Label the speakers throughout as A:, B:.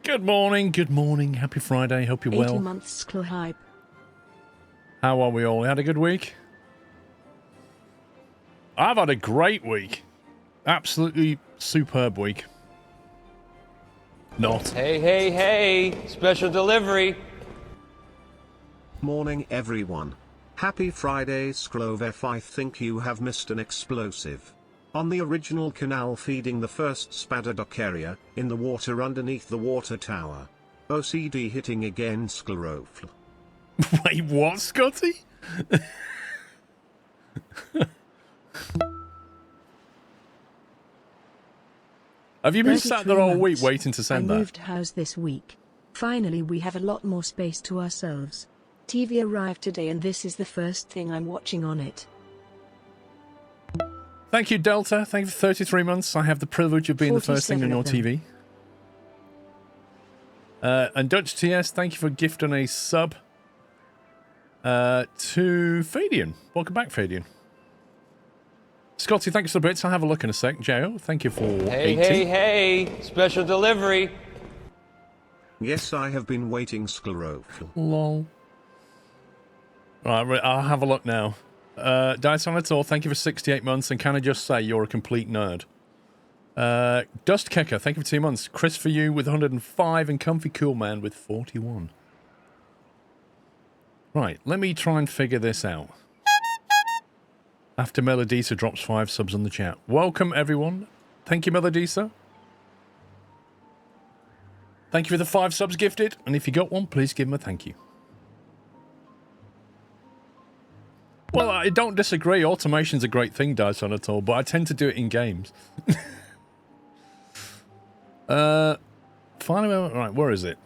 A: Good morning, happy Friday, hope you're
B: 80
A: well.
B: months Sklo hype.
A: How are we all? Had a good week? I've had a great week. Absolutely superb week. Not.
C: Hey, special delivery.
D: Morning everyone. Happy Friday Sklovef. I think you have missed an explosive. On the original canal feeding the first Spaderdock area, in the water underneath the water tower. OCD hitting again SquirrelPlus.
A: Wait, what, Scotty? Have you been sat there all week waiting to send that?
B: I moved house this week. Finally we have a lot more space to ourselves. TV arrived today and this is the first thing I'm watching on it.
A: Thank you, Delta. Thank you for 33 months. I have the privilege of being the first thing on your TV. And Dutch TS, thank you for gifting a sub to Fadian. Welcome back, Fadian. Scotty, thank you for the bits. I'll have a look in a sec. Jo, thank you for 80.
C: Hey, special delivery.
D: Yes, I have been waiting SquirrelPlus.
A: Lol. Right, I'll have a look now. Dice on it all, thank you for 68 months, and can I just say you're a complete nerd. Dust Kicker, thank you for 2 months. Chris for you with 105, and Comfy Cool Man with 41. Right, let me try and figure this out. After Melodisa drops 5 subs on the chat. Welcome, everyone. Thank you, Melodisa. Thank you for the 5 subs gifted, and if you got one, please give him a thank you. Well, I don't disagree. Automation's a great thing, Dice on it all, but I tend to do it in games. Finally, right, where is it?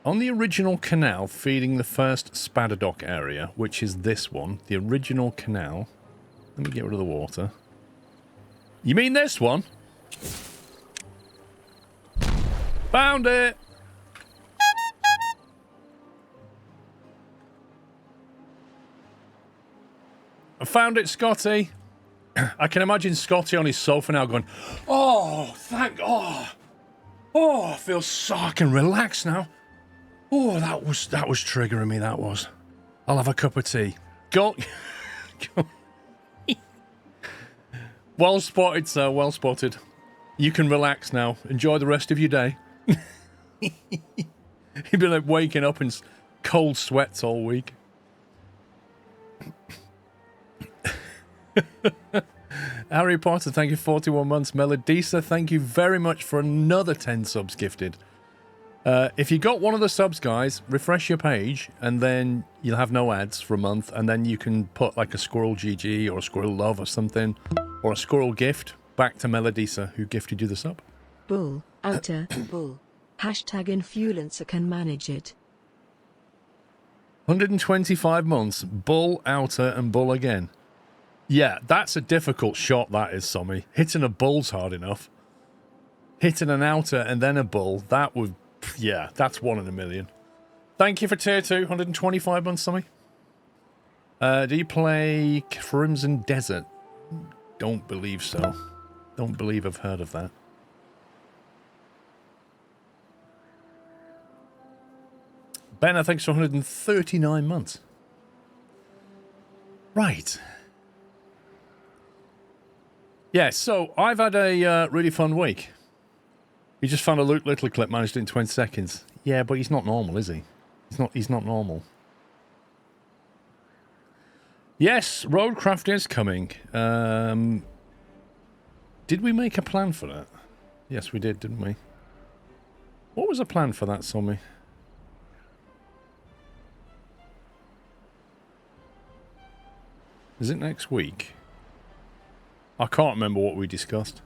A: On the original canal feeding the first Spaderdock area, which is this one, the original canal. Let me get rid of the water. You mean this one? Found it! I found it, Scotty. I can imagine Scotty on his sofa now going, oh, thank God. Oh, I feel so I can relax now. Oh, that was triggering me, that was. I'll have a cup of tea. Go. Well spotted, sir, well spotted. You can relax now. Enjoy the rest of your day. You've been like waking up in cold sweats all week. Harry Potter, thank you for 41 months. Melodisa, thank you very much for another 10 subs gifted. If you got one of the subs, guys, refresh your page, and then you'll have no ads for a month, and then you can put like a Squirrel GG or a Squirrel Love or something, or a Squirrel gift back to Melodisa, who gifted you the sub.
B: Bull, outer, bull. Hashtag influencer can manage it.
A: 125 months, bull, outer, and bull again. Yeah, that's a difficult shot, that is, Sommy. Hitting a bull's hard enough. Hitting an outer and then a bull, that would... Yeah, that's 1 in a million. Thank you for tier 2, 125 months, Sommy. Do you play Crimson Desert? Don't believe so. Don't believe I've heard of that. Benna, thanks for 139 months. Right. Yeah, so I've had a really fun week. He just found a Luke Little clip, managed it in 20 seconds. Yeah, but he's not normal, is he? He's not normal. Yes, Roadcraft is coming. Did we make a plan for that? Yes, we did, didn't we? What was the plan for that, Sommy? Is it next week? I can't remember what we discussed.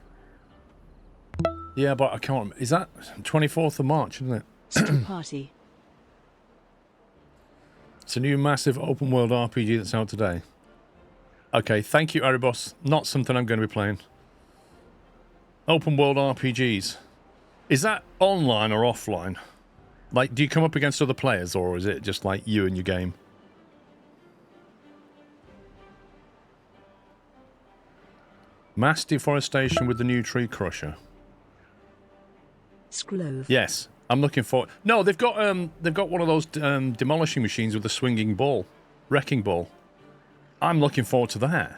A: Yeah, but I can't... Is that 24th of March, isn't it?
B: Still party.
A: It's a new massive open world RPG that's out today. Okay, thank you, Erebos. Not something I'm going to be playing. Open world RPGs. Is that online or offline? Like, do you come up against other players, or is it just like you and your game? Mass deforestation with the new tree crusher.
B: Scrove.
A: Yes, I'm looking for. No, they've got one of those demolishing machines with a swinging ball, wrecking ball. I'm looking forward to that.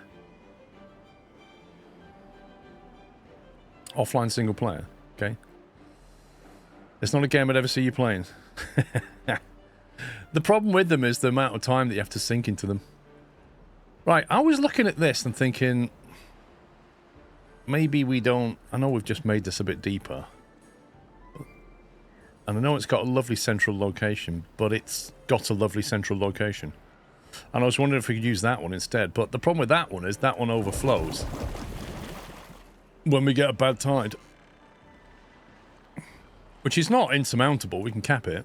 A: Offline single player. Okay. It's not a game I'd ever see you playing. The problem with them is the amount of time that you have to sink into them. Right, I was looking at this and thinking, maybe we don't... I know we've just made this a bit deeper. And I know it's got a lovely central location, but it's got a lovely central location. And I was wondering if we could use that one instead. But the problem with that one is that one overflows when we get a bad tide. Which is not insurmountable, we can cap it.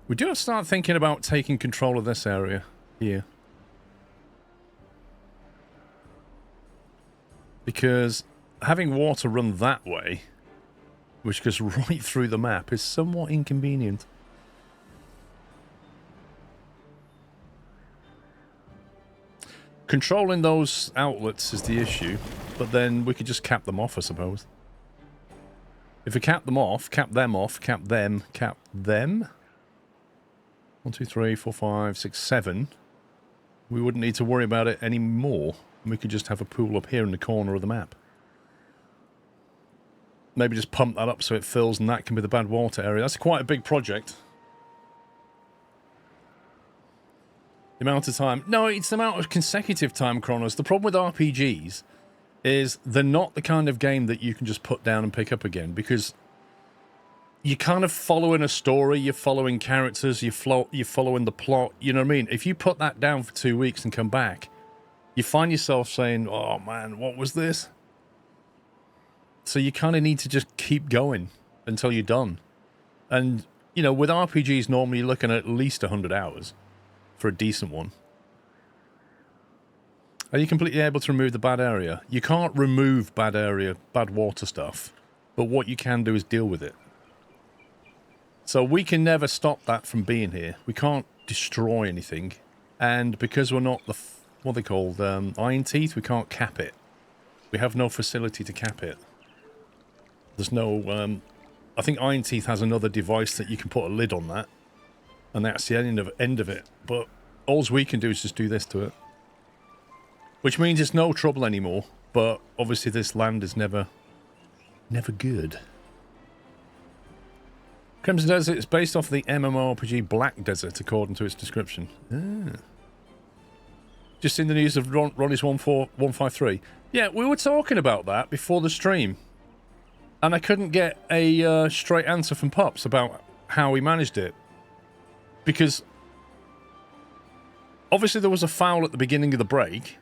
A: We do have to start thinking about taking control of this area here. Because having water run that way, which goes right through the map, is somewhat inconvenient. Controlling those outlets is the issue, but then we could just cap them off, I suppose. If we cap them off, cap them off, cap them, cap them. 1, 2, 3, 4, 5, 6, 7. We wouldn't need to worry about it anymore. We could just have a pool up here in the corner of the map. Maybe just pump that up so it fills and that can be the bad water area. That's quite a big project. The amount of time... No, it's the amount of consecutive time, Kronos. The problem with RPGs is they're not the kind of game that you can just put down and pick up again, because you're kind of following a story, you're following characters, you're following the plot, you know what I mean? If you put that down for 2 weeks and come back, you find yourself saying, oh man, what was this? So you kind of need to just keep going until you're done. And, you know, with RPGs, normally you're looking at least 100 hours for a decent one. Are you completely able to remove the bad area? You can't remove bad area, bad water stuff, but what you can do is deal with it. So we can never stop that from being here. We can't destroy anything. And because we're not the, what they called, iron teeth, we can't cap it. We have no facility to cap it. There's no, I think Iron Teeth has another device that you can put a lid on that. And that's the end of it. But all we can do is just do this to it. Which means it's no trouble anymore. But obviously this land is never good. Crimson Desert is based off the MMORPG Black Desert, according to its description. Ah. Just in the news of Ronnie's 153. Yeah, we were talking about that before the stream. And I couldn't get a straight answer from Pops about how he managed it. Because obviously there was a foul at the beginning of the break.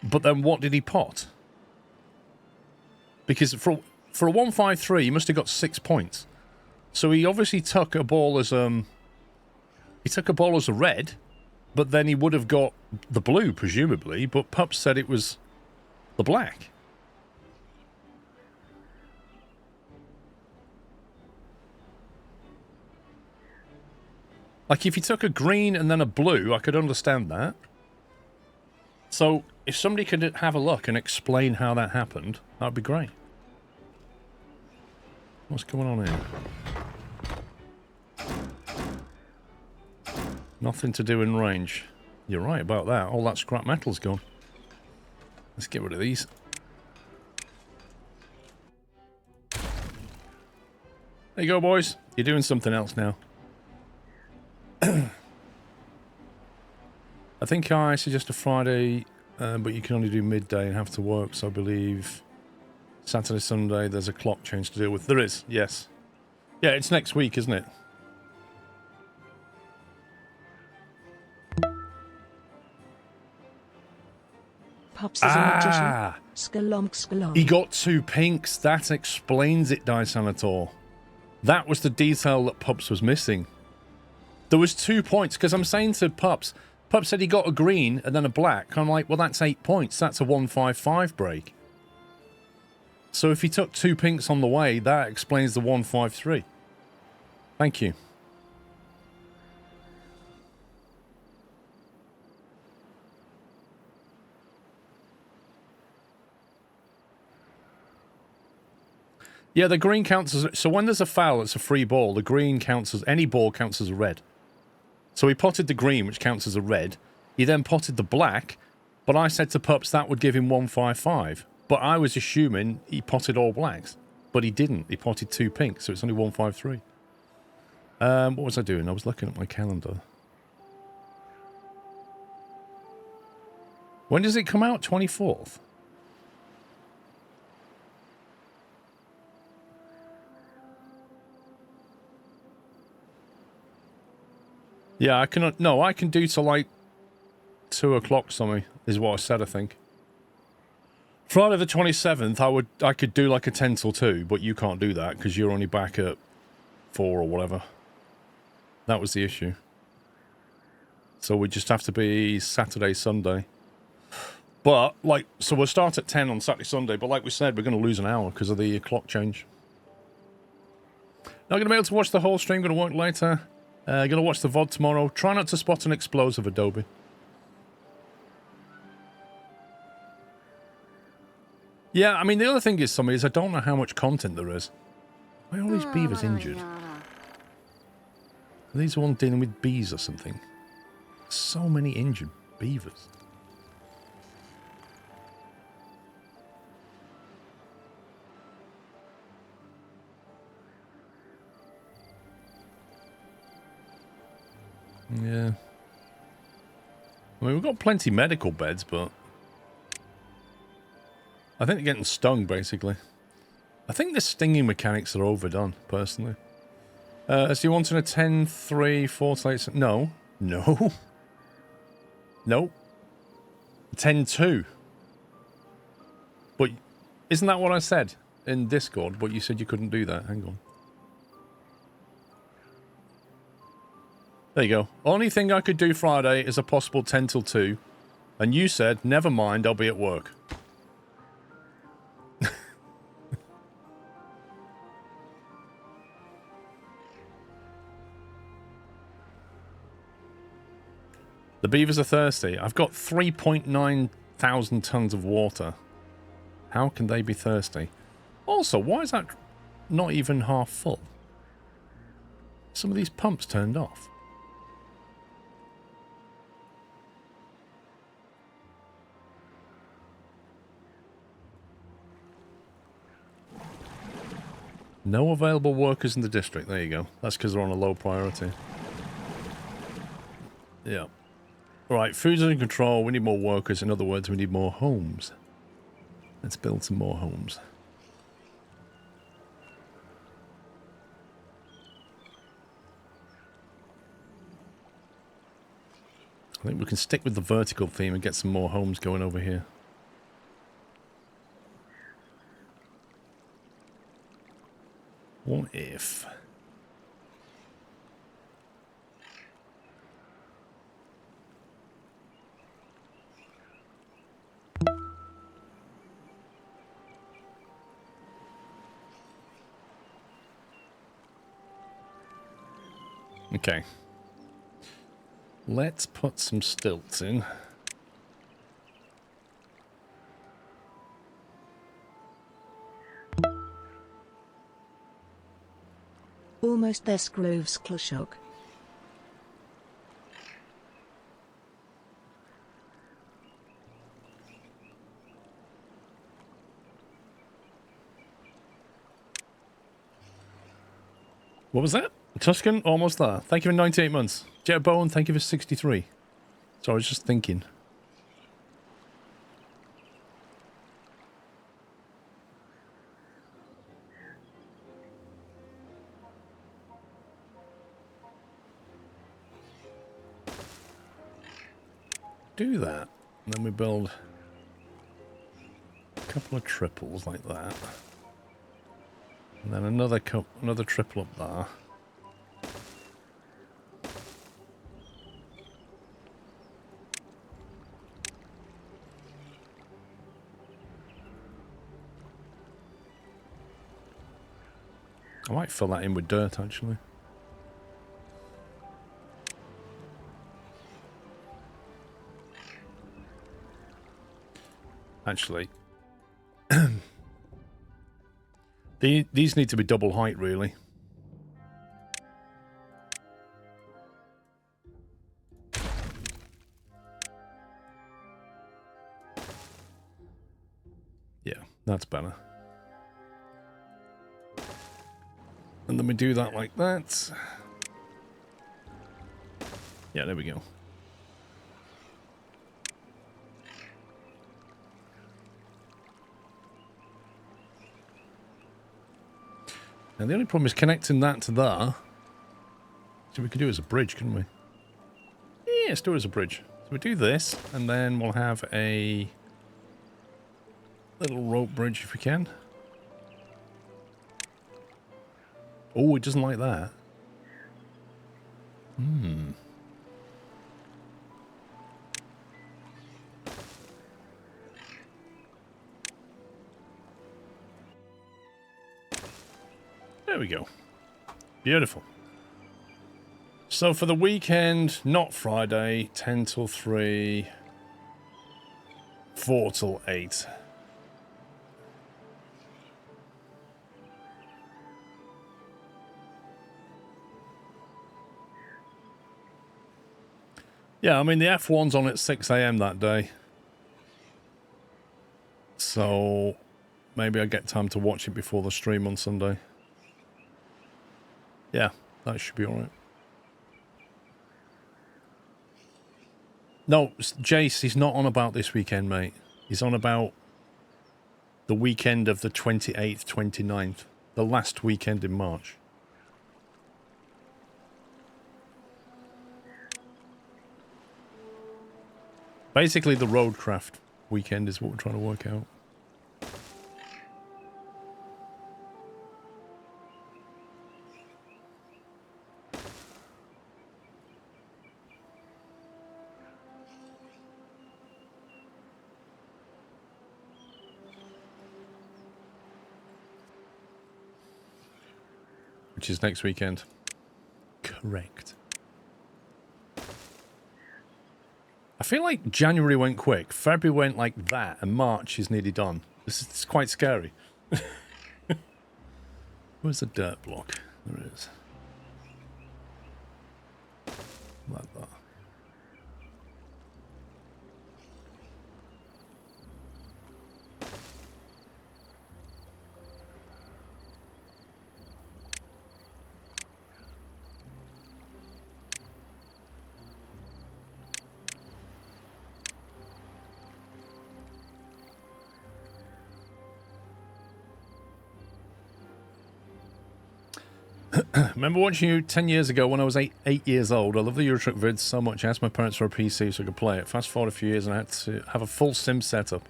A: But then what did he pot? Because for a 153, he must have got 6 points. So he obviously took a ball as a red, but then he would have got the blue, presumably. But Pups said it was the black. Like, if you took a green and then a blue, I could understand that. So, if somebody could have a look and explain how that happened, that would be great. What's going on here? Nothing to do in range. You're right about that. All that scrap metal's gone. Let's get rid of these. There you go, boys. You're doing something else now. I think I suggest a Friday, but you can only do midday and have to work, so I believe Saturday, Sunday, there's a clock change to deal with. There is, yes. Yeah, it's next week, isn't it?
B: Pops is a magician. Skalomk.
A: He got 2 pinks. That explains it, Dysanator. That was the detail that Pups was missing. There was 2 points, because I'm saying to Pups said he got a green and then a black. I'm like, well, that's 8 points. That's a 155 break. So if he took 2 pinks on the way, that explains the 153. Thank you. Yeah, the green counts as... So when there's a foul, it's a free ball. The green counts as... Any ball counts as a red. So he potted the green, which counts as a red. He then potted the black, but I said to Pups that would give him 155. But I was assuming he potted all blacks. But he didn't. He potted 2 pinks, so it's only 153. What was I doing? I was looking at my calendar. When does it come out? 24th? Yeah, I cannot... No, I can do till like 2 o'clock something, is what I said, I think. Friday the 27th, I could do like a 10 till 2, but you can't do that because you're only back at 4 or whatever. That was the issue. So we just have to be Saturday, Sunday. But, like, so we'll start at 10 on Saturday, Sunday, but like we said, we're going to lose an hour because of the clock change. Not going to be able to watch the whole stream, going to work later. Going to watch the VOD tomorrow. Try not to spot an explosive, Adobe. Yeah, I mean, the other thing is, somebody, is I don't know how much content there is. Why are all these beavers injured? Are these the ones dealing with bees or something? So many injured beavers. Yeah. I mean, we've got plenty medical beds, but... I think they're getting stung, basically. I think the stinging mechanics are overdone, personally. So you wanting a 10-3 4-8... No. No. No. 10-2. But isn't that what I said in Discord? But you said you couldn't do that. Hang on. There you go. Only thing I could do Friday is a possible 10 till 2. And you said, never mind, I'll be at work. The beavers are thirsty. I've got 3.9 thousand tons of water. How can they be thirsty? Also, why is that not even half full? Some of these pumps turned off. No available workers in the district. There you go. That's because they're on a low priority. Yeah. Right, food's under control. We need more workers. In other words, we need more homes. Let's build some more homes. I think we can stick with the vertical theme and get some more homes going over here. What if... Okay. Let's put some stilts in.
B: Almost there, SquirrelPlus.
A: What was that? Tuscan, almost there. Thank you for 98 months. Jetbone, thank you for 63. So I was just thinking. Do that. And then we build a couple of triples like that. And then another triple up there. I might fill that in with dirt, actually. Actually, the These need to be double height, really. Yeah, that's better. And then we do that like that. Yeah, there we go. And the only problem is connecting that to there. So we could do it as a bridge, couldn't we? Yeah, let's do it as a bridge. So we do this, and then we'll have a little rope bridge if we can. Oh, it doesn't like that. Hmm. There we go. Beautiful. So for the weekend, not Friday, 10 till 3, 4 till 8. Yeah, I mean, the F1's on at 6 AM that day. So maybe I get time to watch it before the stream on Sunday. Yeah, that should be alright. No, Jace, he's not on about this weekend, mate. He's on about the weekend of the 28th, 29th. The last weekend in March. Basically, the Roadcraft weekend is what we're trying to work out. Which is next weekend. Correct. I feel like January went quick, February went like that, and March is nearly done. This is quite scary. Where's the dirt block? There it is. Like that. Remember watching you 10 years ago when I was 8 years old. I love the Eurotruck vids so much. I asked my parents for a PC so I could play it. Fast forward a few years and I had to have a full sim setup.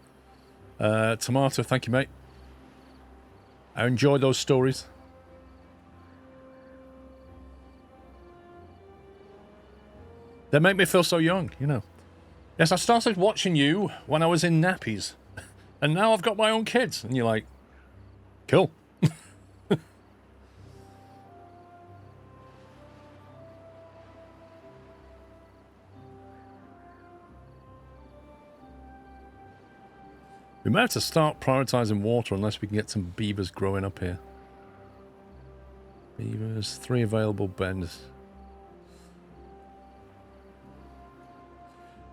A: Tomato, thank you, mate. I enjoy those stories. They make me feel so young, you know. Yes, I started watching you when I was in nappies. And now I've got my own kids. And you're like, cool. We may have to start prioritizing water unless we can get some beavers growing up here. Beavers, 3 available bends.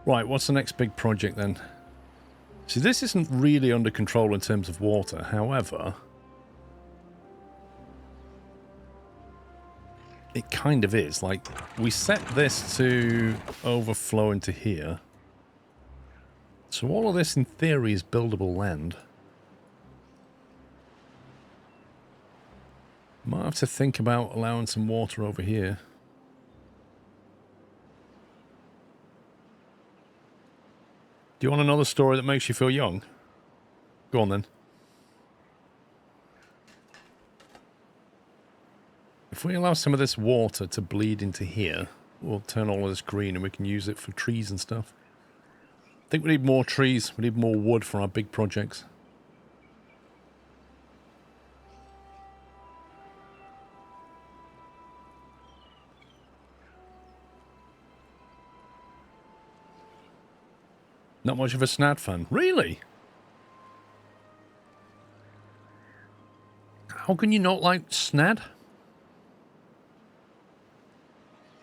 A: Right, what's the next big project then? See, this isn't really under control in terms of water. However, it kind of is. Like, we set this to overflow into here. So all of this, in theory, is buildable land. Might have to think about allowing some water over here. Do you want another story that makes you feel young? Go on, then. If we allow some of this water to bleed into here, we'll turn all of this green and we can use it for trees and stuff. I think we need more trees. We need more wood for our big projects. Not much of a Snad fan. Really? How can you not like Snad?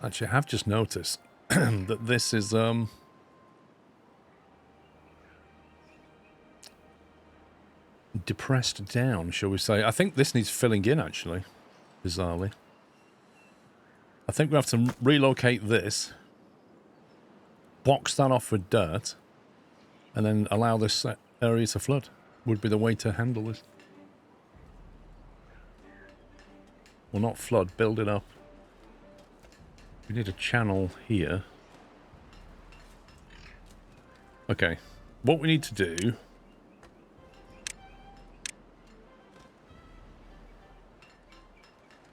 A: Actually, I have just noticed that this is depressed down, shall we say. I think this needs filling in, actually, bizarrely. I think we have to relocate this, box that off with dirt, and then allow this area to flood. Would be the way to handle this. Well, not flood, build it up. We need a channel here. Okay, what we need to do...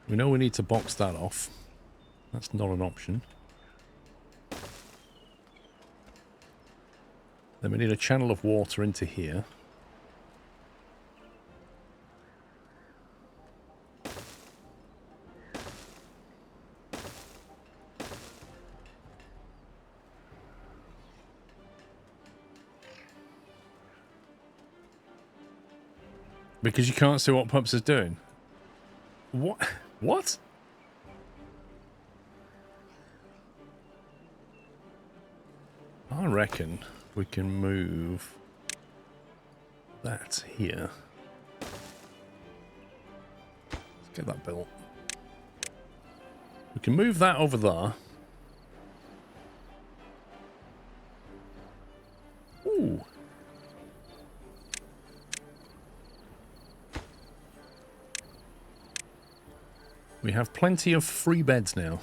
A: We know we need to box that off. That's not an option. Then we need a channel of water into here. Because you can't see what Pups is doing. What? What? I reckon we can move that here. Let's get that built. We can move that over there. Ooh. We have plenty of free beds now.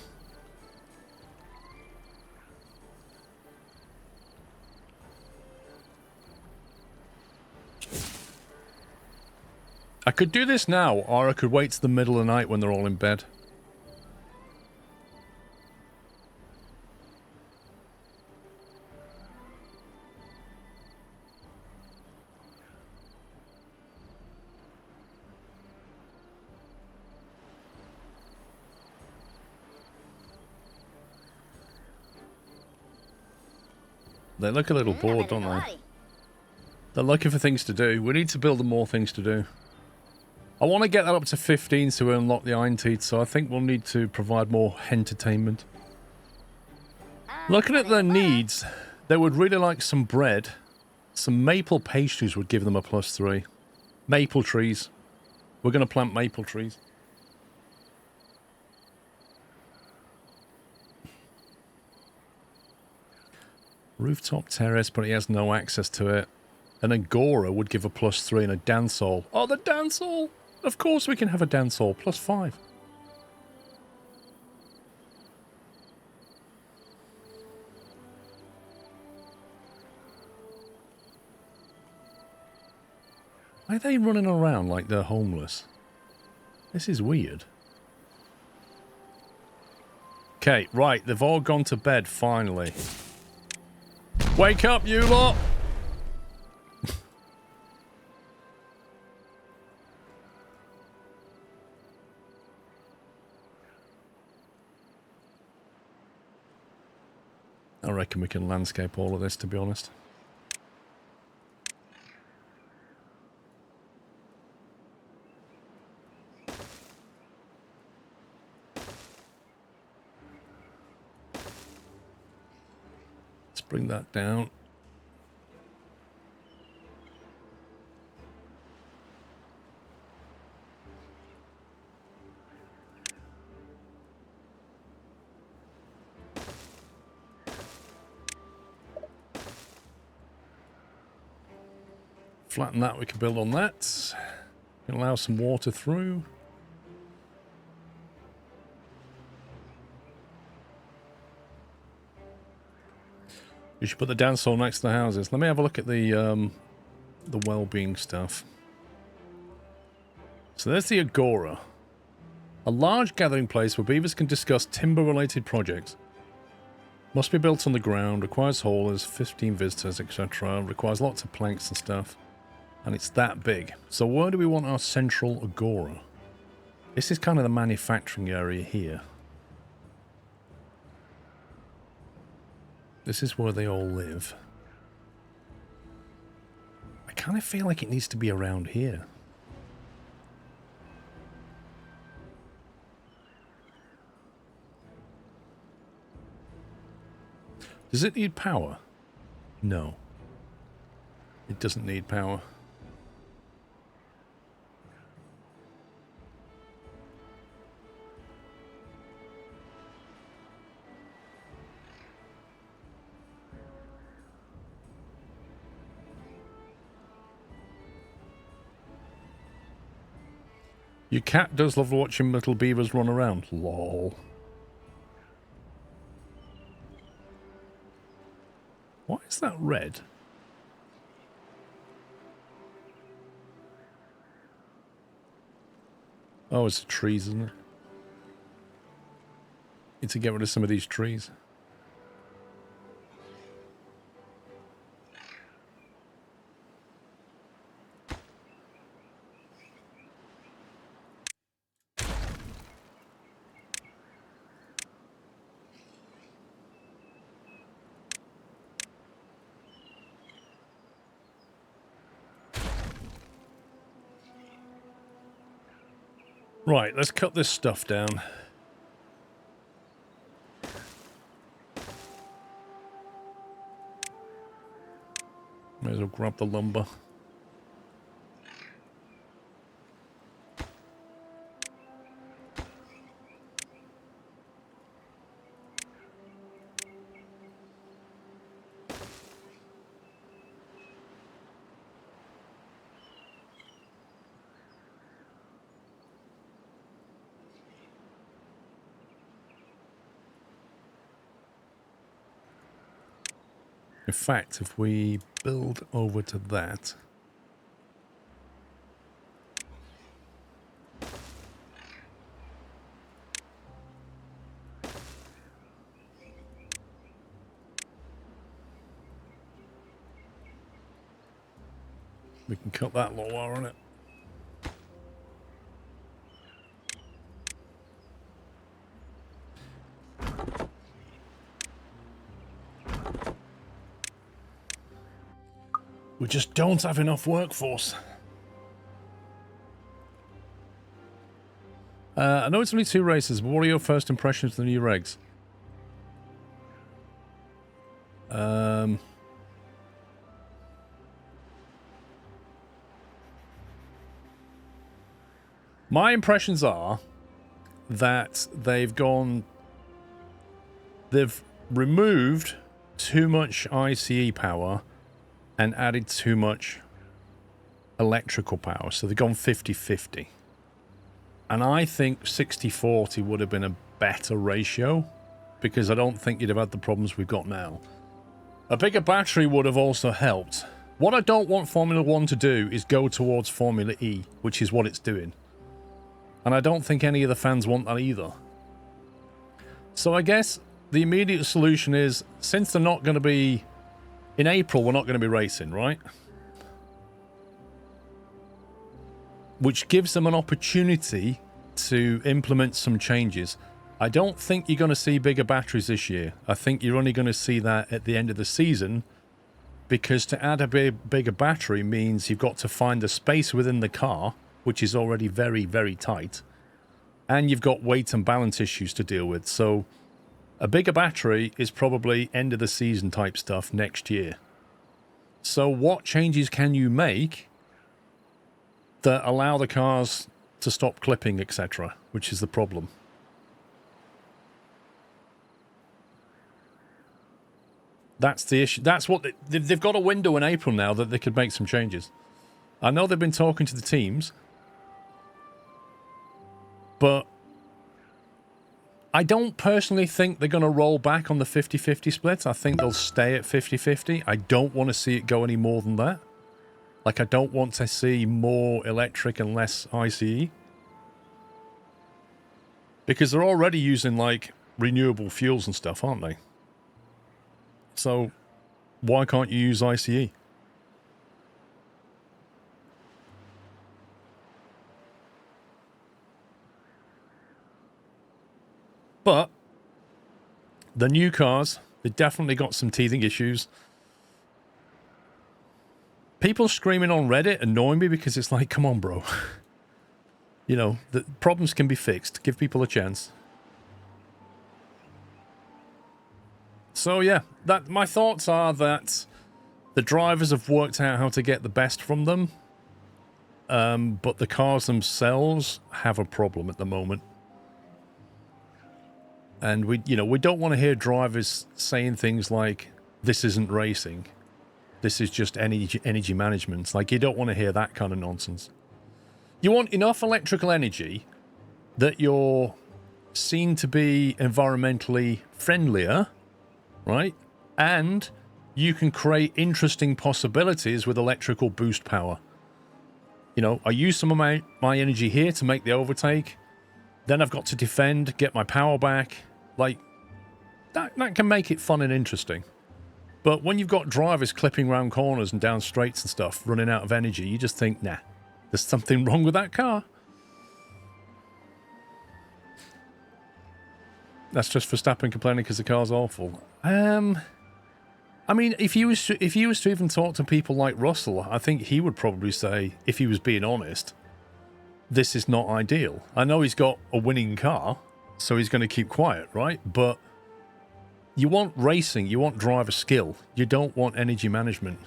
A: I could do this now, or I could wait to the middle of the night when they're all in bed. They look a little bored, don't they? They're looking for things to do. We need to build them more things to do. I want to get that up to 15 so we unlock the Iron Teeth, so I think we'll need to provide more entertainment. Looking at their needs, they would really like some bread. Some maple pastries would give them a +3. Maple trees. We're going to plant maple trees. Rooftop terrace, but he has no access to it. An agora would give a +3 and a dance hall. Oh, the dance hall! Of course we can have a dance hall. +5. Why are they running around like they're homeless? This is weird. Okay, right. They've all gone to bed, finally. Wake up, you lot! I reckon we can landscape all of this, to be honest. Let's bring that down. Flatten that, we can build on that. Can allow some water through. You should put the dance hall next to the houses. Let me have a look at the well-being stuff. So there's the agora. A large gathering place where beavers can discuss timber-related projects. Must be built on the ground, requires haulers, 15 visitors, etc. Requires lots of planks and stuff. And it's that big. So where do we want our central agora? This is kind of the manufacturing area here. This is where they all live. I kind of feel like it needs to be around here. Does it need power? No. It doesn't need power. Your cat does love watching little beavers run around. Lol. Why is that red? Oh, it's the trees, isn't it? Need to get rid of some of these trees. Right, let's cut this stuff down. May as well grab the lumber. In fact, if we build over to that... we can cut that little wire on it. We just don't have enough workforce. I know it's only 2 races, but what are your first impressions of the new regs? My impressions are that they've removed too much ICE power and added too much electrical power. So they've gone 50-50. And I think 60-40 would have been a better ratio, because I don't think you'd have had the problems we've got now. A bigger battery would have also helped. What I don't want Formula 1 to do is go towards Formula E, which is what it's doing. And I don't think any of the fans want that either. So I guess the immediate solution is, since they're not going to be... in April, we're not going to be racing, right? Which gives them an opportunity to implement some changes. I don't think you're going to see bigger batteries this year. I think you're only going to see that at the end of the season, because to add a bigger battery means you've got to find the space within the car, which is already very, very tight, and you've got weight and balance issues to deal with. So a bigger battery is probably end of the season type stuff next year. So what changes can you make that allow the cars to stop clipping, etc., which is the problem. That's the issue. That's what they've got a window in April now that they could make some changes. I know they've been talking to the teams, but I don't personally think they're going to roll back on the 50-50 split. I think they'll stay at 50-50. I don't want to see it go any more than that. Like, I don't want to see more electric and less ICE. Because they're already using, like, renewable fuels and stuff, aren't they? So, why can't you use ICE? But the new cars, they definitely got some teething issues. People screaming on Reddit annoy me because it's like, come on, bro. You know, the problems can be fixed. Give people a chance. So yeah, that my thoughts are that the drivers have worked out how to get the best from them, but the cars themselves have a problem at the moment. And we don't want to hear drivers saying things like, "This isn't racing. This is just energy management." Like, you don't want to hear that kind of nonsense. You want enough electrical energy that you're seen to be environmentally friendlier, right? And you can create interesting possibilities with electrical boost power. You know, I use some of my energy here to make the overtake. Then I've got to defend, get my power back. Like, that can make it fun and interesting. But when you've got drivers clipping around corners and down straights and stuff, running out of energy, you just think, nah, there's something wrong with that car. That's just Verstappen complaining because the car's awful. I mean, if you was to even talk to people like Russell, I think he would probably say, if he was being honest, this is not ideal. I know he's got a winning car, so he's going to keep quiet, right? But you want racing, you want driver skill. You don't want energy management.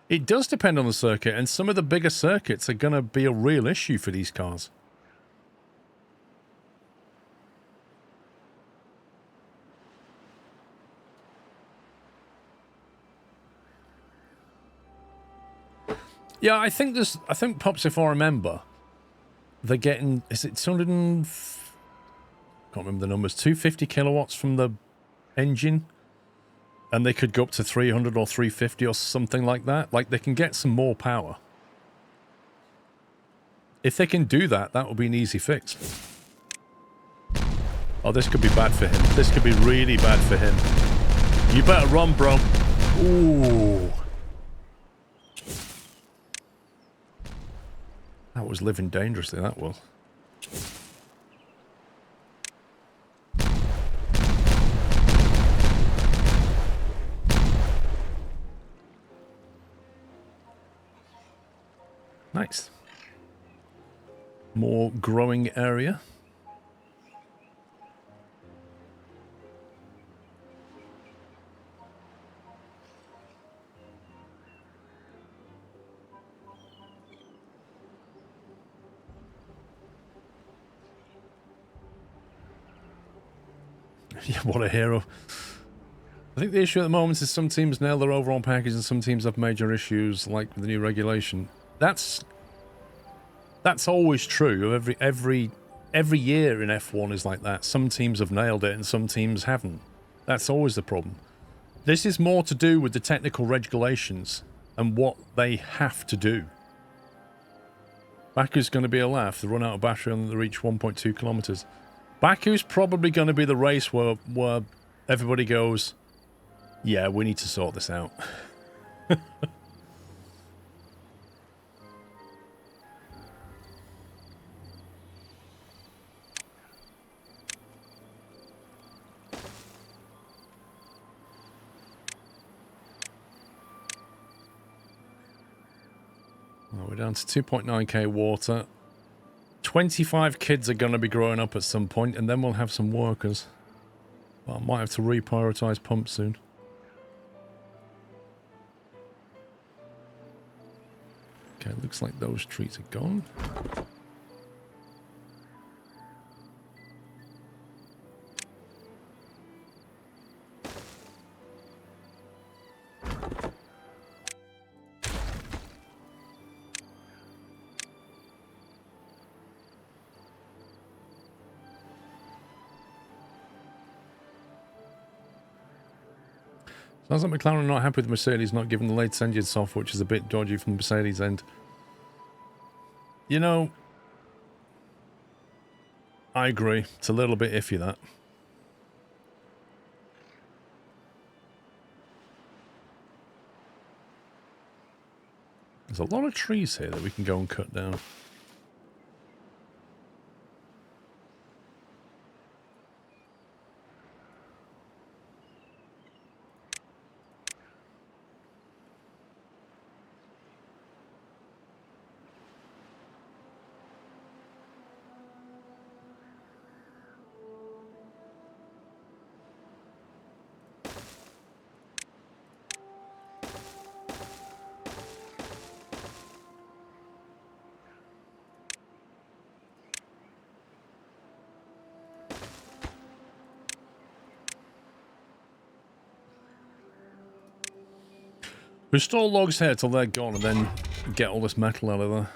A: It does depend on the circuit, and some of the bigger circuits are going to be a real issue for these cars. Yeah, I think Pops, if I remember, they're getting, is it 200 and, can't remember the numbers, 250 kilowatts from the engine, and they could go up to 300 or 350 or something like that. Like, they can get some more power. If they can do that, that will be an easy fix. Oh, this could be bad for him. This could be really bad for him. You better run, bro. Ooh. That was living dangerously, that was. Nice. More growing area. Yeah, what a hero. I think the issue at the moment is some teams nail their overall package and some teams have major issues, like with the new regulation. That's always true. Every year in F1 is like that. Some teams have nailed it and some teams haven't. That's always the problem. This is more to do with the technical regulations and what they have to do. Baku's going to be a laugh. They run out of battery and they reach 1.2 kilometers. Baku's probably going to be the race where everybody goes, yeah, we need to sort this out. Well, we're down to 2.9k water. 25 kids are going to be growing up at some point, and then we'll have some workers. Well, I might have to reprioritize pumps soon. Okay, looks like those trees are gone. Sounds like McLaren are not happy with Mercedes not giving the latest engine software, which is a bit dodgy from the Mercedes end. You know, I agree. It's a little bit iffy, that. There's a lot of trees here that we can go and cut down. Restore logs here till they're gone and then get all this metal out of there.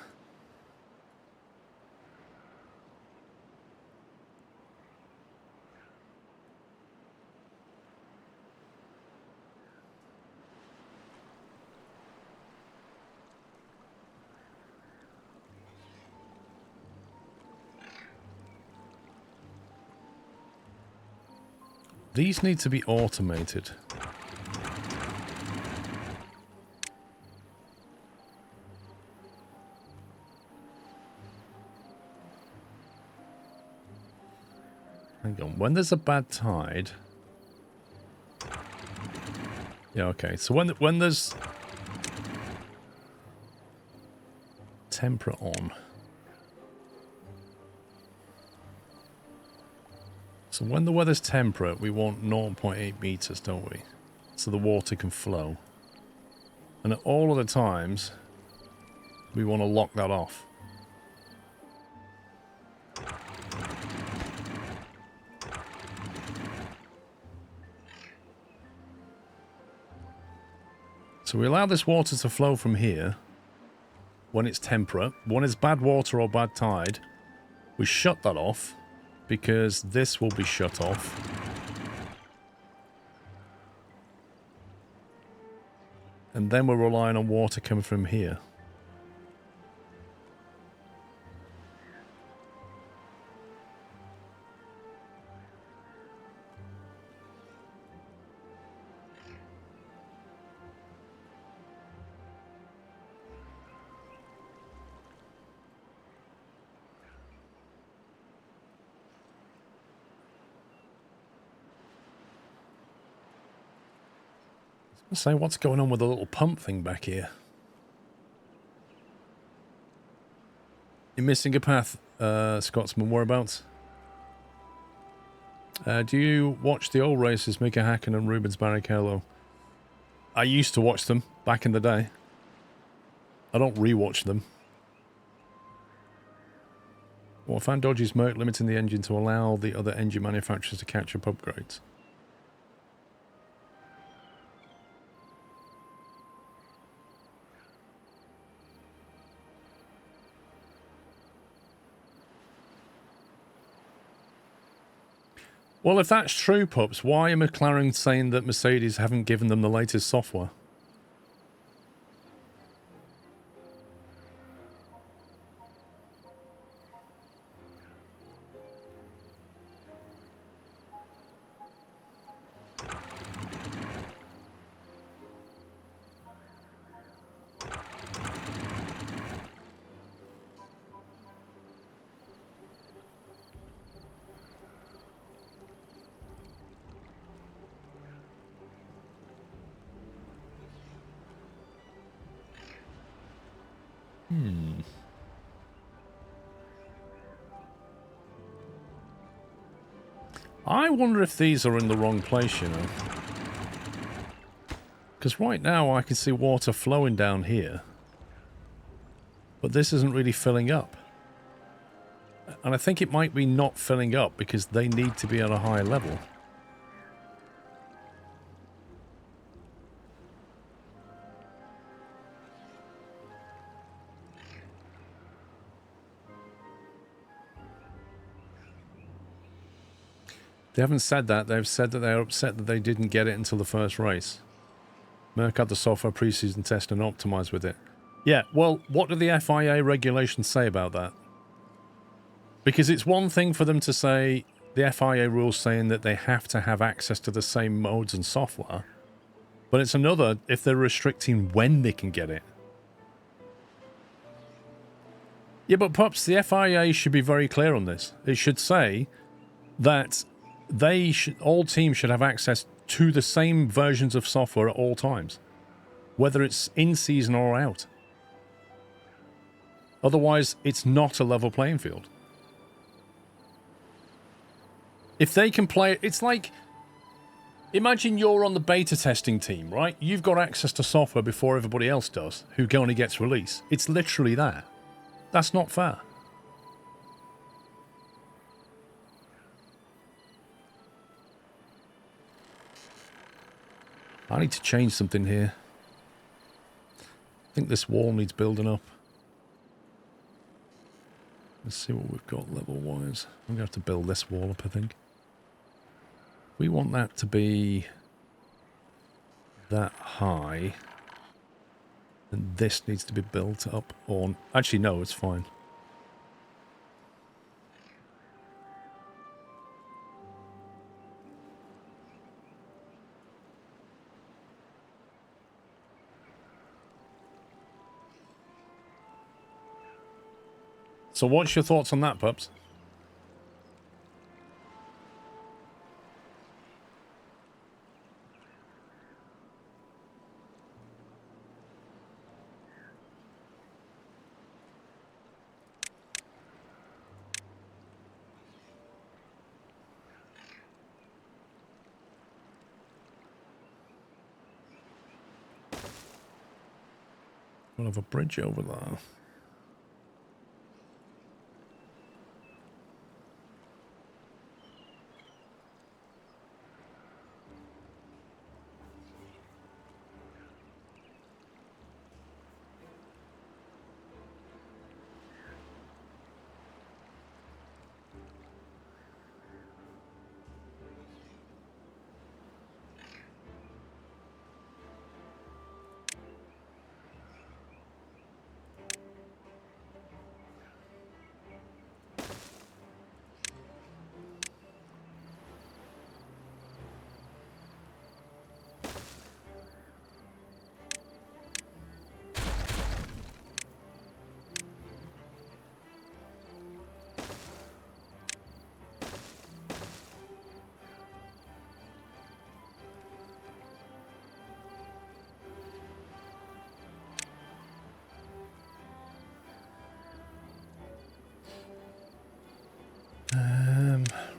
A: These need to be automated. Hang on, when there's a bad tide... Yeah, okay, so when there's... Temperate on. So when the weather's temperate, we want 0.8 meters, don't we? So the water can flow. And at all other times, we want to lock that off. So we allow this water to flow from here when it's temperate. When it's bad water or bad tide, we shut that off because this will be shut off. And then we're relying on water coming from here. So what's going on with the little pump thing back here? You're missing a path, Scotsman. Whereabouts? Do you watch the old races, Mika Hacken and Rubens Barrichello? I used to watch them back in the day. I don't rewatch them. Well, I found dodgy smoke limiting the engine to allow the other engine manufacturers to catch up upgrades. Well, if that's true, Pups, why are McLaren saying that Mercedes haven't given them the latest software? I wonder if these are in the wrong place, you know. Because right now I can see water flowing down here. But this isn't really filling up. And I think it might be not filling up because they need to be at a higher level. They haven't said that. They've said that they're upset that they didn't get it until the first race. Merck had the software pre-season test and optimized with it. Yeah, well, what do the FIA regulations say about that? Because it's one thing for them to say, the FIA rules saying that they have to have access to the same modes and software. But it's another if they're restricting when they can get it. Yeah, but Pups, the FIA should be very clear on this. It should say that all teams should have access to the same versions of software at all times, whether it's in season or out. Otherwise, it's not a level playing field. If they can play, it's like, imagine you're on the beta testing team, right? You've got access to software before everybody else does, who only gets release. It's literally that. That's not fair. I need to change something here. think this wall needs building up. Let's see what we've got level-wise. I'm going to have to build this wall up, I think. We want that to be that high. And this needs to be built up on... Actually, no, it's fine. So what's your thoughts on that, pups? We'll have a bridge over there.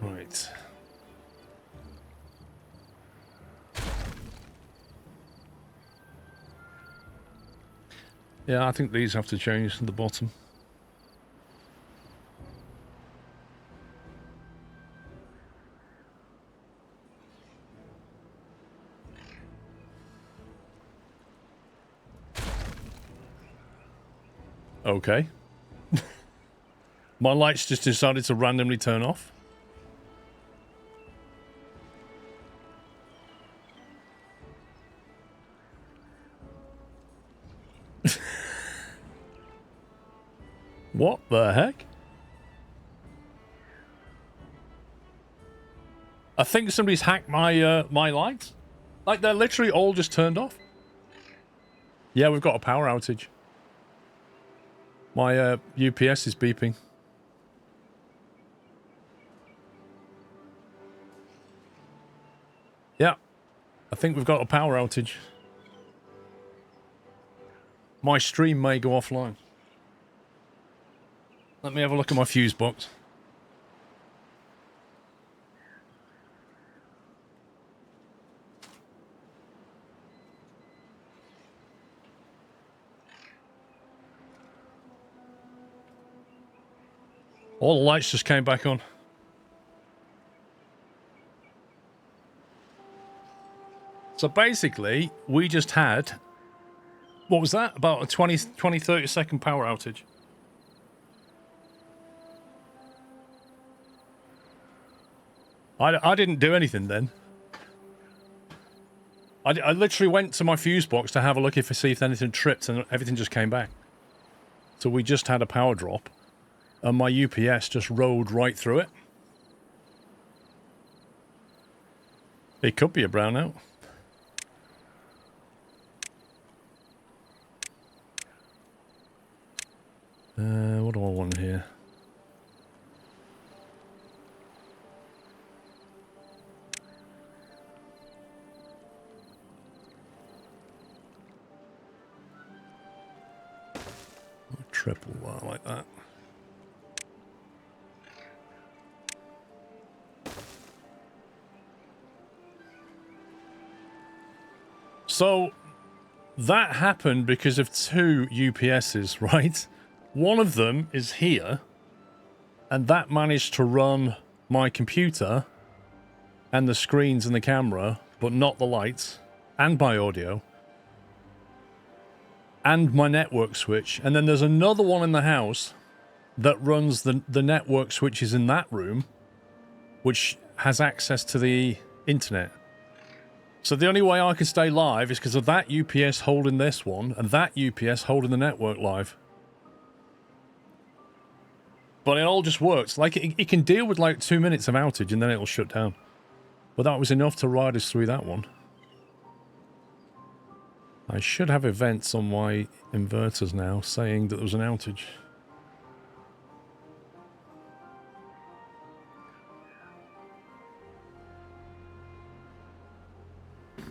A: Right. Yeah, I think these have to change to the bottom. Okay. My lights just decided to randomly turn off. What the heck? I think somebody's hacked my my lights. Like, they're literally all just turned off. Yeah, we've got a power outage. My UPS is beeping. Yeah, I think we've got a power outage. My stream may go offline. Let me have a look at my fuse box. All the lights just came back on. So basically, we just had, what was that? About a 30 second power outage. I didn't do anything then. I literally went to my fuse box to have a look see if anything tripped, and everything just came back. So we just had a power drop, and my UPS just rode right through it. It could be a brownout. What do I want here? Triple that like that. So that happened because of two UPSs, right? One of them is here, and that managed to run my computer and the screens and the camera, but not the lights and my audio. and my network switch. And then there's another one in the house that runs the network switches in that room, which has access to the internet. So the only way I can stay live is because of that UPS holding this one and that UPS holding the network live. But it all just works. Like, it can deal with like 2 minutes of outage and then it'll shut down. But that was enough to ride us through that one. I should have events on my inverters now saying that there was an outage.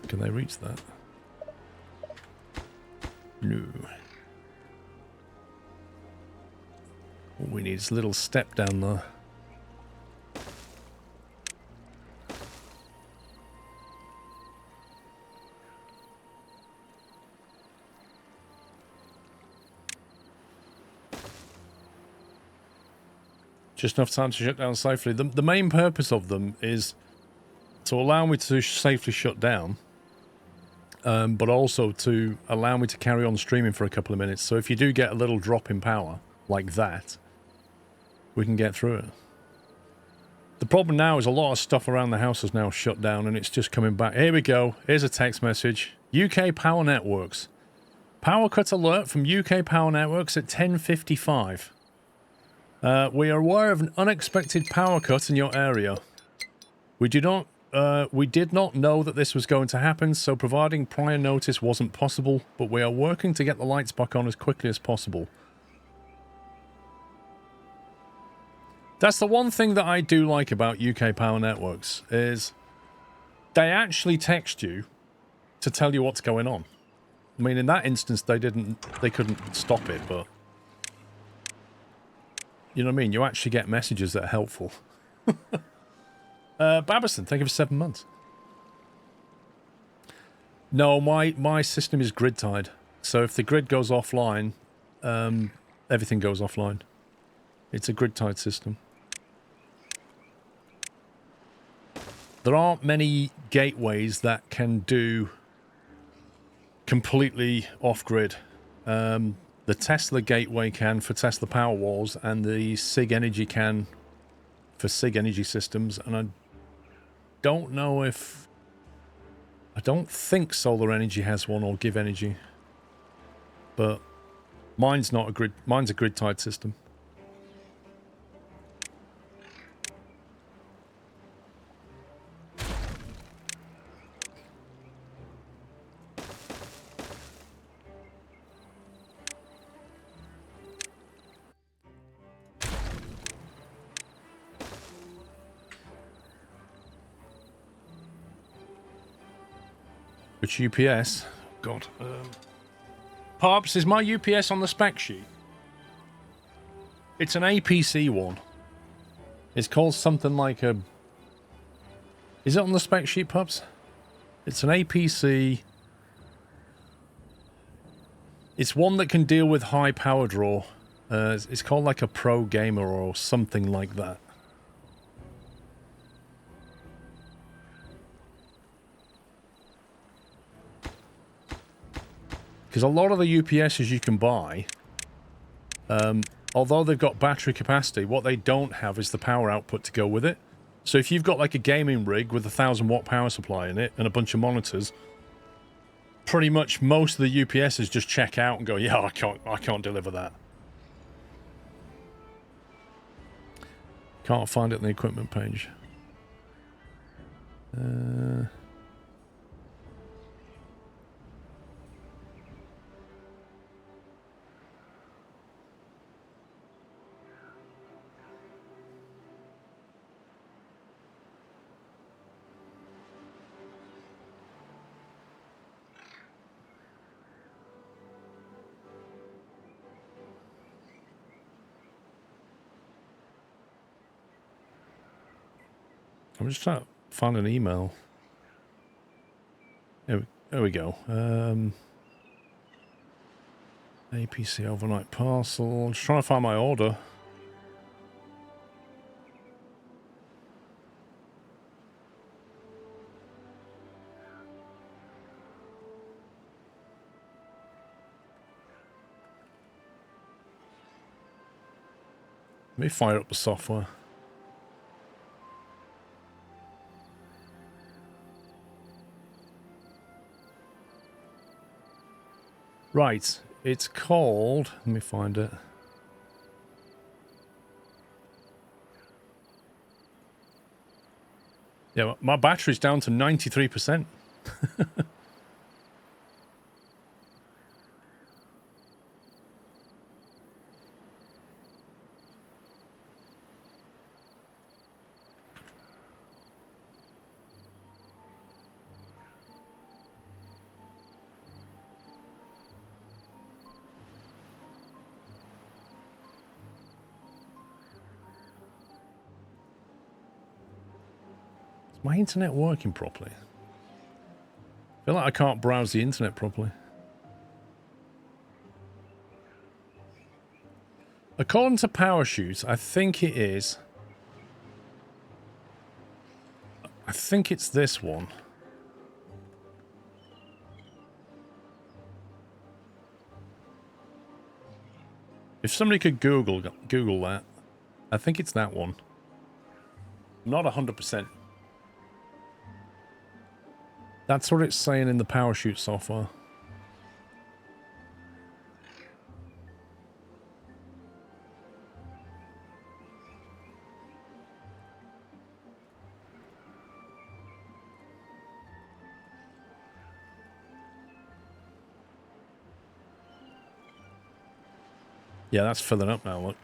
A: Can they reach that? No. All we need is a little step down there. Just enough time to shut down safely. The main purpose of them is to allow me to safely shut down, but also to allow me to carry on streaming for a couple of minutes. So if you do get a little drop in power, like that, we can get through it. The problem now is a lot of stuff around the house is now shut down and it's just coming back. Here we go. Here's a text message. UK Power Networks. Power cut alert from UK Power Networks at 10:55. We are aware of an unexpected power cut in your area. We did not know that this was going to happen, so providing prior notice wasn't possible, but we are working to get the lights back on as quickly as possible. That's the one thing that I do like about UK Power Networks, is they actually text you to tell you what's going on. I mean, in that instance, they couldn't stop it, but you know what I mean? You actually get messages that are helpful. Babison, thank you for 7 months. No, my system is grid tied. So if the grid goes offline, everything goes offline. It's a grid tied system. There aren't many gateways that can do completely off-grid. The Tesla gateway can for Tesla Powerwalls, and the SIG Energy can for SIG Energy systems, and I don't know if... I don't think Solar Energy has one, or Give Energy. But mine's not a grid... Mine's a grid-tied system. Which UPS? God. Pops, is my UPS on the spec sheet? It's an APC one. It's called something like a... Is it on the spec sheet, Pops? It's an APC. It's one that can deal with high power draw. It's called like a Pro Gamer or something like that. Because a lot of the UPSs you can buy, although they've got battery capacity, what they don't have is the power output to go with it. So if you've got like a gaming rig with a 1000-watt power supply in it and a bunch of monitors, pretty much most of the UPSs just check out and go, yeah, I can't deliver that. Can't find it in the equipment page. I'm just trying to find an email. There we go. APC overnight parcel. Just trying to find my order. Let me fire up the software. Right, it's called... Let me find it. Yeah, my battery's down to 93%. My internet working properly? I feel like I can't browse the internet properly. According to Parachute, I think it is. I think it's this one. If somebody could Google that, I think it's that one. I'm not 100%. That's what it's saying in the Parachute software. Yeah, that's filling up now, look.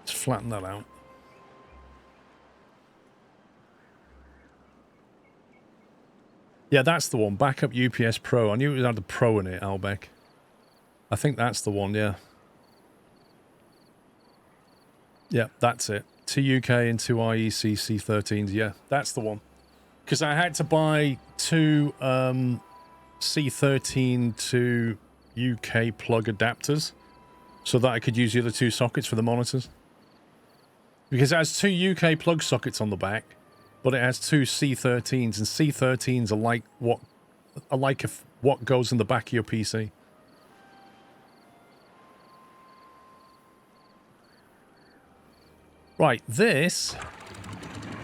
A: Flatten that out. Yeah, that's the one. Backup UPS Pro. I knew it had the Pro in it, Albeck. I think that's the one, yeah. Yeah, that's it. 2 UK and 2 IEC C13s. Yeah, that's the one. Because I had to buy 2 C13 to UK plug adapters so that I could use the other 2 sockets for the monitors. Because it has 2 UK plug sockets on the back, but it has 2 C13s, and C13s are like what goes in the back of your PC. Right, this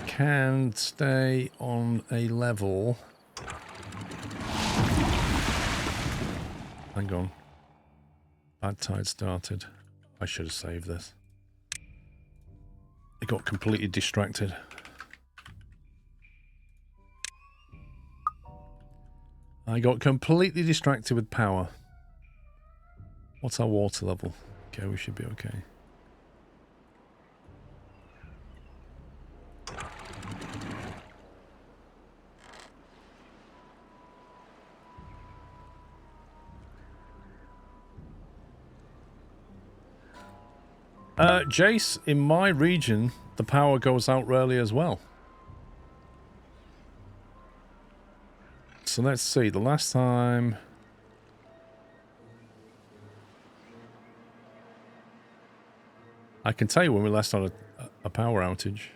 A: can stay on a level. Hang on. Bad tide started. I should have saved this. I got completely distracted. I got completely distracted with power. What's our water level? Okay, we should be okay. Jace, in my region, the power goes out rarely as well. So let's see, the last time... I can tell you when we last had a power outage.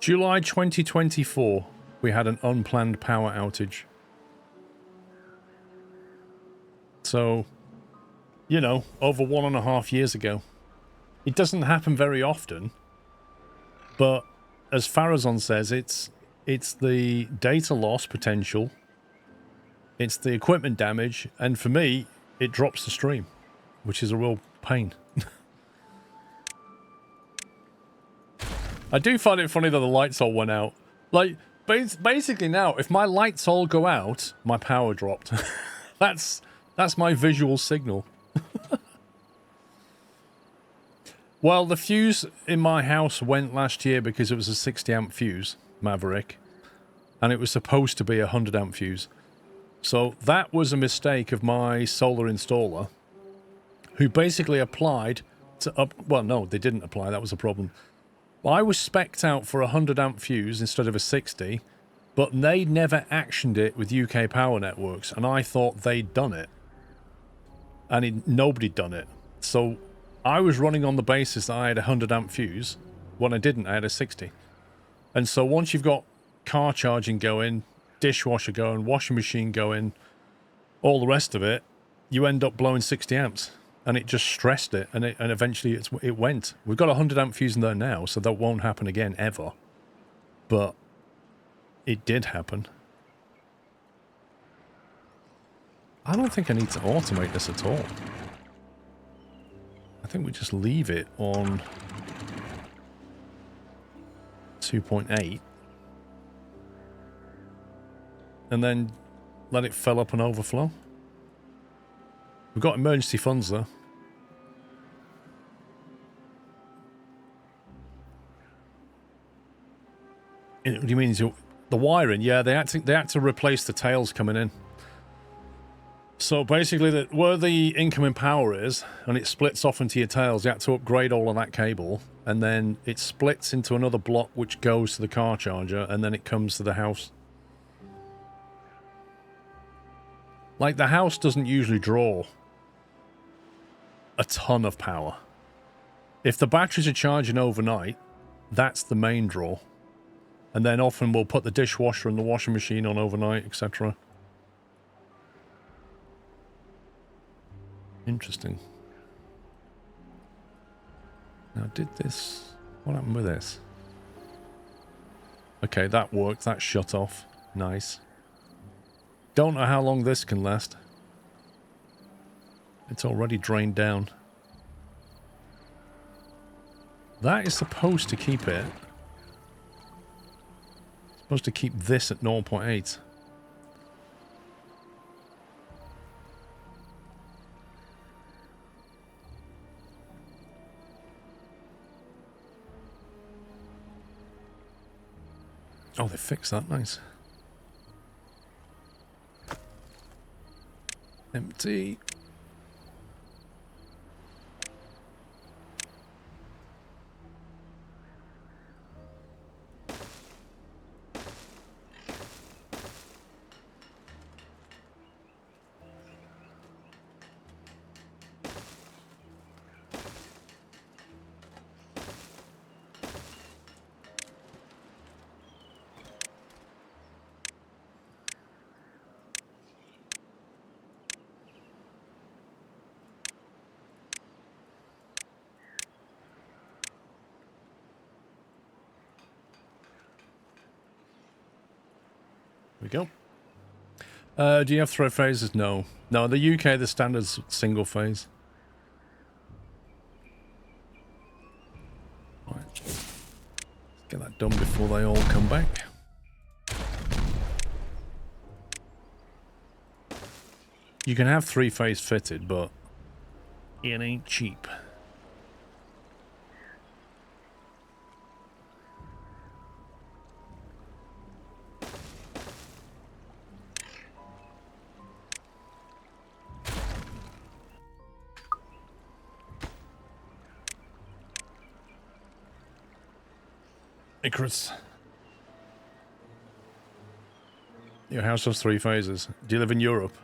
A: July 2024, we had an unplanned power outage. So, you know, over 1.5 years ago. It doesn't happen very often, but as Farazon says, it's the data loss potential, it's the equipment damage, and for me, it drops the stream, which is a real pain. I do find it funny that the lights all went out. Like, basically now, if my lights all go out, my power dropped. That's my visual signal. Well, the fuse in my house went last year because it was a 60 amp fuse, Maverick, and it was supposed to be a 100 amp fuse. So that was a mistake of my solar installer, who basically applied to up. Well, no, they didn't apply. That was a problem. Well, I was spec'd out for a 100 amp fuse instead of a 60, but they never actioned it with UK Power Networks, and I thought they'd done it. And nobody'd done it. So I was running on the basis that I had a 100 amp fuse. When I didn't, I had a 60. And so once you've got car charging going, dishwasher going, washing machine going, all the rest of it, you end up blowing 60 amps. And it just stressed it, and eventually it went. We've got a 100 amp fuse in there now, so that won't happen again, ever. But it did happen. I don't think I need to automate this at all. I think we just leave it on 2.8. And then let it fill up and overflow. We've got emergency funds though. What do you mean? The wiring? Yeah, they had to replace the tails coming in. So basically, where the incoming power is, and it splits off into your tails, you had to upgrade all of that cable, and then it splits into another block which goes to the car charger, and then it comes to the house. Like, the house doesn't usually draw a ton of power. If the batteries are charging overnight, that's the main draw. And then often we'll put the dishwasher and the washing machine on overnight, etc. Interesting. Now, did this... What happened with this? Okay, that worked. That shut off. Nice. Don't know how long this can last. It's already drained down. That is supposed to keep it. Supposed to keep this at 0.8. Oh, they fixed that. Nice. Empty. We go. Do you have throw phases? No. No, the UK, the standard's single phase. Right. Let's get that done before they all come back. You can have three-phase fitted, but it ain't cheap. Hey, Chris. Your house has 3 phases. Do you live in Europe?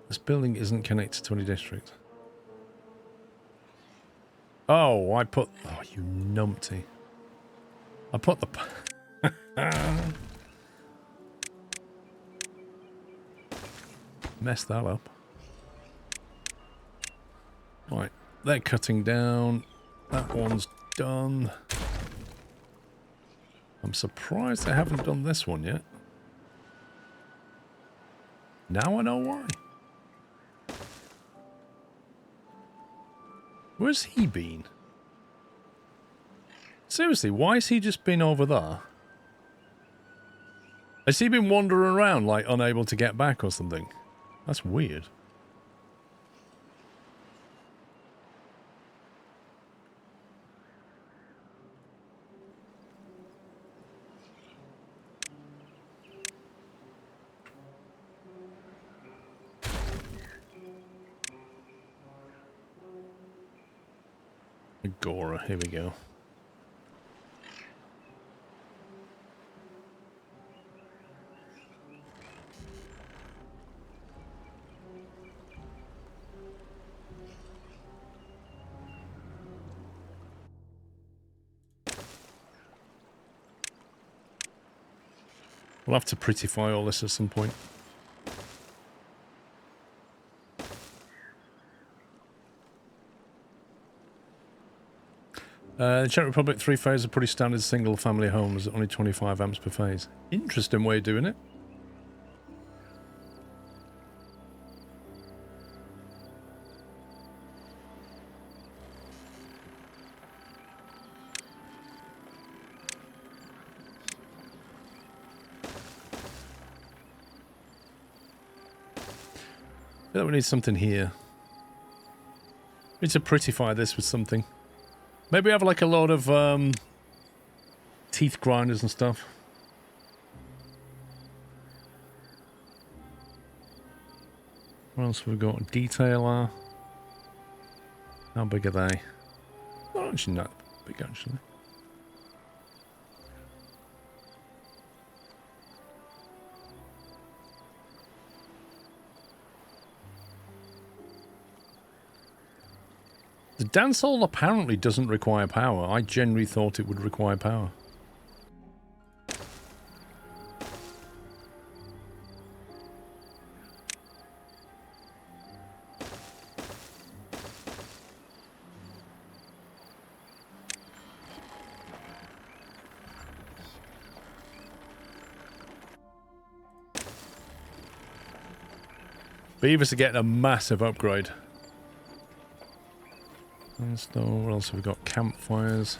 A: This building isn't connected to any district. Oh, I put... Oh, you numpty. I put the... Messed that up. Right, they're cutting down. That one's done. I'm surprised they haven't done this one yet. Now I know why. Where's he been? Seriously, why has he just been over there? Has he been wandering around, like, unable to get back or something? That's weird. Agora, here we go. We'll have to prettify all this at some point. The Czech Republic 3-phase are pretty standard single-family homes, only 25 amps per phase. Interesting way of doing it. I feel like we need something here. We need to prettify this with something. Maybe have like a lot of teeth grinders and stuff. What else have we got? Detailer. How big are they? Not actually not big actually. The dance hall apparently doesn't require power. I generally thought it would require power. Beavers are getting a massive upgrade. So what else have we got? Campfires.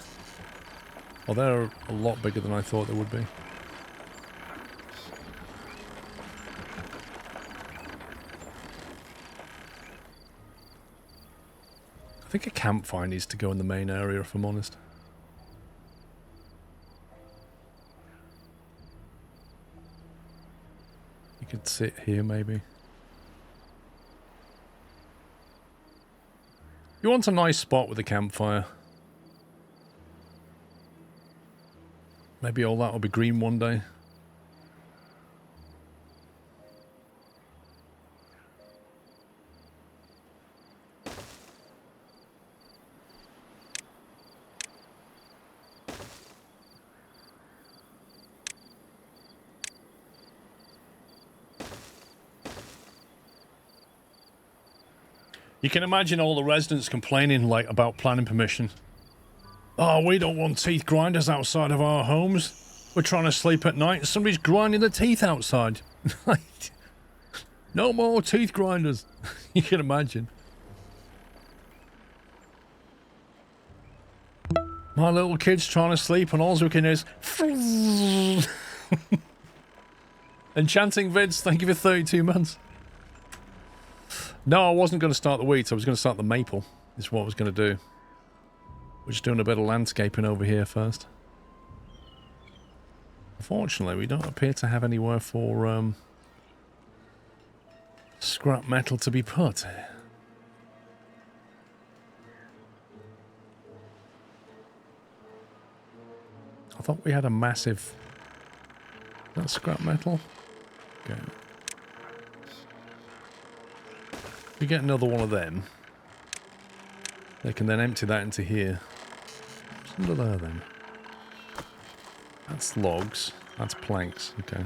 A: Oh, they're a lot bigger than I thought they would be. I think a campfire needs to go in the main area, if I'm honest. You could sit here, maybe. You want a nice spot with a campfire. Maybe all that will be green one day. You can imagine all the residents complaining like about planning permission. Oh, we don't want teeth grinders outside of our homes. We're trying to sleep at night and somebody's grinding the teeth outside. No more teeth grinders. You can imagine. My little kid's trying to sleep and all we can hear is Enchanting vids, thank you for 32 months. No, I wasn't going to start the wheat. I was going to start the maple. Is what I was going to do. We're just doing a bit of landscaping over here first. Unfortunately, we don't appear to have anywhere for scrap metal to be put. I thought we had a massive... Is that scrap metal? Okay. We get another one of them. They can then empty that into here. What's under there then? That's logs. That's planks. Okay.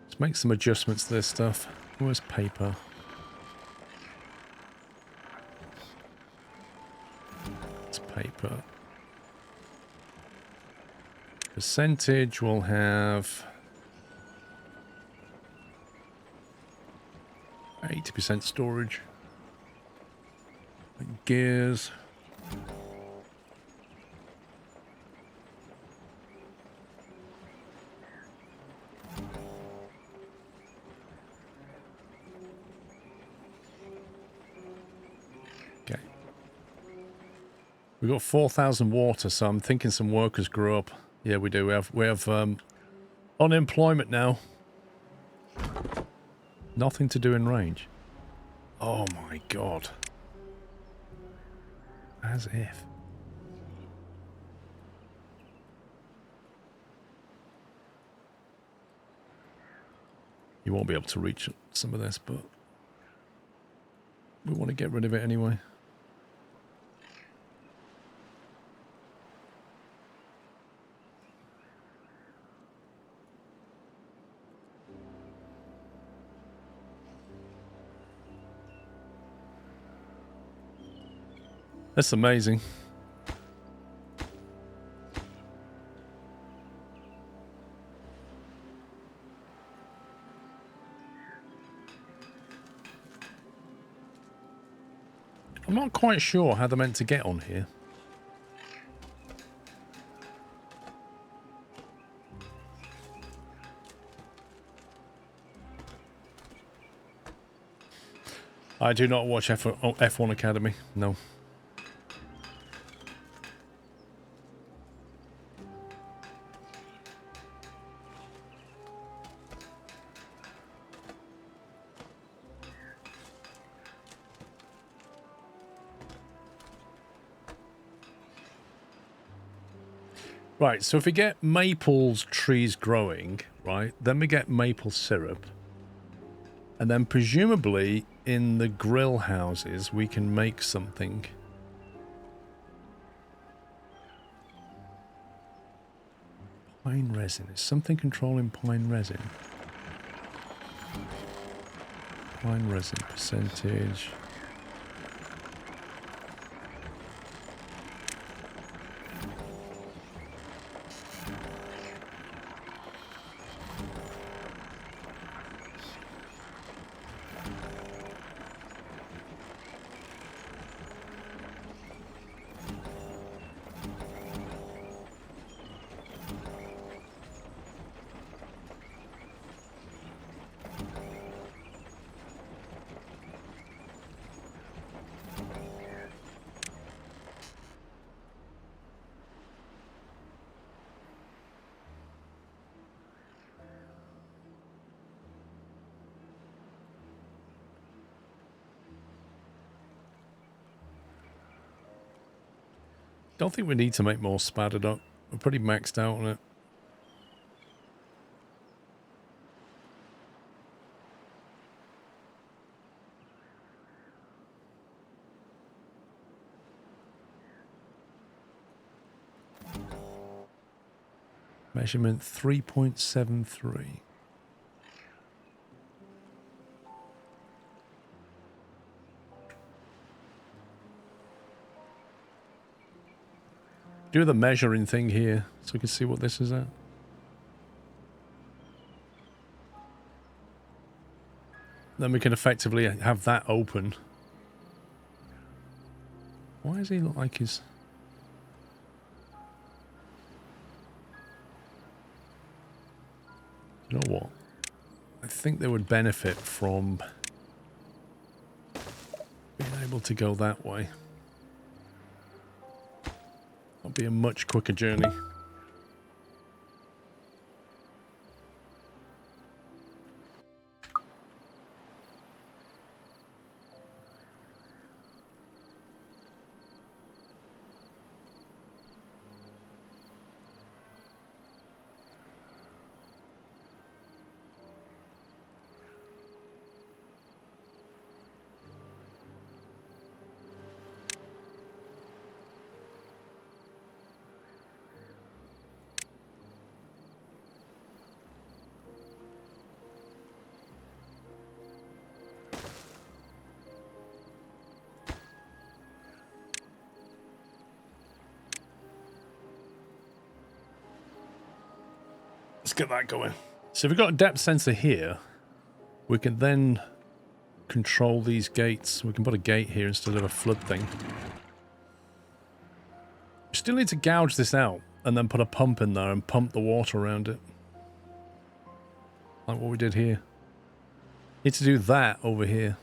A: Let's make some adjustments to this stuff. Where's paper? Paper. Percentage will have 80% storage. Gears. We got 4,000 water, so I'm thinking some workers grew up. Yeah, we do. We have unemployment now. Nothing to do in range. Oh my god. As if. You won't be able to reach some of this, but we want to get rid of it anyway. That's amazing. I'm not quite sure how they're meant to get on here. I do not watch F1 Academy, no. Right, so if we get maples trees growing, right, then we get maple syrup. And then presumably in the grill houses we can make something. Pine resin. Is something controlling pine resin? Pine resin percentage. Don't think we need to make more spattered up. We're pretty maxed out on it. Measurement 3.73. Do the measuring thing here so we can see what this is at. Then we can effectively have that open. Why does he look like he's... You know what? I think they would benefit from being able to go that way. That'll be a much quicker journey. Let's get that going. So if we've got a depth sensor here, we can then control these gates. We can put a gate here instead of a flood thing. We still need to gouge this out and then put a pump in there and pump the water around it. Like what we did here. Need to do that over here.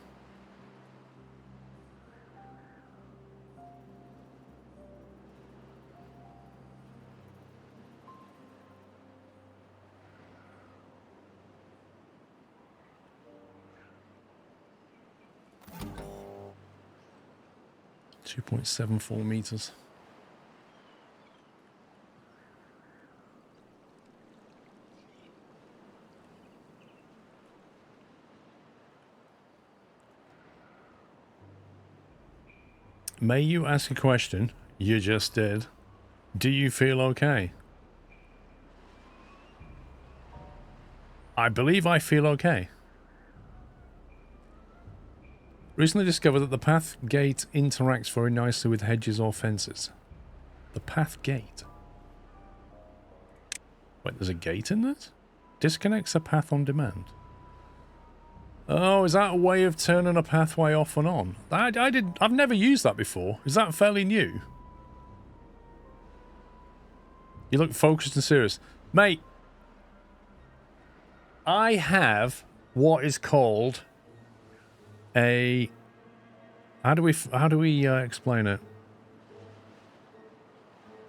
A: 2.74 meters. May you ask a question? You just did. Do you feel okay? I believe I feel okay. Recently discovered that the path gate interacts very nicely with hedges or fences. The path gate? Wait, there's a gate in this? Disconnects a path on demand. Oh, is that a way of turning a pathway off and on? I've never used that before. Is that fairly new? You look focused and serious. Mate, I have what is called a... How do we explain it?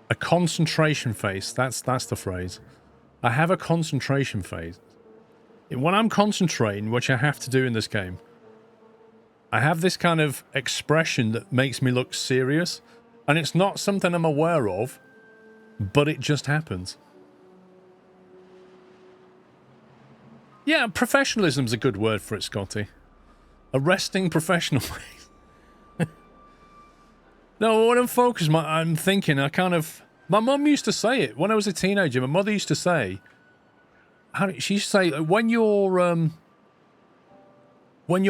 A: A concentration face. That's the phrase. I have a concentration phase. When I'm concentrating, which I have to do in this game, I have this kind of expression that makes me look serious, and it's not something I'm aware of, but it just happens. Yeah, professionalism's a good word for it, Scotty. A resting professional face. No, when I'm focused, I'm thinking, my mum used to say it when I was a teenager. My mother used to say, she used to say, when you're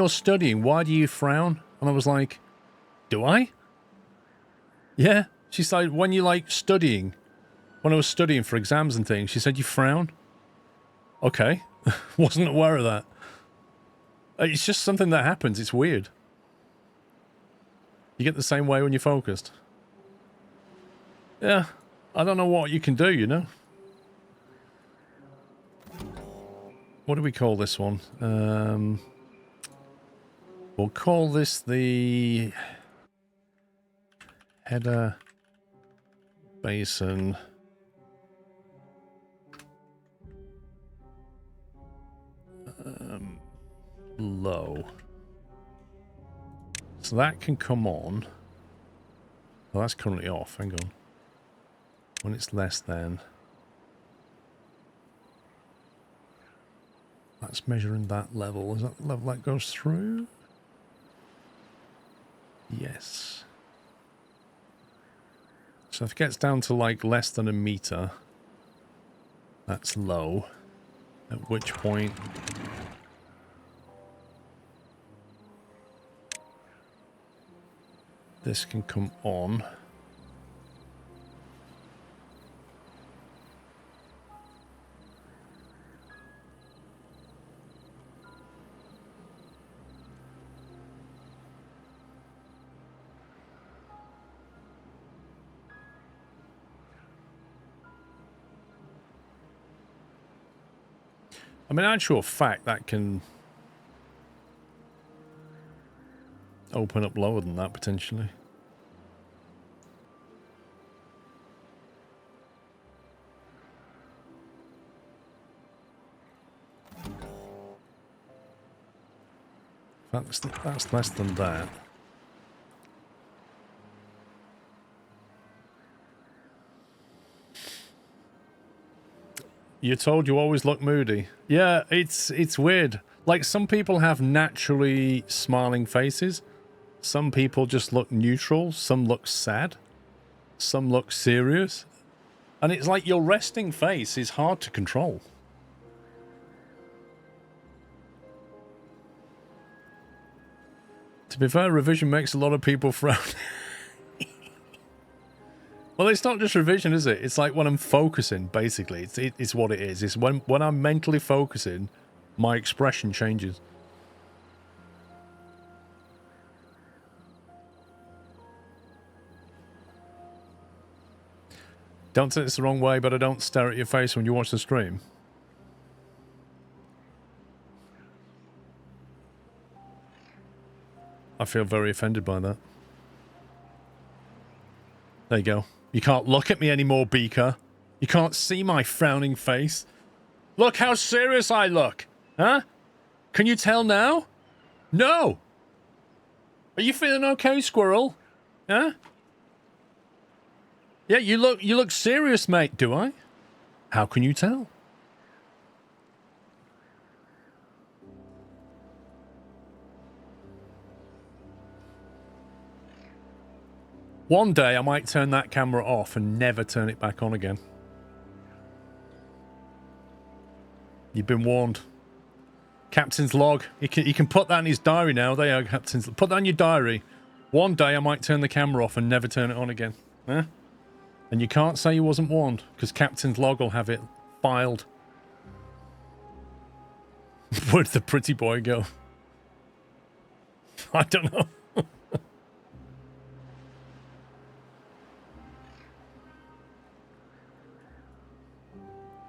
A: studying, why do you frown? And I was like, do I? Yeah. She said, when you like studying, when I was studying for exams and things, she said, you frown? Okay. Wasn't aware of that. It's just something that happens. It's weird. You get the same way when you're focused. Yeah. I don't know what you can do, you know? What do we call this one? We'll call this the header basin low. So that can come on. Well, that's currently off. Hang on. When it's less than. That's measuring that level. Is that the level that goes through? Yes. So if it gets down to like less than a meter, that's low. At which point this can come on. I mean, actual fact, that can open up lower than that, potentially. That's less than that. You're told you always look moody. Yeah, it's weird. Like, some people have naturally smiling faces. Some people just look neutral. Some look sad. Some look serious. And it's like your resting face is hard to control. To be fair, revision makes a lot of people frown. Well, it's not just revision, is it? It's like when I'm focusing, basically. It's what it is. It's when I'm mentally focusing, my expression changes. Don't take this the wrong way, but I don't stare at your face when you watch the stream. I feel very offended by that. There you go. You can't look at me anymore, Beaker. You can't see my frowning face. Look how serious I look. Huh? Can you tell now? No. Are you feeling okay, Squirrel? Huh? Yeah, you look serious, mate. Do I? How can you tell? One day I might turn that camera off and never turn it back on again. You've been warned. Captain's log. He can put that in his diary now. There you go, Captain's. Put that in your diary. One day I might turn the camera off and never turn it on again. Huh? And you can't say you wasn't warned, because Captain's log will have it filed. Where'd the pretty boy go? I don't know.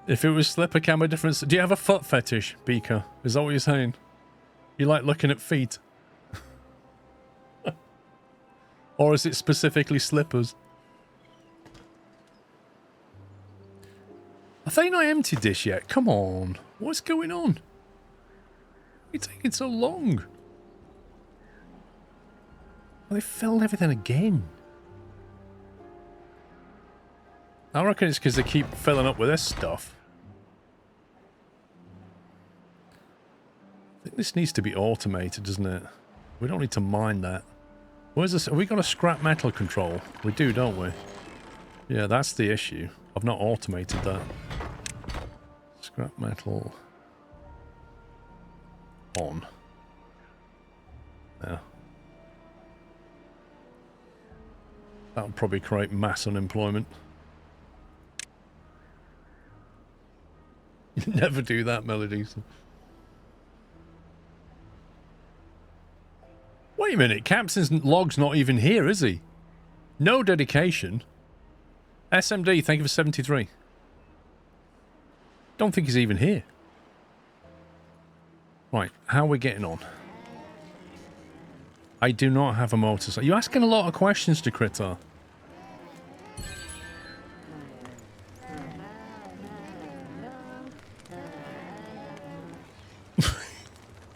A: If it was slipper camera difference... Do you have a foot fetish, Beaker? Is that what you're saying? You like looking at feet? Or is it specifically slippers? Have they not emptied this yet? Come on. What's going on? It's taking so long. Well, they filled everything again. I reckon it's because they keep filling up with this stuff. I think this needs to be automated, doesn't it? We don't need to mine that. Where's this? Have we got a scrap metal control? We do, don't we? Yeah, that's the issue. I've not automated that. Scrap metal on. Yeah. That'll probably create mass unemployment. Never do that, Melodies. Wait a minute, Captain's log's not even here, is he? No dedication. SMD, thank you for 73. Don't think he's even here. Right, how are we getting on? I do not have a motorcycle. You're asking a lot of questions to Critter.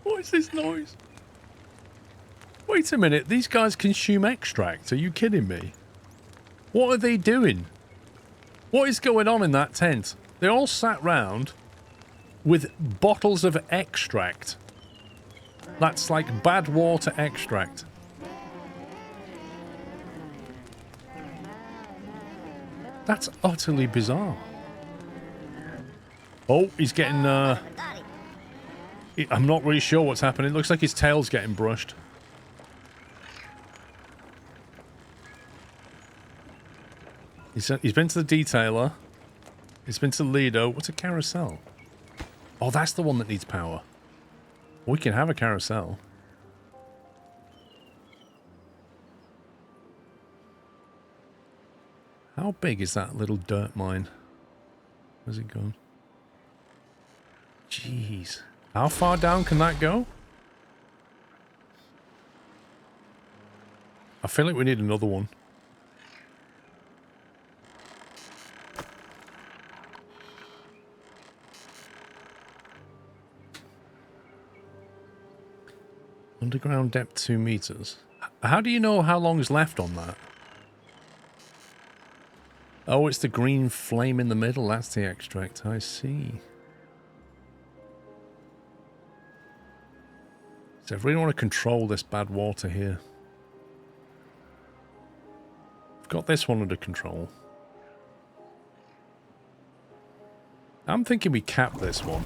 A: What is this noise? Wait a minute, these guys consume extract. Are you kidding me? What are they doing? What is going on in that tent? They all sat round with bottles of extract. That's like bad water extract. That's utterly bizarre. Oh, he's getting, I'm not really sure what's happening. It looks like his tail's getting brushed. He's been to the detailer. He's been to Lido. What's a carousel? Oh, that's the one that needs power. We can have a carousel. How big is that little dirt mine? Where's it gone? Jeez. How far down can that go? I feel like we need another one. Underground depth 2 meters. How do you know how long is left on that? Oh, it's the green flame in the middle. That's the extract. I see. So I really want to control this bad water here. I've got this one under control. I'm thinking we cap this one.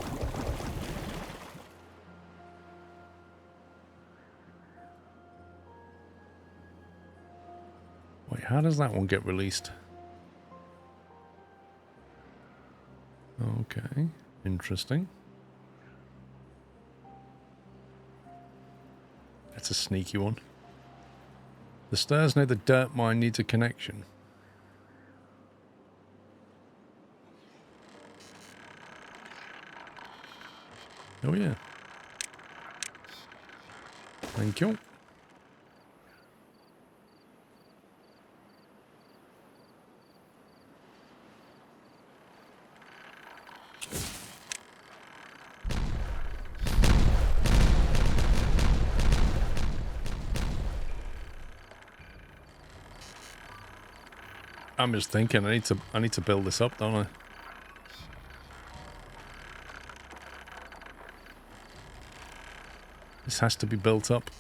A: Wait, how does that one get released? Okay, interesting. That's a sneaky one. The stairs near the dirt mine needs a connection. Oh yeah. Thank you. I'm just thinking I need to build this up, don't I? This has to be built up.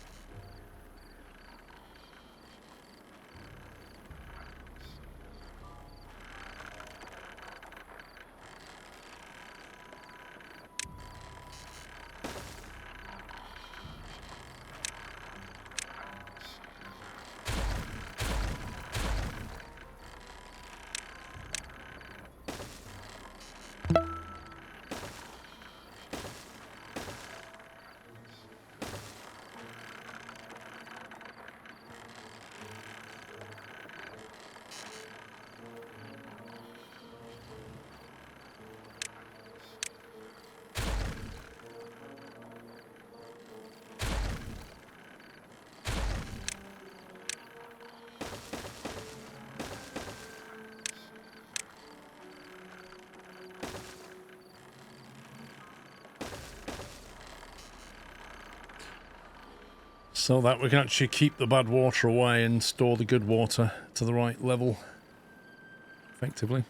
A: So that we can actually keep the bad water away and store the good water to the right level, effectively.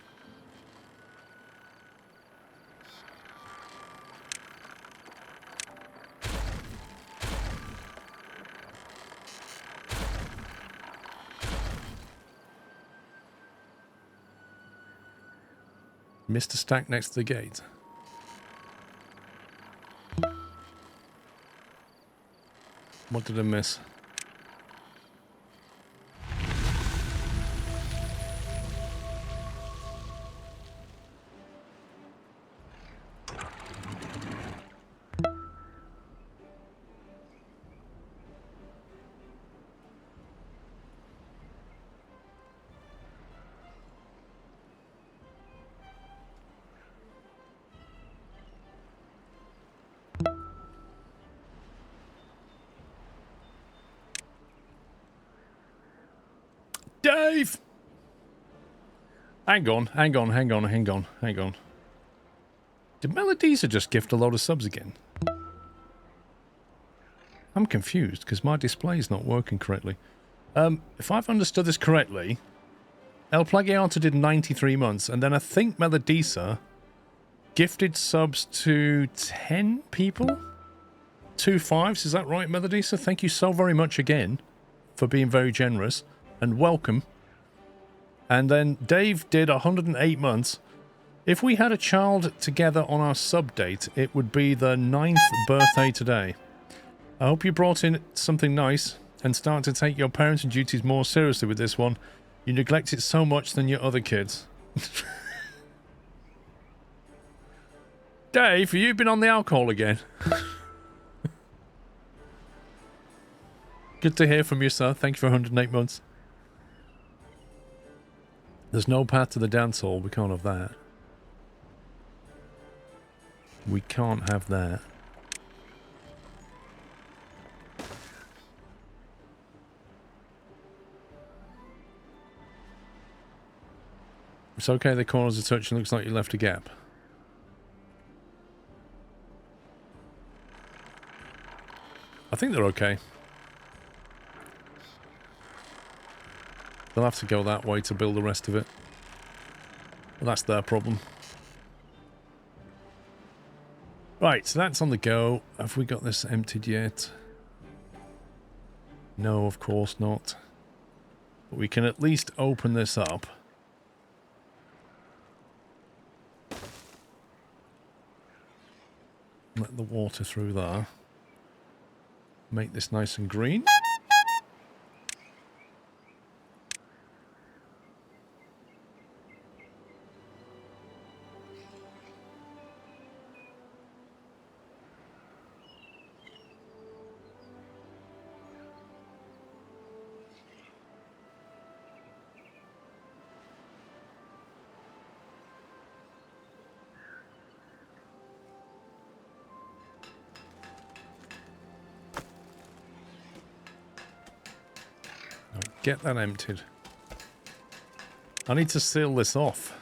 A: Missed a stack next to the gate. What did I miss? Dave! Hang on. Did Melodisa just gift a load of subs again? I'm confused because my display's not working correctly. If I've understood this correctly, El Plagiato did 93 months, and then I think Melodisa gifted subs to 10 people? 2 fives, is that right, Melodisa? Thank you so very much again for being very generous. And welcome. And then Dave did 108 months. If we had a child together on our sub date, it would be the 9th birthday today. I hope you brought in something nice and start to take your parenting duties more seriously with this one. You neglect it so much than your other kids. Dave, have you been on the alcohol again? Good to hear from you, sir. Thank you for 108 months. There's no path to the dance hall. We can't have that. We can't have that. It's okay, the corners are touching. Looks like you left a gap. I think they're okay. They'll have to go that way to build the rest of it. But that's their problem. Right, so that's on the go. Have we got this emptied yet? No, of course not. But we can at least open this up. Let the water through there. Make this nice and green. Get that emptied. I need to seal this off.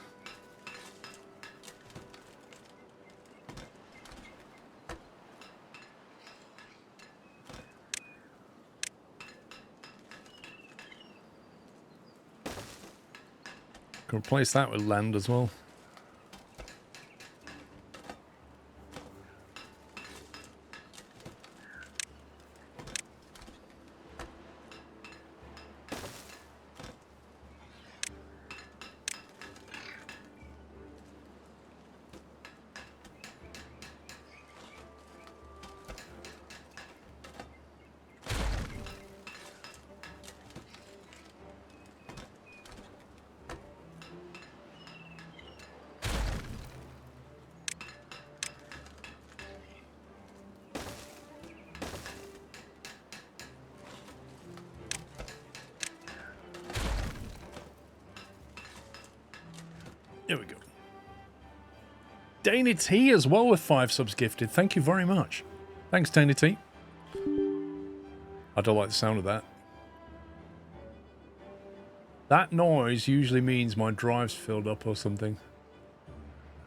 A: Can replace that with land as well. There we go. Dana T as well with 5 subs gifted. Thank you very much. Thanks, Dana T. I don't like the sound of that. That noise usually means my drive's filled up or something.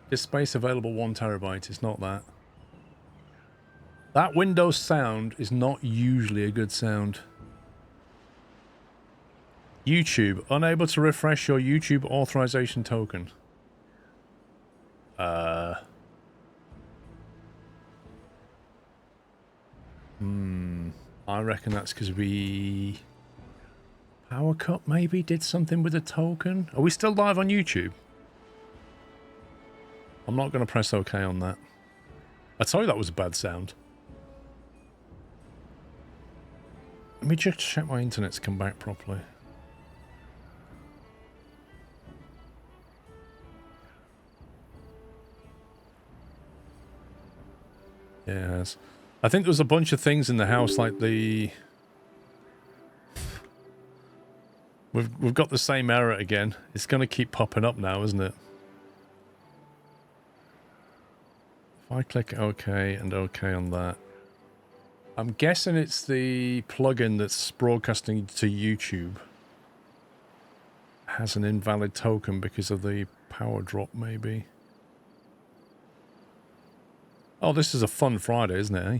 A: This space available 1 terabyte. It's not that. That Windows sound is not usually a good sound. YouTube. Unable to refresh your YouTube authorization token. I reckon that's because we... Power cut maybe did something with the token. Are we still live on YouTube? I'm not going to press OK on that. I told you that was a bad sound. Let me just check my internet's come back properly. Yeah, it has. I think there was a bunch of things in the house, like the... We've got the same error again. It's going to keep popping up now, isn't it? If I click OK and OK on that... I'm guessing it's the plugin that's broadcasting to YouTube. Has an invalid token because of the power drop, maybe. Oh, this is a fun Friday, isn't it, eh?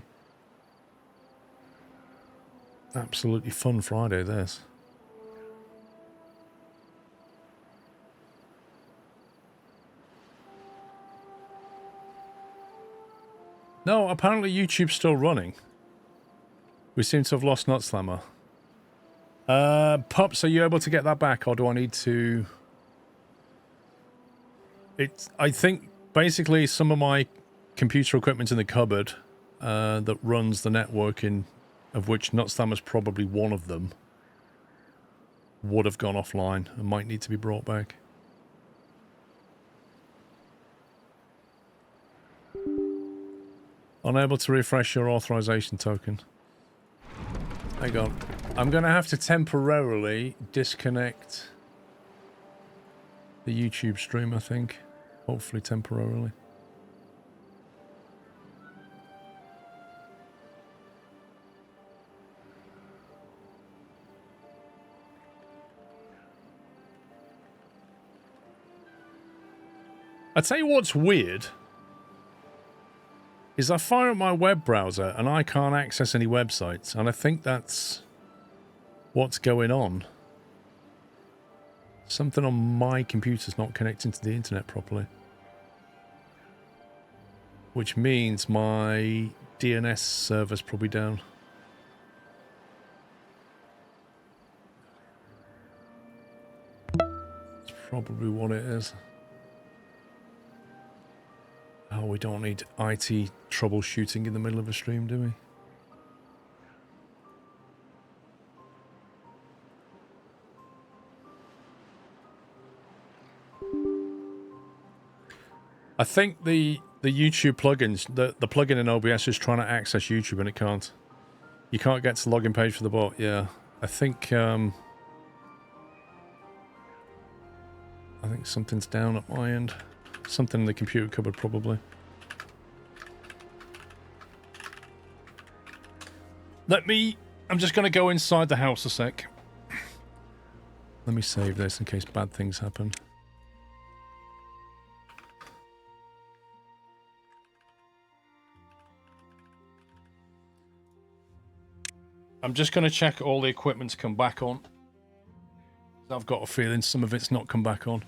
A: Absolutely fun Friday, this. No, apparently YouTube's still running. We seem to have lost Nutslammer. Pups, are you able to get that back, or do I need to... I think, basically, some of my computer equipment in the cupboard that runs the networking, of which Nutslammer's probably one of them, would have gone offline and might need to be brought back. Unable to refresh your authorization token. Hang on. I'm going to have to temporarily disconnect the YouTube stream, I think. Hopefully temporarily. I tell you what's weird is I fire up my web browser and I can't access any websites, and I think that's what's going on. Something on my computer's not connecting to the internet properly. Which means my DNS server's probably down. That's probably what it is. Oh, we don't need IT troubleshooting in the middle of a stream, do we? I think the YouTube plugins, the plugin in OBS is trying to access YouTube and it can't. You can't get to the login page for the bot, yeah. I think something's down at my end. Something in the computer cupboard, probably. I'm just going to go inside the house a sec. Let me save this in case bad things happen. I'm just going to check all the equipment's come back on. I've got a feeling some of it's not come back on.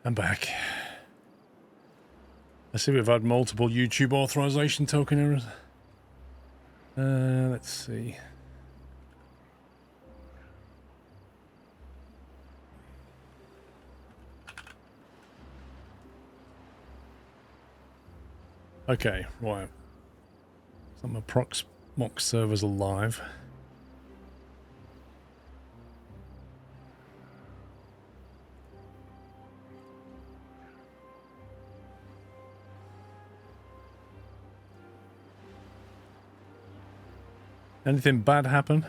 A: I'm back. I see we've had multiple YouTube authorization token errors. Let's see. Okay, right. So my Proxmox server's alive. Anything bad happen?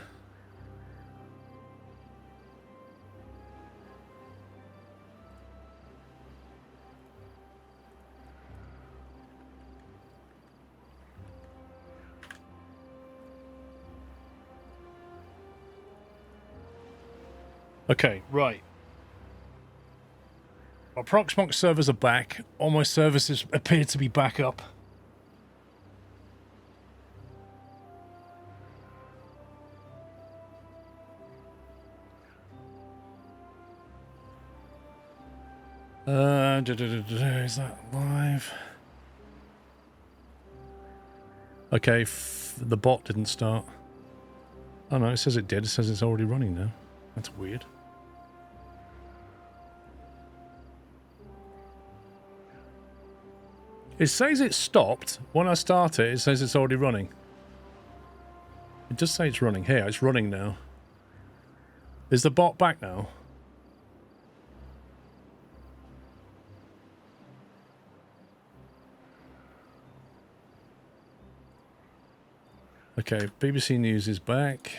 A: Okay, right. Our Proxmox servers are back. All my services appear to be back up. Is that live? Okay, the bot didn't start. Oh no, it says it did. It says it's already running now. That's weird. It says it stopped. When I start it, it says it's already running. It does say it's running. Here, it's running now. Is the bot back now? Okay, BBC News is back.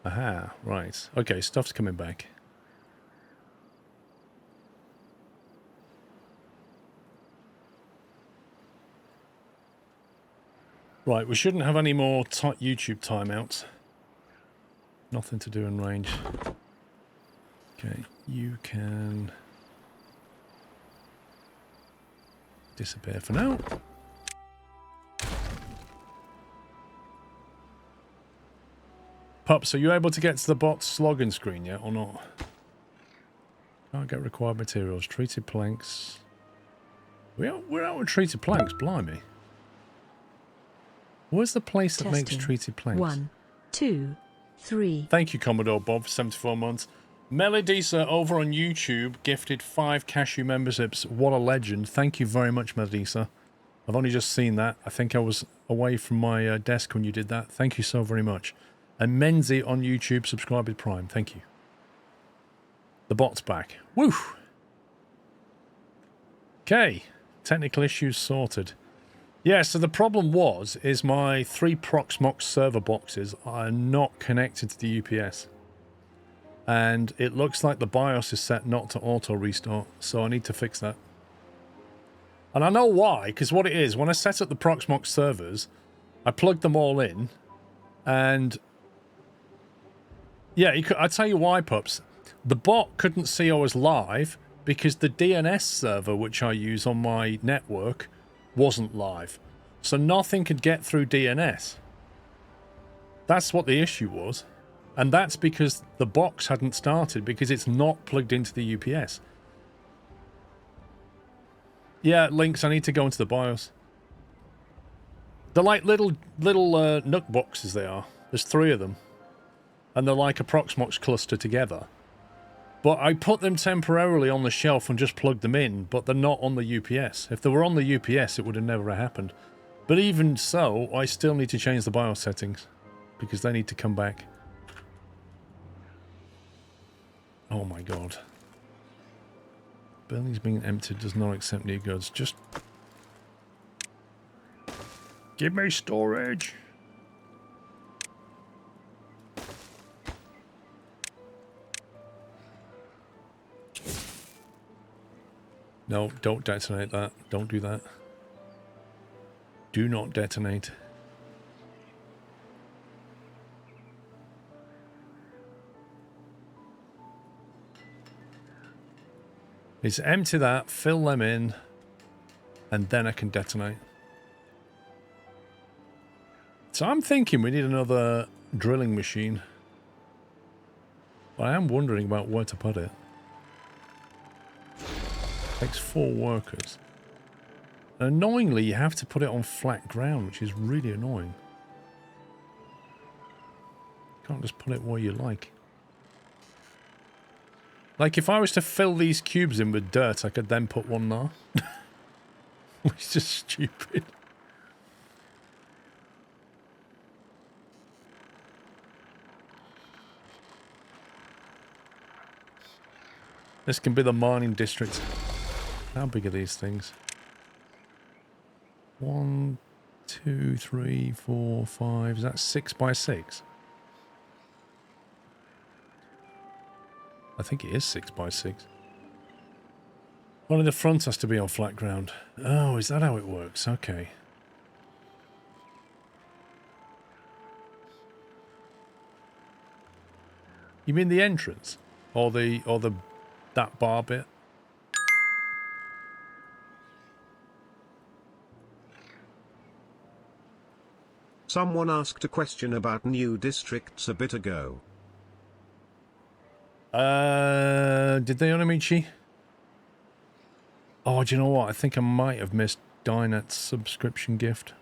A: Aha, right. Okay, stuff's coming back. Right, we shouldn't have any more YouTube timeouts. Nothing to do in range. Okay, you can disappear for now. Pups, are you able to get to the bot's login screen yet or not? Can't get required materials. Treated planks. We're out with treated planks, blimey. Where's the place that makes treated planks?
B: 1, 2, 3.
A: Thank you, Commodore Bob, for 74 months. Melodisa over on YouTube gifted 5 cashew memberships. What a legend. Thank you very much, Melodisa. I've only just seen that. I think I was away from my desk when you did that. Thank you so very much. And Menzi on YouTube, subscribe with Prime. Thank you. The bot's back. Woo! Okay. Technical issues sorted. Yeah, so the problem is my 3 Proxmox server boxes are not connected to the UPS. And it looks like the BIOS is set not to auto restart, so I need to fix that. And I know why, because what it is, when I set up the Proxmox servers, I plugged them all in, and yeah, I'll tell you why, pups. The bot couldn't see I was live because the DNS server, which I use on my network, wasn't live. So nothing could get through DNS. That's what the issue was. And that's because the box hadn't started, because it's not plugged into the UPS. Yeah, Lynx, I need to go into the BIOS. They're like little Nook boxes, they are. There's 3 of them. And they're like a Proxmox cluster together. But I put them temporarily on the shelf and just plugged them in, but they're not on the UPS. If they were on the UPS, it would have never happened. But even so, I still need to change the BIOS settings, because they need to come back. Oh my god. Buildings being emptied does not accept new goods. Just give me storage. No, don't detonate that. Don't do that. Do not detonate. It's empty that, fill them in, and then I can detonate. So I'm thinking we need another drilling machine. But I am wondering about where to put it. Takes 4 workers. And annoyingly, you have to put it on flat ground, which is really annoying. Can't just put it where you like. Like, if I was to fill these cubes in with dirt, I could then put one there. Which is just stupid. This can be the mining district. How big are these things? 1, 2, 3, 4, 5. Is that 6 by 6? I think it is 6 by 6. One in the front has to be on flat ground. Oh, is that how it works? Okay. You mean the entrance? Or that bar bit?
D: Someone asked a question about new districts a bit ago.
A: Did they, Onamichi? Oh, do you know what? I think I might have missed Dynet's subscription gift.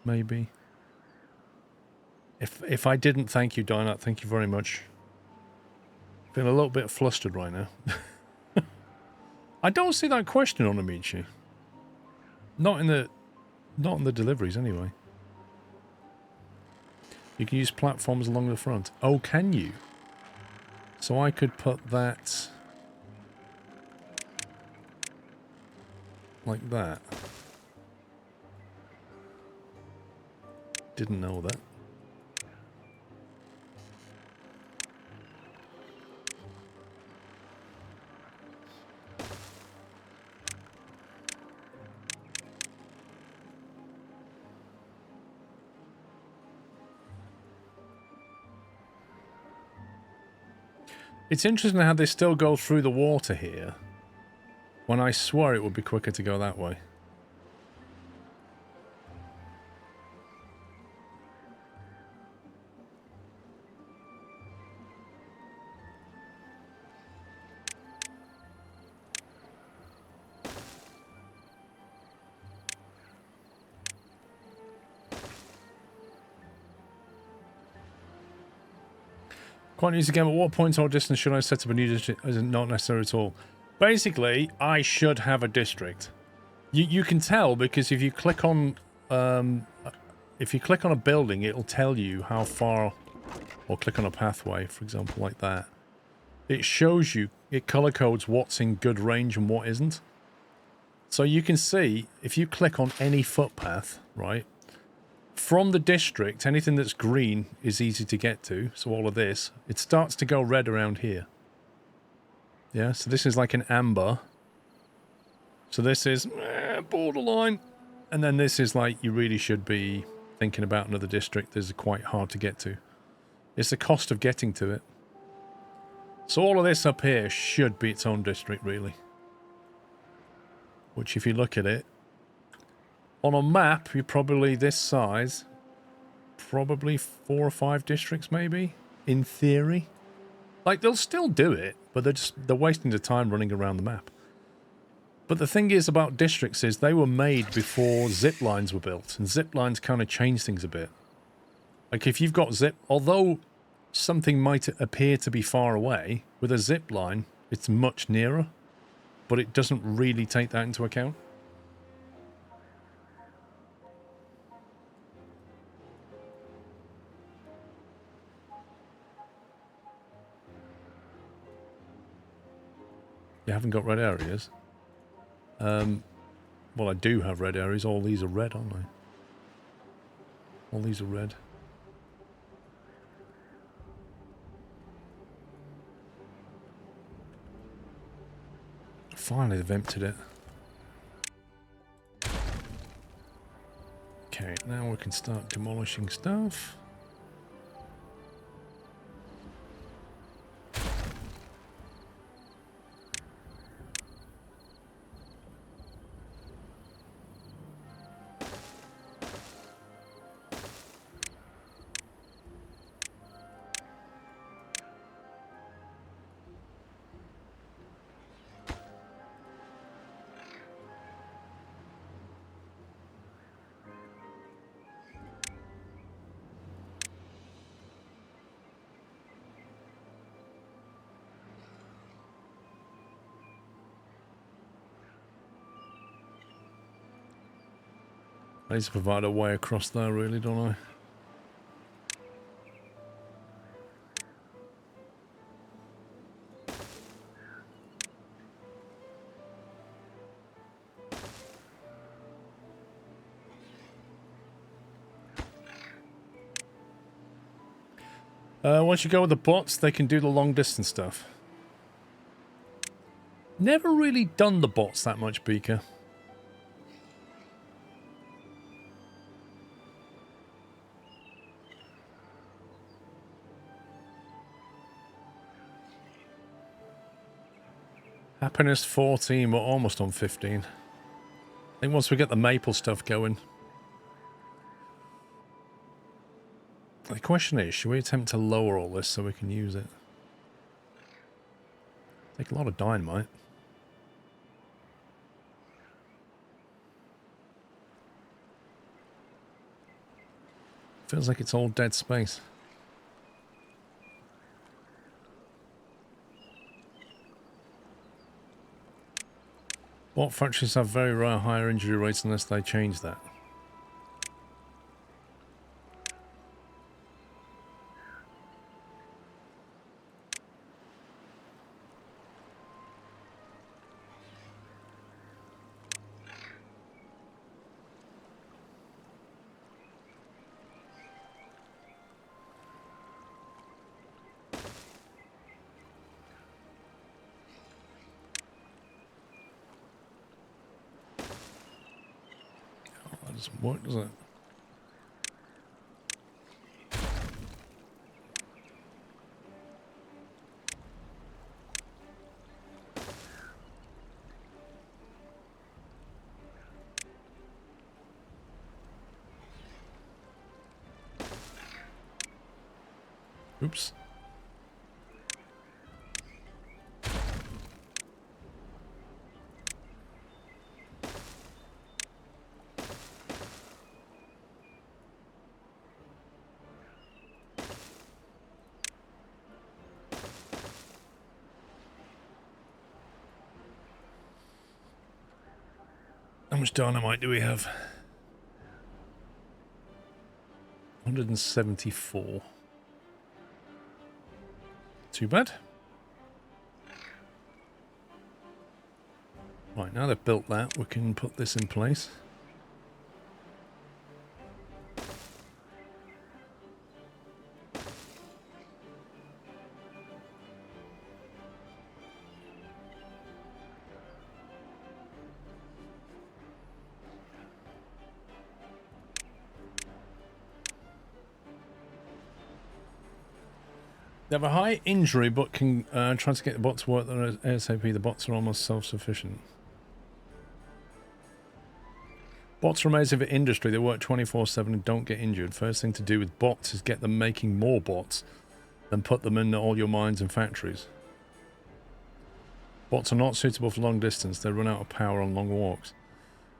A: Maybe. If I didn't, thank you, Dynet. Thank you very much. Feeling a little bit flustered right now. I don't see that question on Amici. Not in the deliveries anyway. You can use platforms along the front. Oh, can you? So I could put that like that. Didn't know that. It's interesting how they still go through the water here, when I swore it would be quicker to go that way. Quite an easy game. At what point or distance should I set up a new district? Is it not necessary at all? Basically, I should have a district. You can tell because if you click on a building, it'll tell you how far, or click on a pathway, for example, like that. It shows you, it color codes what's in good range and what isn't. So you can see if you click on any footpath, right? From the district, anything that's green is easy to get to. So all of this, it starts to go red around here. Yeah, so this is like an amber. So this is borderline. And then this is like you really should be thinking about another district. This is quite hard to get to. It's the cost of getting to it. So all of this up here should be its own district, really. Which if you look at it, on a map, you're probably this size. Probably 4 or 5 districts, maybe, in theory. Like, they'll still do it, but they're wasting the time running around the map. But the thing is about districts is they were made before zip lines were built, and zip lines kind of change things a bit. Like, if you've got although something might appear to be far away, with a zip line, it's much nearer, but it doesn't really take that into account. You haven't got red areas? Well, I do have red areas. All these are red, aren't they? All these are red. Finally, they've emptied it. Okay, now we can start demolishing stuff. I need to provide a way across there, really, don't I? Once you go with the bots, they can do the long distance stuff. Never really done the bots that much, Beaker. Happiness 14, we're almost on 15. I think once we get the maple stuff going. The question is, should we attempt to lower all this so we can use it? Take a lot of dynamite. Feels like it's all dead space. Bot factories have very rare higher injury rates unless they change that. Doesn't work, does it? Oops. How much dynamite do we have? 174. Too bad. Right, now they've built that, we can put this in place. They have a high injury, but can try to get the bot to work ASAP. The bots are almost self-sufficient. Bots are amazing for industry. They work 24/7 and don't get injured. First thing to do with bots is get them making more bots, then put them in all your mines and factories. Bots are not suitable for long distance. They run out of power on long walks.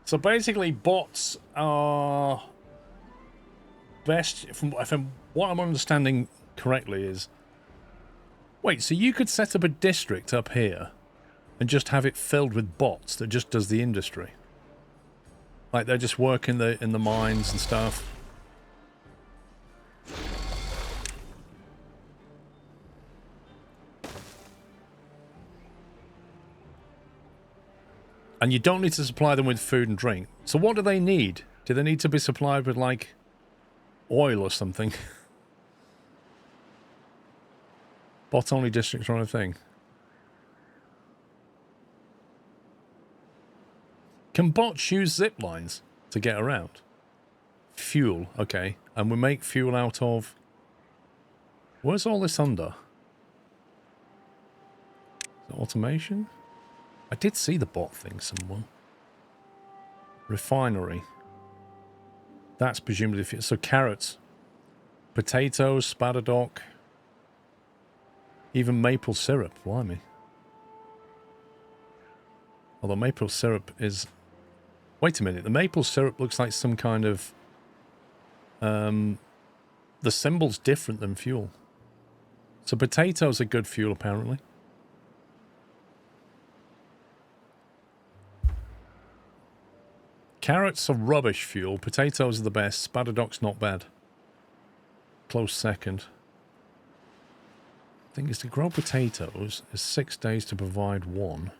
A: So basically, bots are best, from what I'm understanding correctly, is... Wait, so you could set up a district up here and just have it filled with bots that just does the industry? Like they just work in the mines and stuff? And you don't need to supply them with food and drink. So what do they need? Do they need to be supplied with, like, oil or something? Bot-only districts are on a thing. Can bots use zip lines to get around? Fuel, okay. And we make fuel out of... Where's all this under? Is it automation? I did see the bot thing somewhere. Refinery. That's presumably... So carrots. Potatoes, spadadoc... Even maple syrup, blimey. Although maple syrup is... Wait a minute, the maple syrup looks like some kind of... The symbol's different than fuel. So potatoes are good fuel, apparently. Carrots are rubbish fuel. Potatoes are the best. Spadadoc's not bad. Close second. Thing is, to grow potatoes is 6 days to provide 1.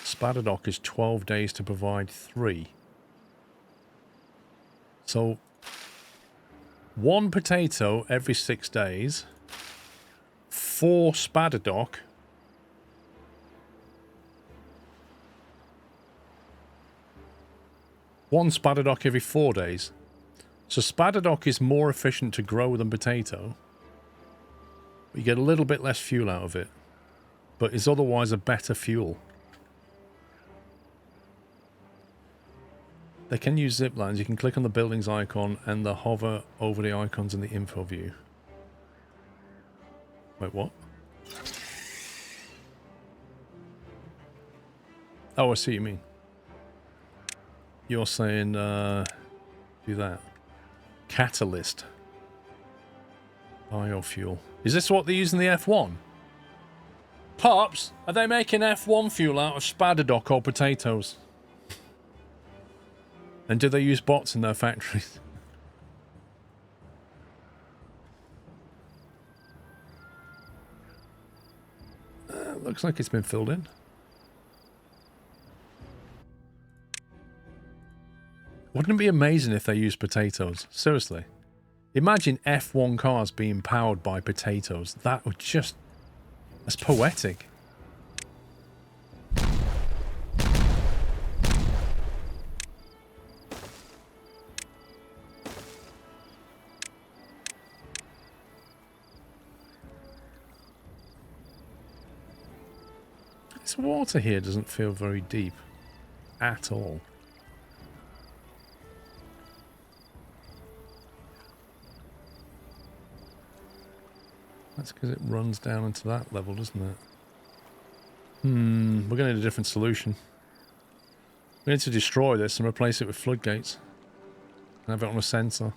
A: Spadadoc is 12 days to provide 3. So 1 potato every 6 days. 4 Spadadoc. One Spadadoc every 4 days. So Spadadoc is more efficient to grow than potato. You get a little bit less fuel out of it, but is otherwise a better fuel. They can use zip lines. You can click on the buildings icon and the hover over the icons in the info view. Wait, what? Oh, I see what you mean. You're saying, do that. Catalyst. Biofuel. Is this what they use in the F1? Pops, are they making F1 fuel out of Spadadoc or potatoes? And do they use bots in their factories? Looks like it's been filled in. Wouldn't it be amazing if they used potatoes? Seriously. Imagine F1 cars being powered by potatoes. That would just... That's poetic. This water here doesn't feel very deep. At all. That's because it runs down into that level, doesn't it? We're going to need a different solution. We need to destroy this and replace it with floodgates. And have it on a sensor.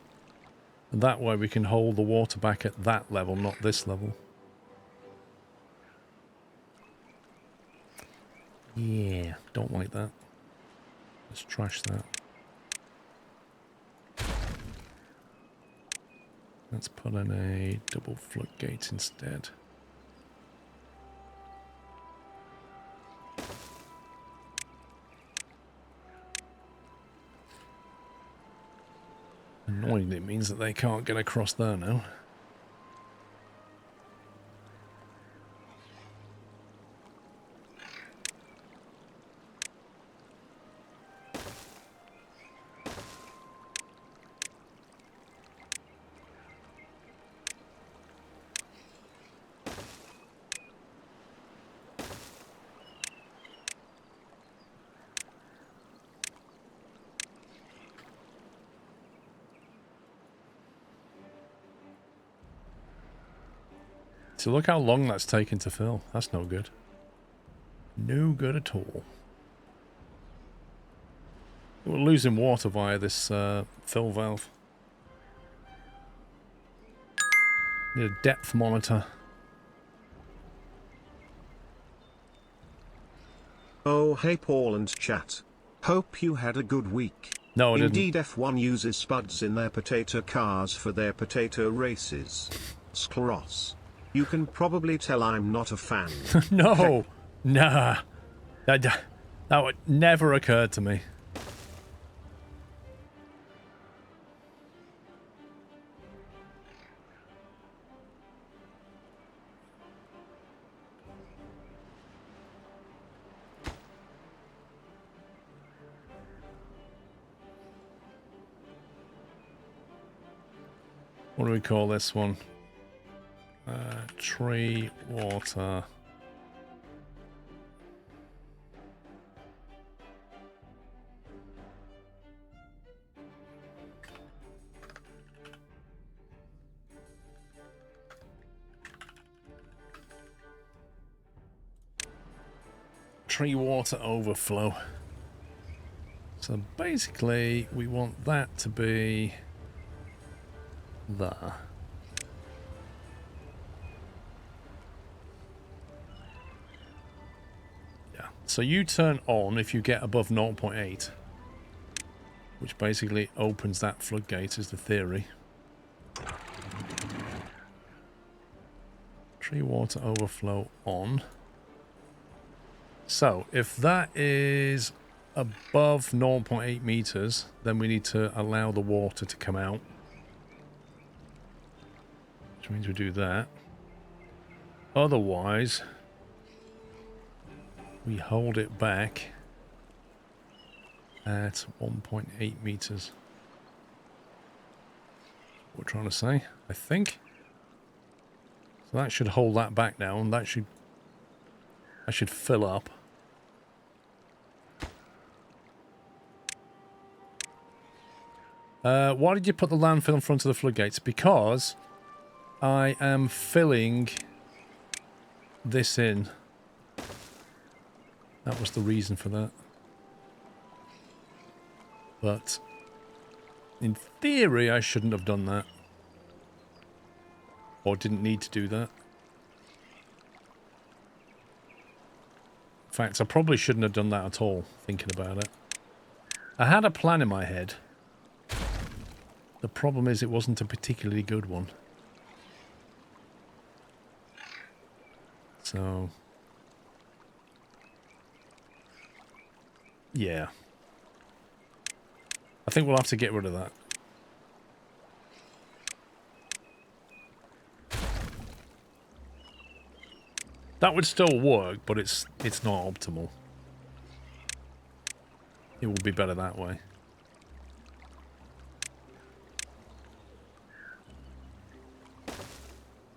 A: And that way we can hold the water back at that level, not this level. Yeah, don't like that. Let's trash that. Let's put in a double floodgate instead. Annoyingly, it means that they can't get across there now. So look how long that's taken to fill. That's no good. No good at all. We're losing water via this fill valve. Need a depth monitor.
D: Oh hey Paul and chat. Hope you had a good week.
A: No, I didn't.
D: Indeed, F1 uses spuds in their potato cars for their potato races. Scleros. You can probably tell I'm not a fan.
A: No, nah. That would never occurred to me. What do we call this one? Tree water. Tree water overflow. So basically we want that to be there. So you turn on if you get above 0.8. which basically opens that floodgate is the theory. Tree water overflow on. So if that is above 0.8 meters, then we need to allow the water to come out. Which means we do that. Otherwise, we hold it back at 1.8 meters. What we're trying to say, I think. So that should hold that back now, and that should fill up. Why did you put the landfill in front of the floodgates? Because I am filling this in. That was the reason for that. But in theory, I shouldn't have done that. Or didn't need to do that. In fact, I probably shouldn't have done that at all, thinking about it. I had a plan in my head. The problem is it wasn't a particularly good one. So... yeah. I think we'll have to get rid of that. That would still work, but it's not optimal. It will be better that way.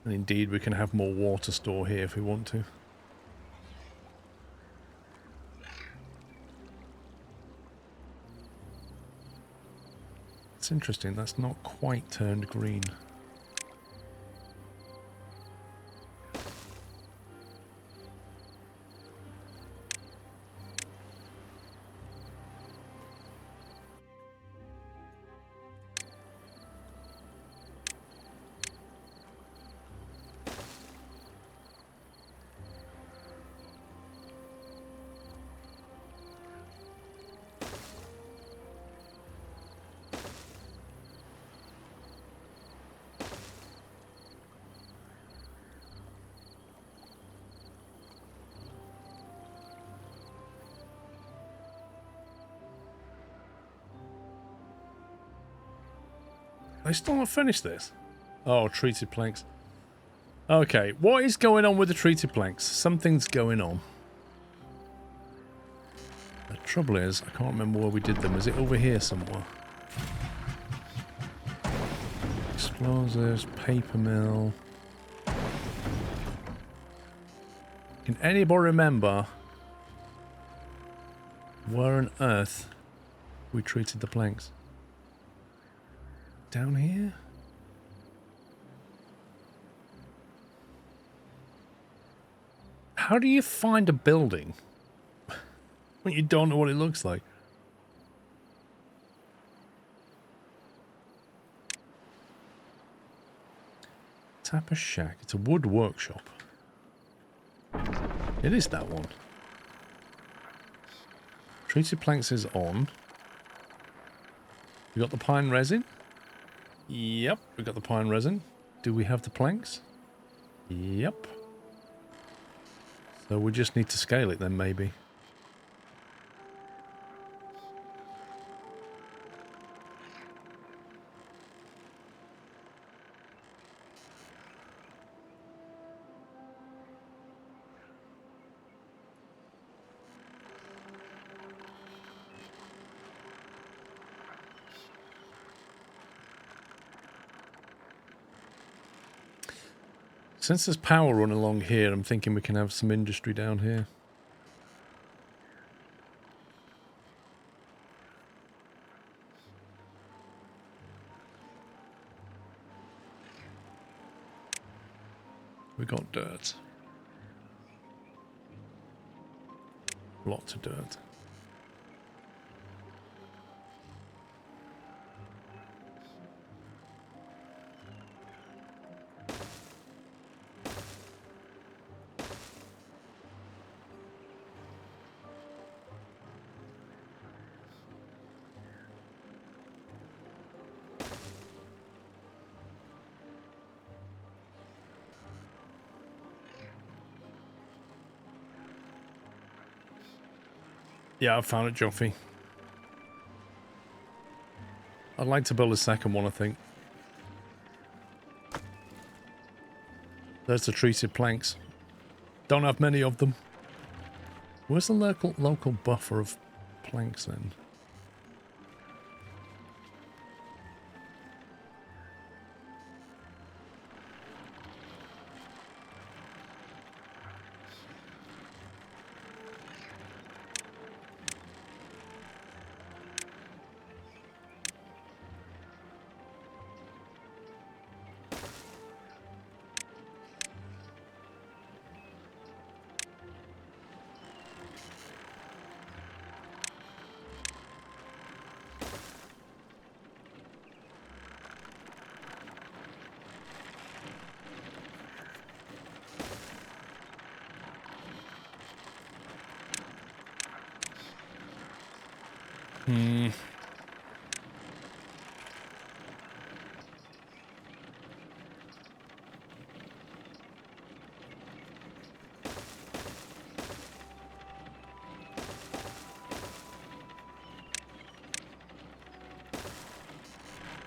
A: And indeed, we can have more water store here if we want to. It's interesting, that's not quite turned green. I still not finished this. Oh, treated planks. Okay, what is going on with the treated planks? Something's going on. The trouble is, I can't remember where we did them. Is it over here somewhere? Explosives, paper mill. Can anybody remember where on earth we treated the planks? Down here? How do you find a building when you don't know what it looks like? Tapper Shack. It's a wood workshop. It is that one. Treated planks is on. We got the pine resin? Yep, we got the pine resin. Do we have the planks? Yep. So we just need to scale it then, maybe. Since there's power running along here, I'm thinking we can have some industry down here. We got dirt. Lots of dirt. Yeah, I found it, Joffy. I'd like to build a second one, I think. There's the treated planks. Don't have many of them. Where's the local buffer of planks then?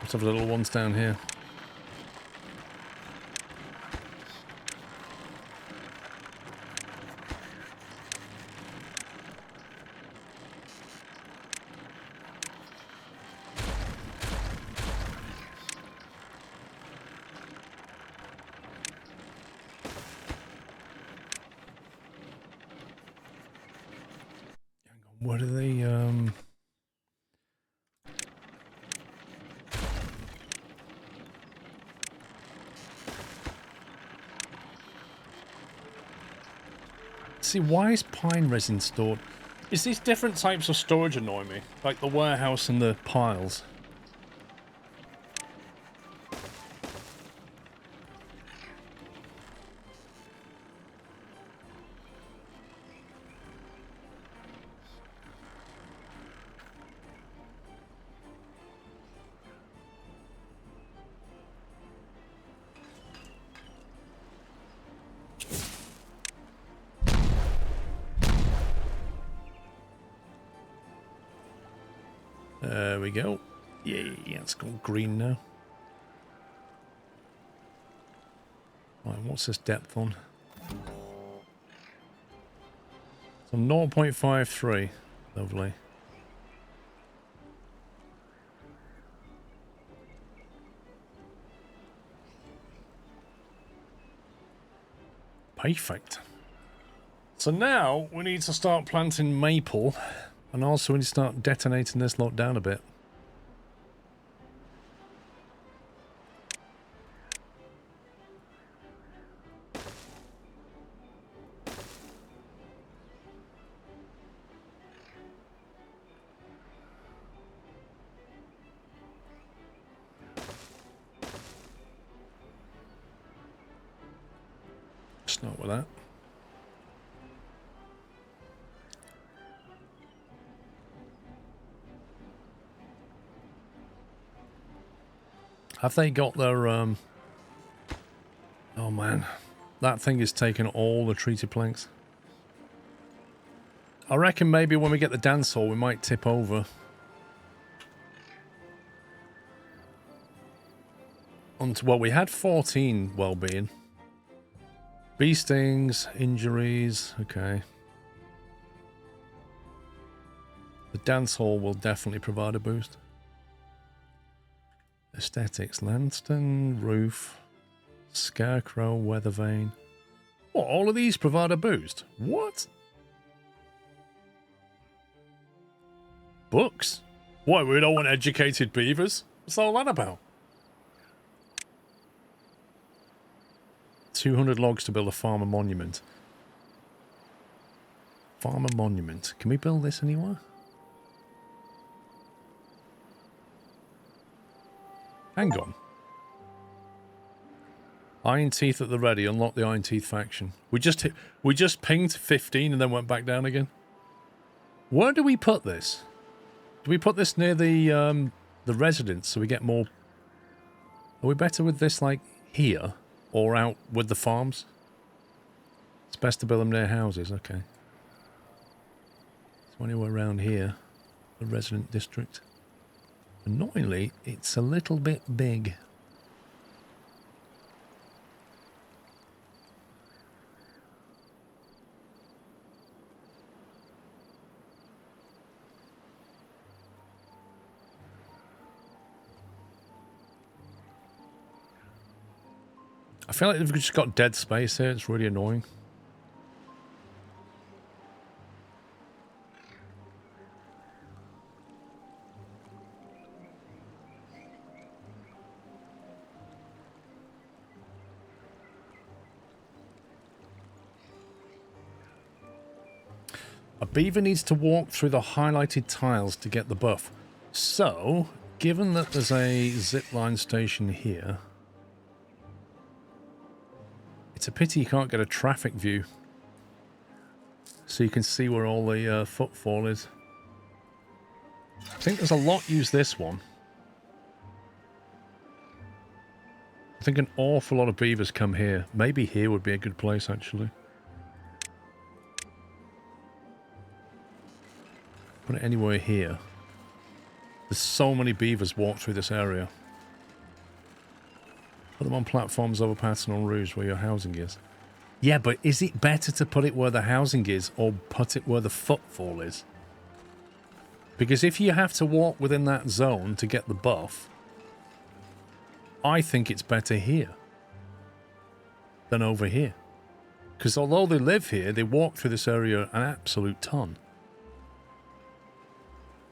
A: Let's have little ones down here. What are they, See, why is pine resin stored? Is these different types of storage annoy me? Like the warehouse and the piles? There we go. Yeah, it's gone green now. Right, what's this depth on? So 0.53. Lovely. Perfect. So now we need to start planting maple. And also we need to start detonating this lot down a bit. Start with that. Have they got their, oh man, that thing is taking all the treated planks. I reckon maybe when we get the dance hall, we might tip over. Well, we had 14 well-being. Bee stings, injuries, okay. The dance hall will definitely provide a boost. Aesthetics, Lanston, roof, scarecrow, weather vane. What, all of these provide a boost? What? Books? Why, we don't want educated beavers? What's all that about? 200 logs to build a farmer monument. Farmer monument. Can we build this anywhere? Hang on. Iron Teeth at the ready. Unlock the Iron Teeth faction. We just pinged 15 and then went back down again. Where do we put this? Do we put this near the residence so we get more? Are we better with this like here or out with the farms? It's best to build them near houses. Okay. So Go anywhere around here. The resident district. Annoyingly, it's a little bit big. I feel like they've just got dead space here. It's really annoying. A beaver needs to walk through the highlighted tiles to get the buff. So, given that there's a zipline station here, it's a pity you can't get a traffic view so you can see where all the footfall is. I think there's a lot use this one. I think an awful lot of beavers come here. Maybe here would be a good place, actually. Put it anywhere here. There's so many beavers walk through this area. Put them on platforms, overpaths, and on roofs where your housing is. Yeah, but is it better to put it where the housing is or put it where the footfall is? Because if you have to walk within that zone to get the buff, I think it's better here than over here. Because although they live here, they walk through this area an absolute ton.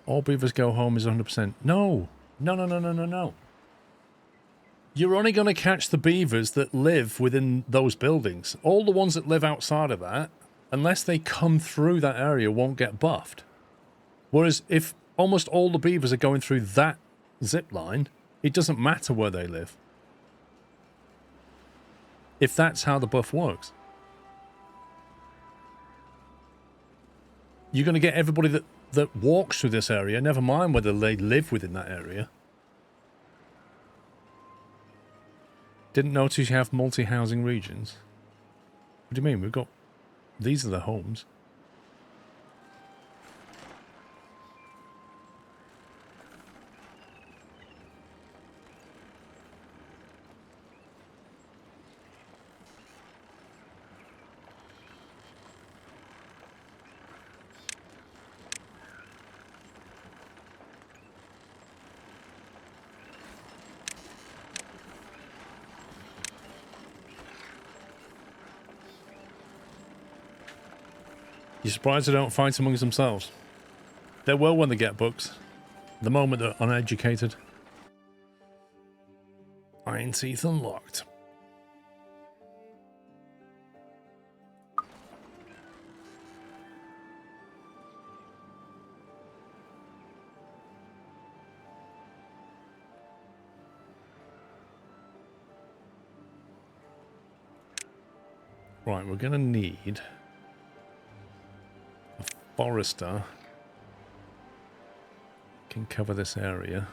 A: All beavers go home is 100%. No. No. You're only going to catch the beavers that live within those buildings. All the ones that live outside of that, unless they come through that area, won't get buffed. Whereas if almost all the beavers are going through that zip line, it doesn't matter where they live. If that's how the buff works. You're going to get everybody that walks through this area, never mind whether they live within that area. Didn't notice you have multi-housing regions. What do you mean? We've got... These are the homes. You're surprised they don't fight amongst themselves? They will when they get books. The moment they're uneducated. Iron teeth unlocked. Right, we're going to need... Forester can cover this area.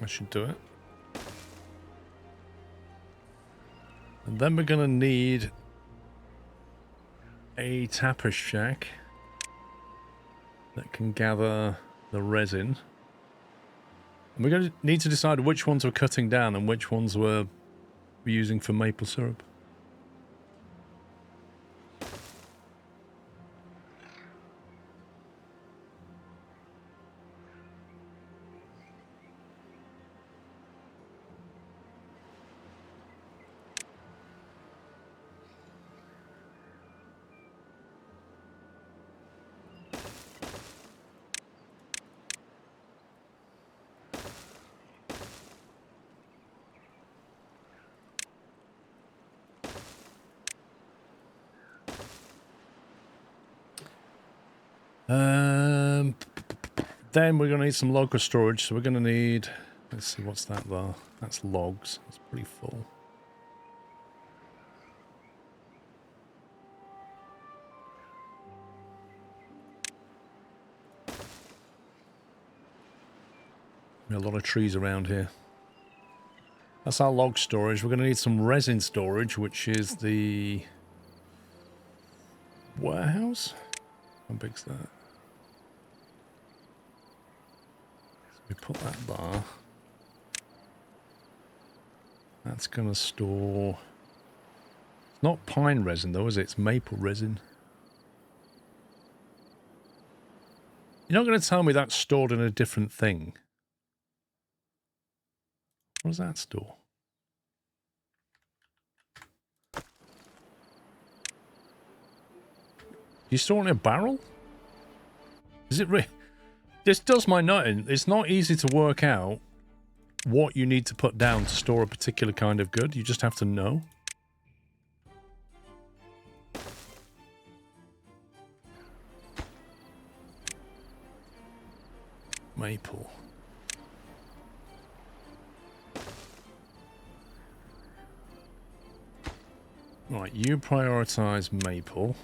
A: I should do it. And then we're going to need a tapper shack that can gather the resin. And we're going to need to decide which ones we're cutting down and which ones we're using for maple syrup. Then we're going to need some local storage. So we're going to need... Let's see, what's that there? That's logs. It's pretty full. A lot of trees around here. That's our log storage. We're going to need some resin storage, which is the warehouse. How big's that? So we put that there. That's going to store... It's not pine resin though, is it? It's maple resin. You're not going to tell me that's stored in a different thing. What does that store? You store it in a barrel? Is it This does my nutting. It's not easy to work out what you need to put down to store a particular kind of good. You just have to know. Maple. Right, you prioritize maple.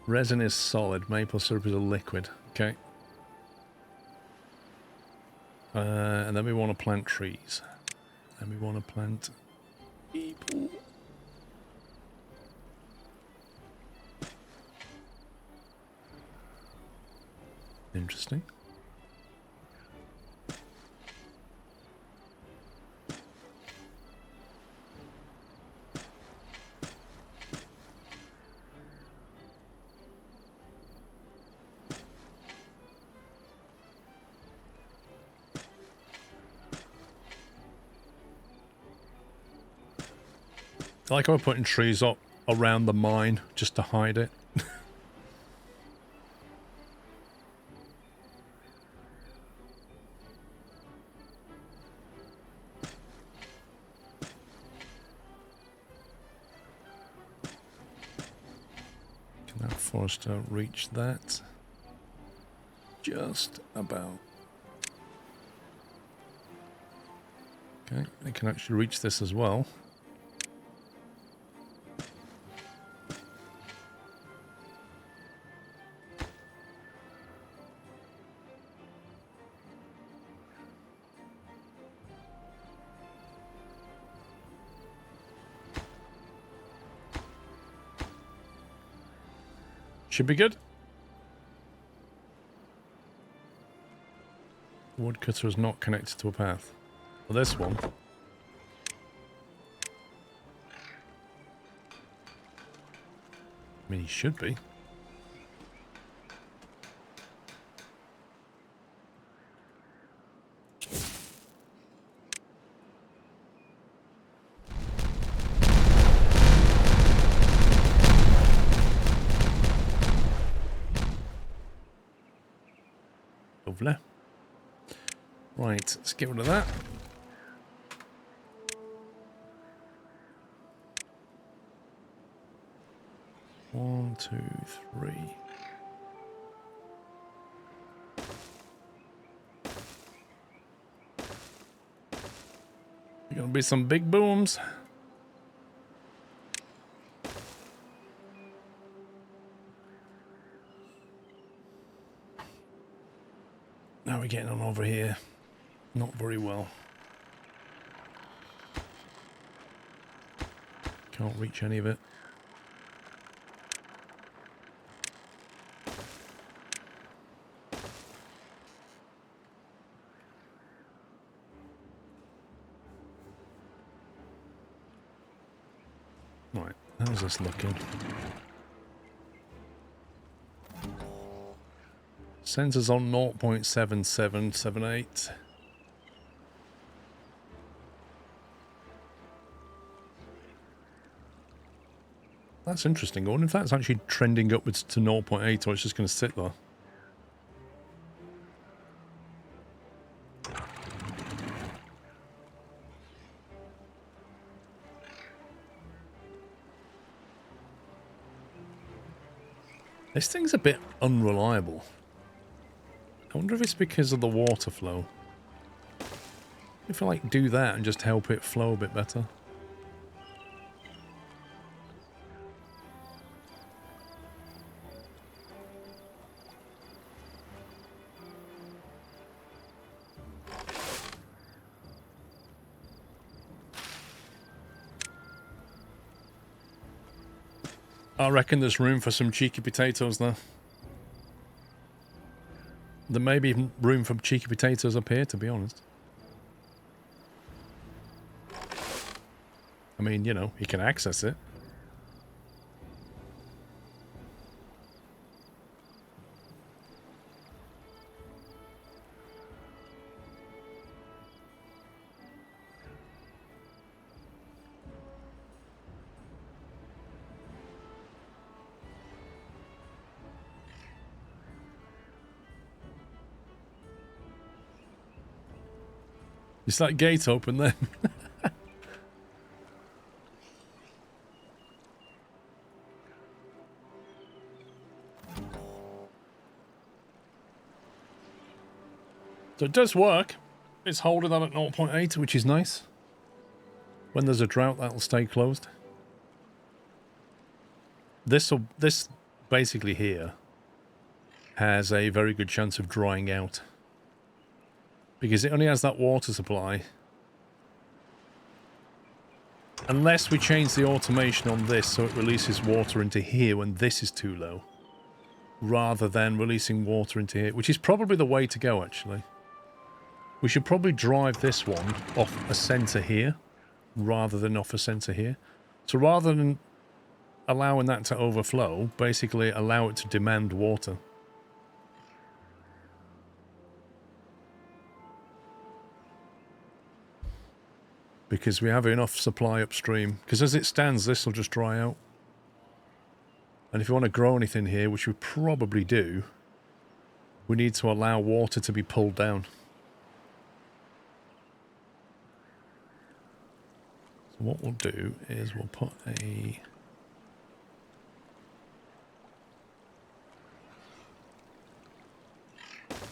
A: Resin is solid, maple syrup is a liquid. Okay. And then we want to plant trees. Then we want to plant people. Interesting. I like how we're putting trees up around the mine just to hide it. Can that forester reach that? Just about. Okay, they can actually reach this as well. Should be good. The woodcutter is not connected to a path. Well, this one. I mean, he should be. Lovely. Right, let's get rid of that. One, two, three. There's gonna be some big booms. How are we getting on over here? Not very well. Can't reach any of it. Right, how's this looking? Sensors on 0.7778. That's interesting. I wonder if that's actually trending upwards to 0.8 or it's just going to sit there. This thing's a bit unreliable. I wonder if it's because of the water flow. If I like do that and just help it flow a bit better. I reckon there's room for some cheeky potatoes there. There may be even room for cheeky potatoes up here, to be honest. I mean, you know, you can access it. Is that gate open then? So it does work. It's holding that at 0.8, which is nice. When there's a drought, that'll stay closed. This basically here has a very good chance of drying out. Because it only has that water supply. Unless we change the automation on this so it releases water into here when this is too low. Rather than releasing water into here, which is probably the way to go actually. We should probably drive this one off a centre here rather than off a centre here. So rather than allowing that to overflow, basically allow it to demand water. Because we have enough supply upstream. Because as it stands, this will just dry out. And if you want to grow anything here, which we probably do, we need to allow water to be pulled down. So what we'll do is we'll put a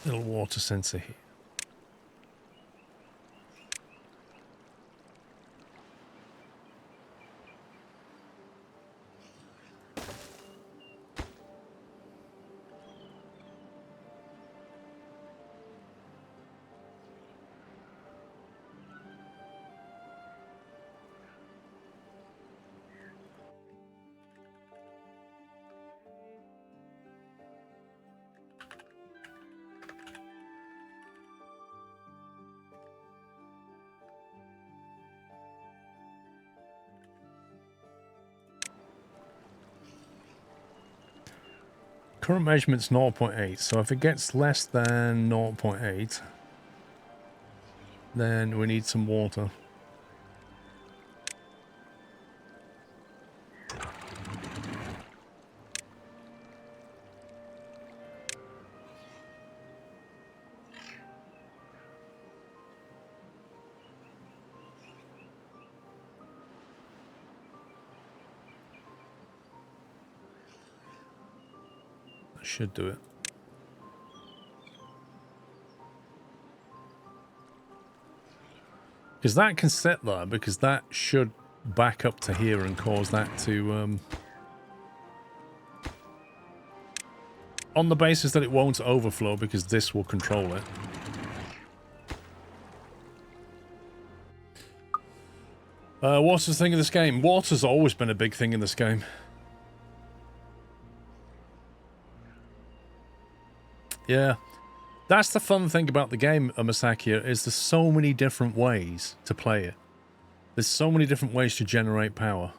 A: little water sensor here. Current measurement's 0.8, so if it gets less than 0.8, then we need some water. Should do it. Because that can set there, because that should back up to here and cause that to... on the basis that it won't overflow, because this will control it. What's the thing of this game? Water's always been a big thing in this game. Yeah, that's the fun thing about the game, Amasakia, is there's so many different ways to play it. There's so many different ways to generate power.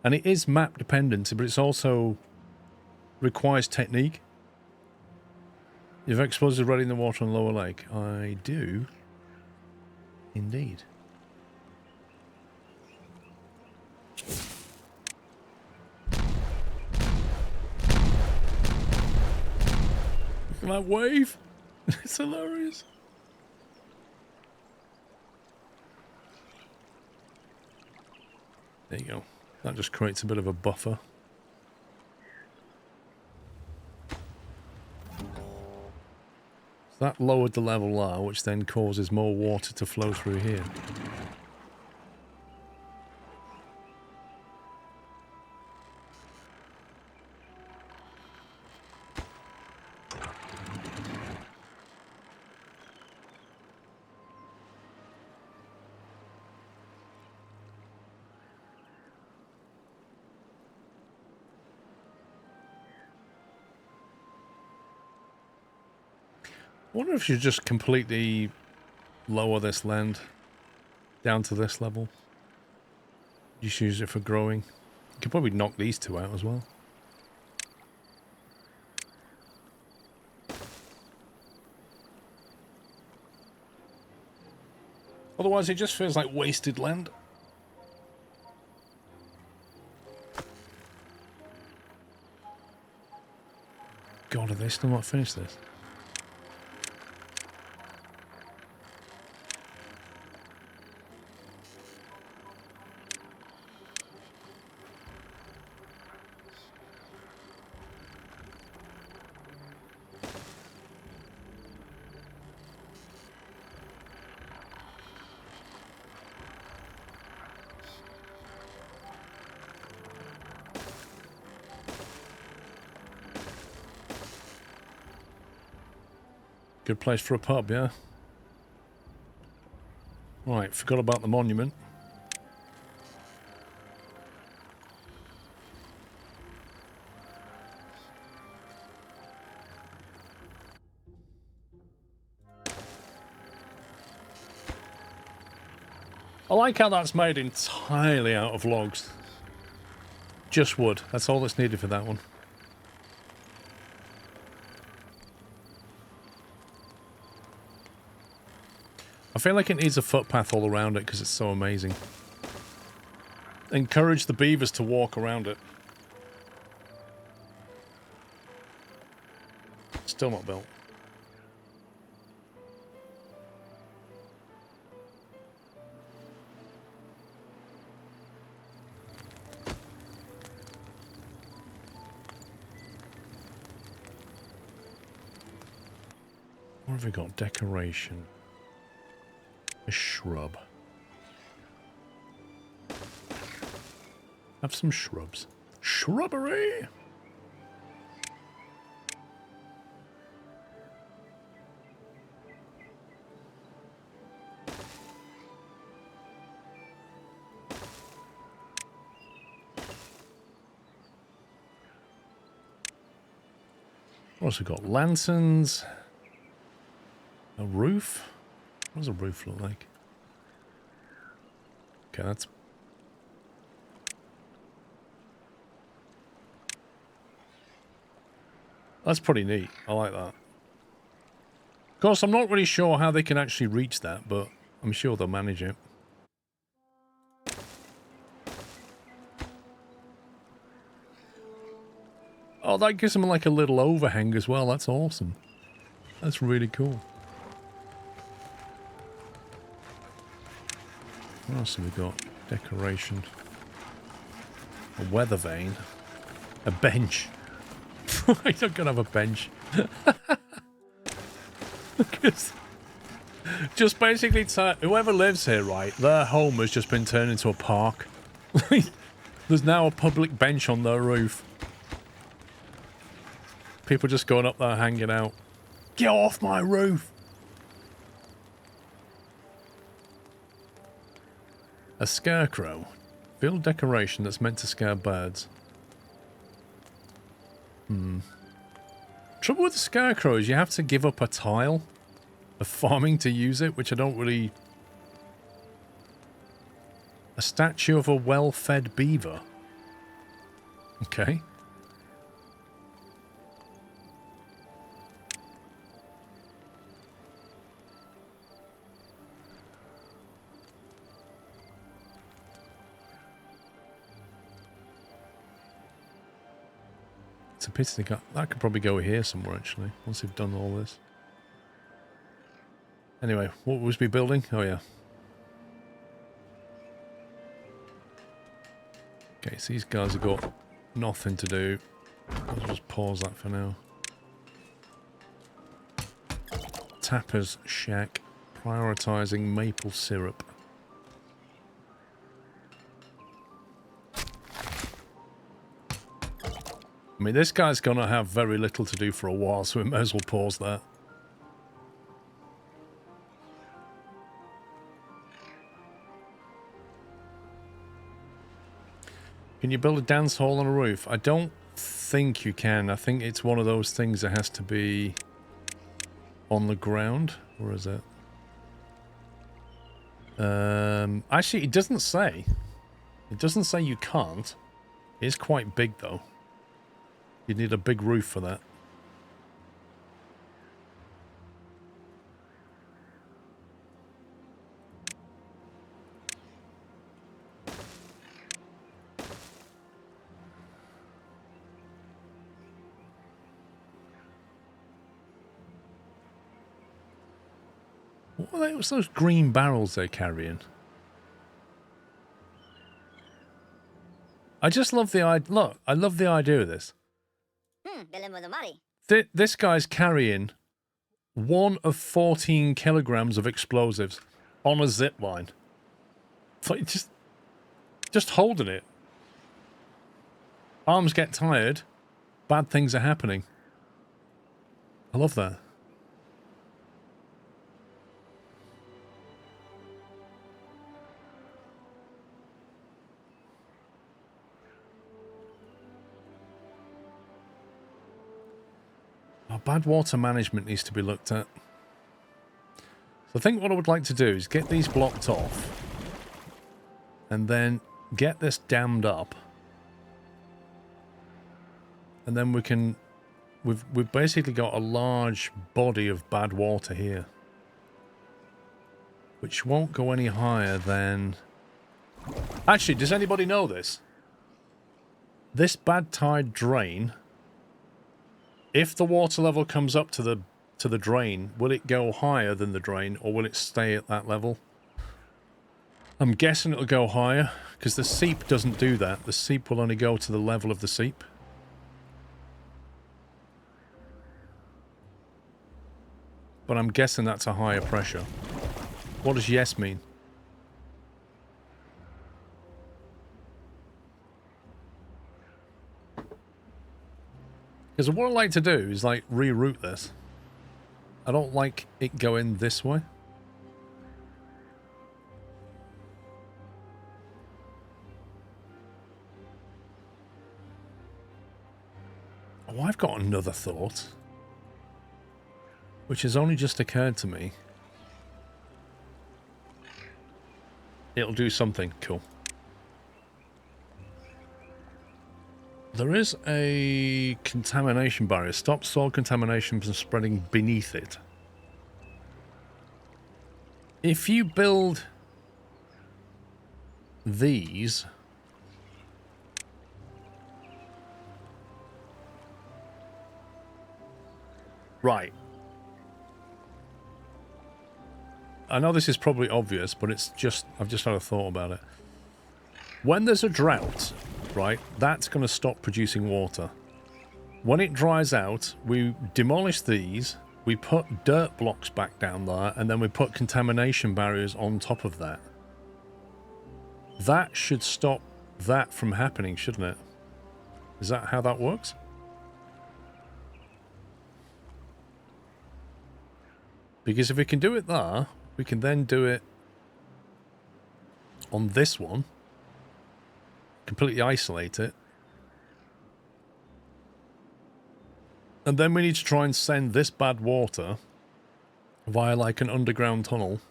A: And it is map dependent, but it's also requires technique. You've explosives ready in the water on Lower Lake. I do. Indeed. Look at that wave. It's hilarious. There you go. That just creates a bit of a buffer. That lowered the level R, which then causes more water to flow through here. I wonder if you just completely lower this land down to this level. Just use it for growing. You could probably knock these two out as well. Otherwise it just feels like wasted land. God, have they still not finished this? Good place for a pub, yeah? Right, forgot about the monument. I like how that's made entirely out of logs. Just wood. That's all that's needed for that one. I feel like it needs a footpath all around it because it's so amazing. Encourage the beavers to walk around it. Still not built. What have we got? Decoration. A shrub. Have some shrubs. Shrubbery! What else we got? Lanterns. A roof? What does a roof look like? Okay, that's pretty neat. I like that. Of course, I'm not really sure how they can actually reach that, but I'm sure they'll manage it. Oh, that gives them like a little overhang as well. That's awesome. That's really cool. What else have we got? Decoration. A weather vane. A bench. I'm not gonna have a bench. Just basically, whoever lives here, right, their home has just been turned into a park. There's now a public bench on their roof. People just going up there hanging out. Get off my roof! A scarecrow. Build decoration that's meant to scare birds. Trouble with the scarecrow is you have to give up a tile of farming to use it, which I don't really... A statue of a well-fed beaver. Okay. It's a pity they got... That could probably go here somewhere, actually, once they've done all this. Anyway, what was we building? Oh, yeah. Okay, so these guys have got nothing to do. I'll just pause that for now. Tapper's Shack, prioritizing maple syrup. I mean, this guy's going to have very little to do for a while, so we may as well pause that. Can you build a dance hall on a roof? I don't think you can. I think it's one of those things that has to be on the ground. Or is it? Actually, it doesn't say. It doesn't say you can't. It's quite big, though. You'd need a big roof for that. What's those green barrels they're carrying? I just love the idea. Look, I love the idea of this. This guy's carrying 1 of 14 kilograms of explosives on a zip line. It's like just holding it. Arms get tired. Bad things are happening. I love that. Bad water management needs to be looked at. So I think what I would like to do is get these blocked off and then get this dammed up, and then we've basically got a large body of bad water here, which won't go any higher than... Actually, does anybody know this? This bad tide drain, if the water level comes up to the drain, will it go higher than the drain, or will it stay at that level? I'm guessing it'll go higher, because the seep doesn't do that. The seep will only go to the level of the seep. But I'm guessing that's a higher pressure. What does yes mean? Because what I like to do is, like, reroute this. I don't like it going this way. Oh, I've got another thought, which has only just occurred to me. It'll do something cool. There is a contamination barrier. Stop soil contamination from spreading beneath it. If you build these... Right. I know this is probably obvious, but it's just... I've just had a thought about it. When there's a drought, right, that's going to stop producing water. When it dries out, we demolish these, we put dirt blocks back down there, and then we put contamination barriers on top of that. That should stop that from happening, shouldn't it? Is that how that works? Because if we can do it there, we can then do it on this one. Completely isolate it. And then we need to try and send this bad water via like an underground tunnel.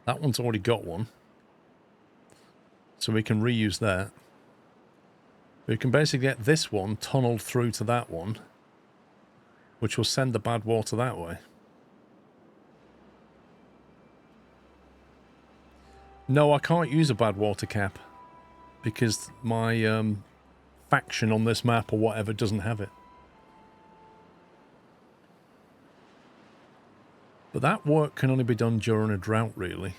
A: That one's already got one. So we can reuse that. We can basically get this one tunneled through to that one, which will send the bad water that way. No, I can't use a bad water cap because my faction on this map or whatever doesn't have it. But that work can only be done during a drought, really.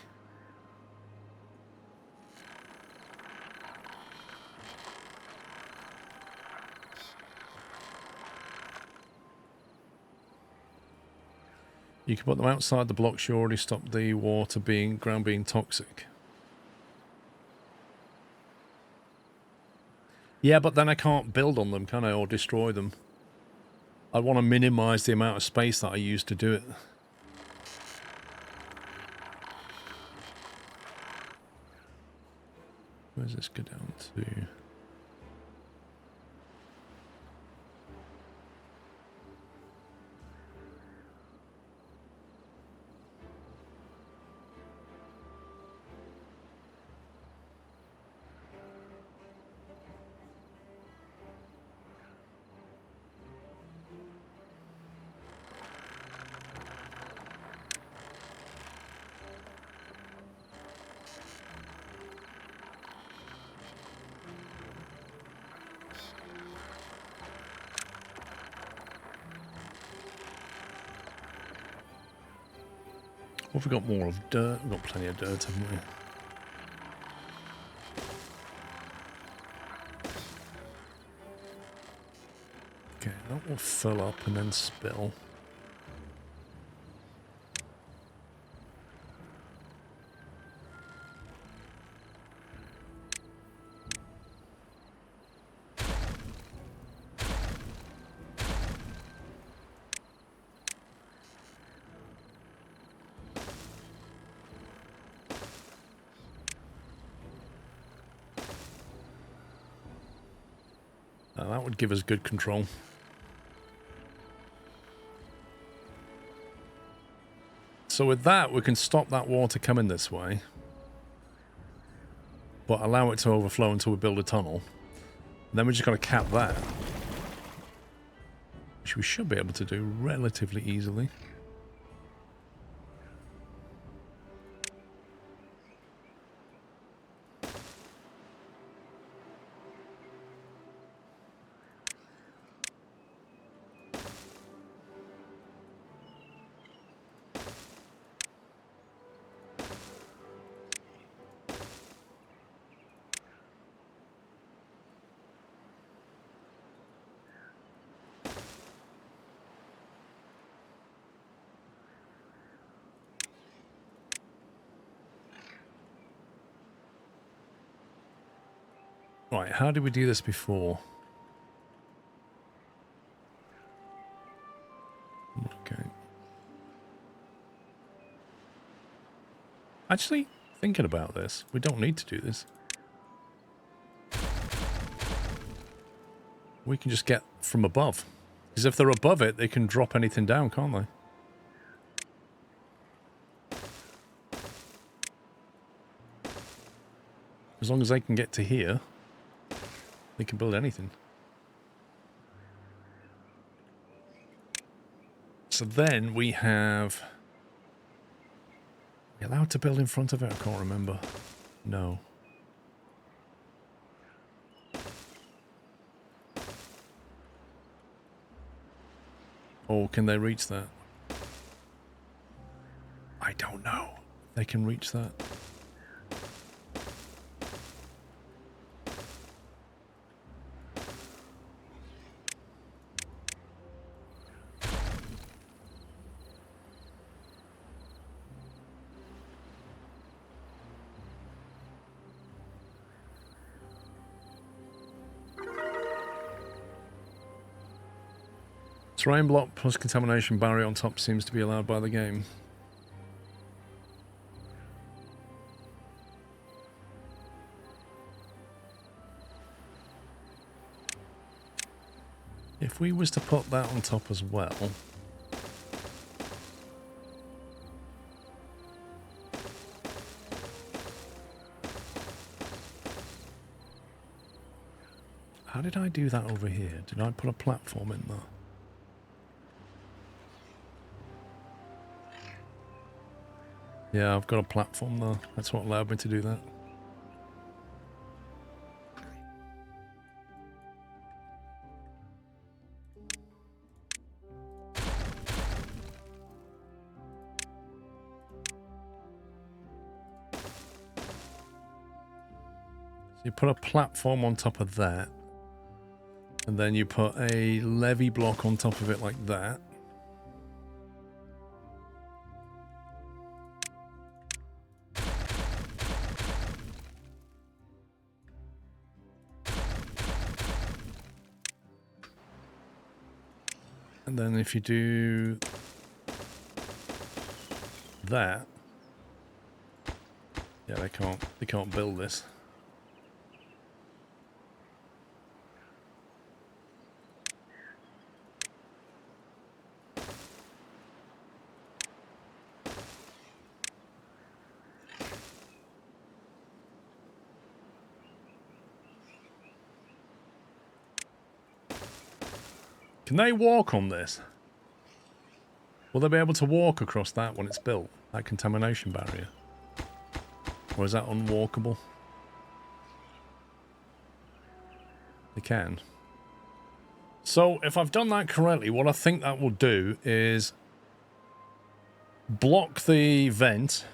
A: You can put them outside the blocks. You already stopped the ground being toxic. Yeah, but then I can't build on them, can I, or destroy them? I want to minimize the amount of space that I use to do it. Where does this go down to? What have we got more of? Dirt? We've got plenty of dirt, haven't we? Okay, that will fill up and then spill. That would give us good control. So with that, we can stop that water coming this way, but allow it to overflow until we build a tunnel. And then we're just going to cap that, which we should be able to do relatively easily. Right, how did we do this before? Okay. Actually, thinking about this, we don't need to do this. We can just get from above. Because if they're above it, they can drop anything down, can't they? As long as they can get to here, they can build anything. So then we have... Are we allowed to build in front of it? I can't remember. No. Or can they reach that? I don't know. They can reach that. Terrain block plus contamination barrier on top seems to be allowed by the game. If we was to put that on top as well... How did I do that over here? Did I put a platform in there? Yeah, I've got a platform there. That's what allowed me to do that. So you put a platform on top of that, and then you put a levee block on top of it like that. And then if you do that, yeah, they can't build this. Can they walk on this? Will they be able to walk across that when it's built? That contamination barrier? Or is that unwalkable? They can. So, if I've done that correctly, what I think that will do is block the vent,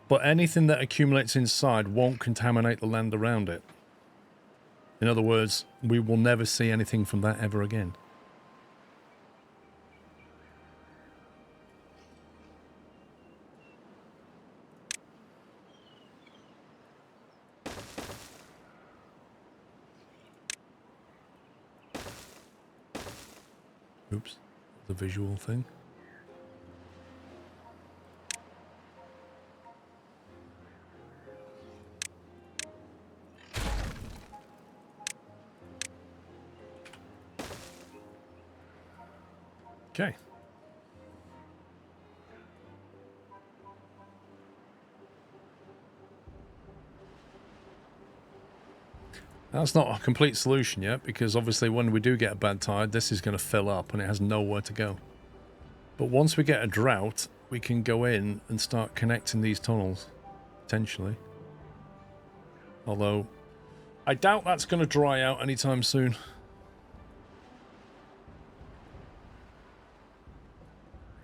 A: but anything that accumulates inside won't contaminate the land around it. In other words, we will never see anything from that ever again. Oops, the visual thing. Okay. That's not a complete solution yet, because obviously when we do get a bad tide, this is going to fill up and it has nowhere to go. But once we get a drought, we can go in and start connecting these tunnels, potentially. Although, I doubt that's going to dry out anytime soon.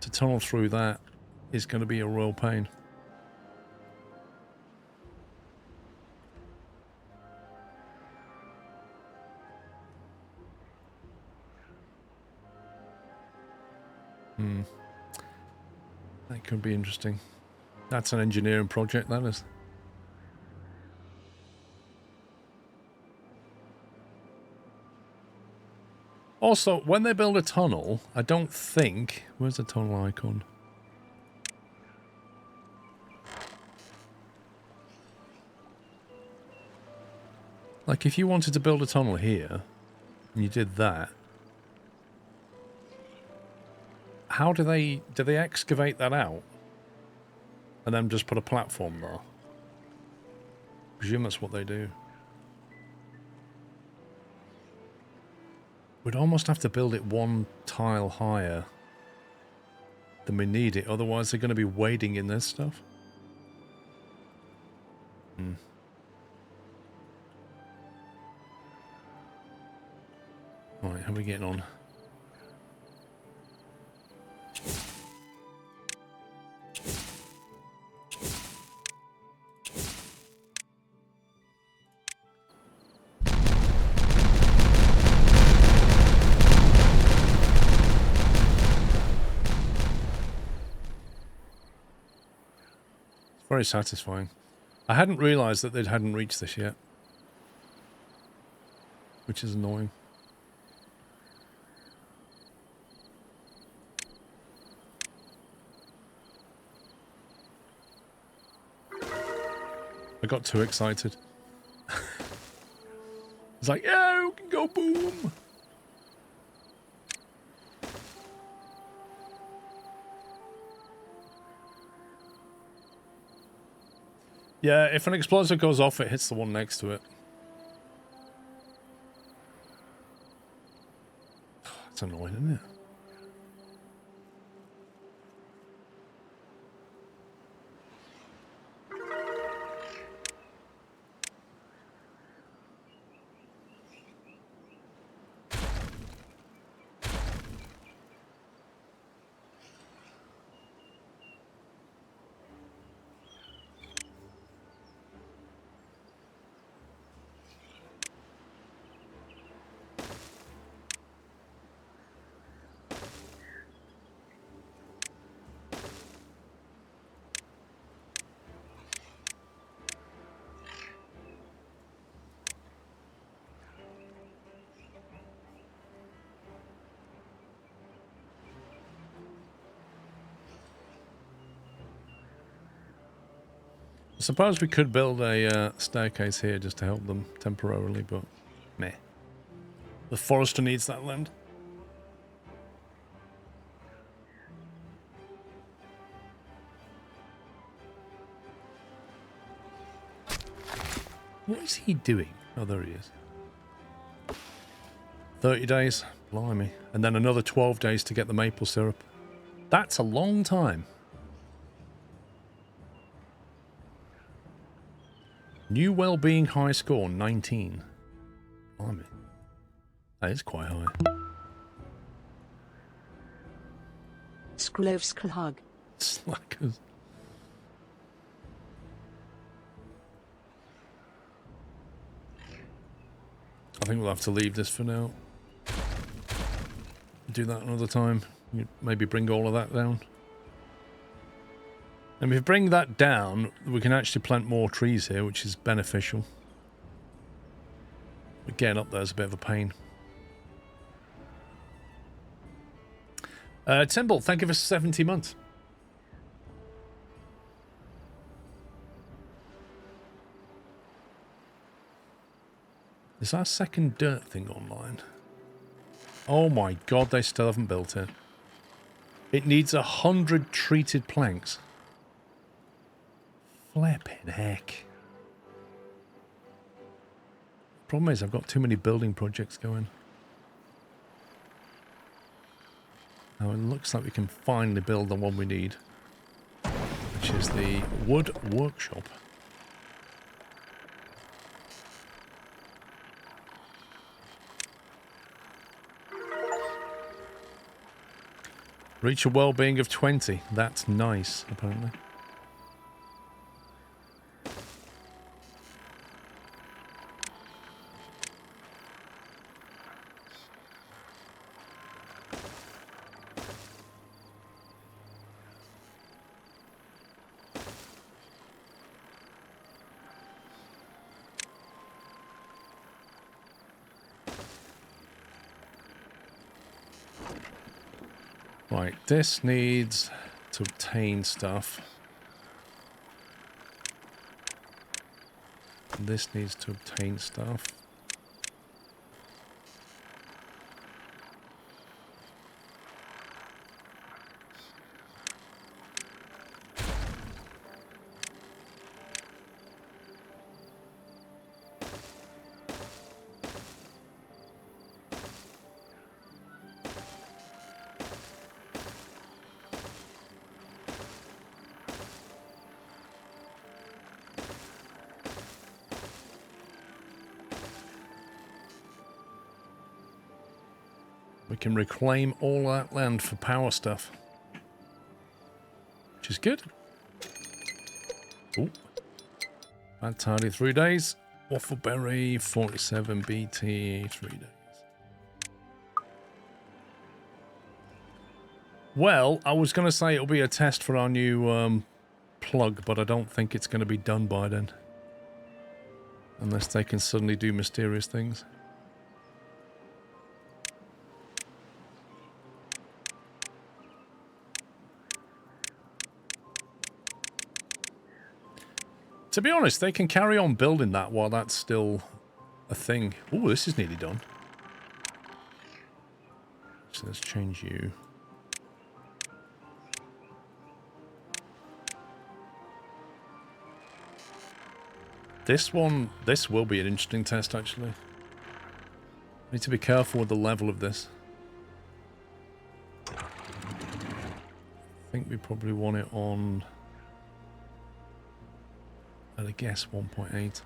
A: To tunnel through that is going to be a real pain. That could be interesting. That's an engineering project, that is. Also, when they build a tunnel, I don't think... Where's the tunnel icon? Like, if you wanted to build a tunnel here, and you did that, how do they excavate that out? And then just put a platform there? I presume that's what they do. We'd almost have to build it one tile higher than we need it, otherwise they're going to be wading in this stuff. Right, how are we getting on? Very satisfying. I hadn't realised that they hadn't reached this yet, which is annoying. I got too excited. It's like, yeah, we can go boom! Yeah, if an explosive goes off, it hits the one next to it. It's annoying, isn't it? Suppose we could build a staircase here just to help them temporarily, but meh. The forester needs that land. What is he doing? Oh, there he is. 30 days. Blimey. And then another 12 days to get the maple syrup. That's a long time. New well-being high score, 19. Blimey. That is quite high.
B: Sklovsklhug.
A: Slackers. I think we'll have to leave this for now. Do that another time. Maybe bring all of that down. And if we bring that down, we can actually plant more trees here, which is beneficial. But getting up there's a bit of a pain. Timble, thank you for 70 months. Is our second dirt thing online? Oh my god, they still haven't built it. It needs 100 treated planks. Flippin' heck. Problem is, I've got too many building projects going. Now it looks like we can finally build the one we need, which is the wood workshop. Reach a well-being of 20. That's nice, apparently. Right, this needs to obtain stuff. This needs to obtain stuff. We can reclaim all that land for power stuff, which is good. Oh, bad tidy 3 days. Waffleberry 47 BT 3 days. Well, I was going to say it'll be a test for our new plug, but I don't think it's going to be done by then, unless they can suddenly do mysterious things. To be honest, they can carry on building that while that's still a thing. Oh, this is nearly done. So let's change you. This one, this will be an interesting test, actually. Need to be careful with the level of this. I think we probably want it on... I guess 1.8.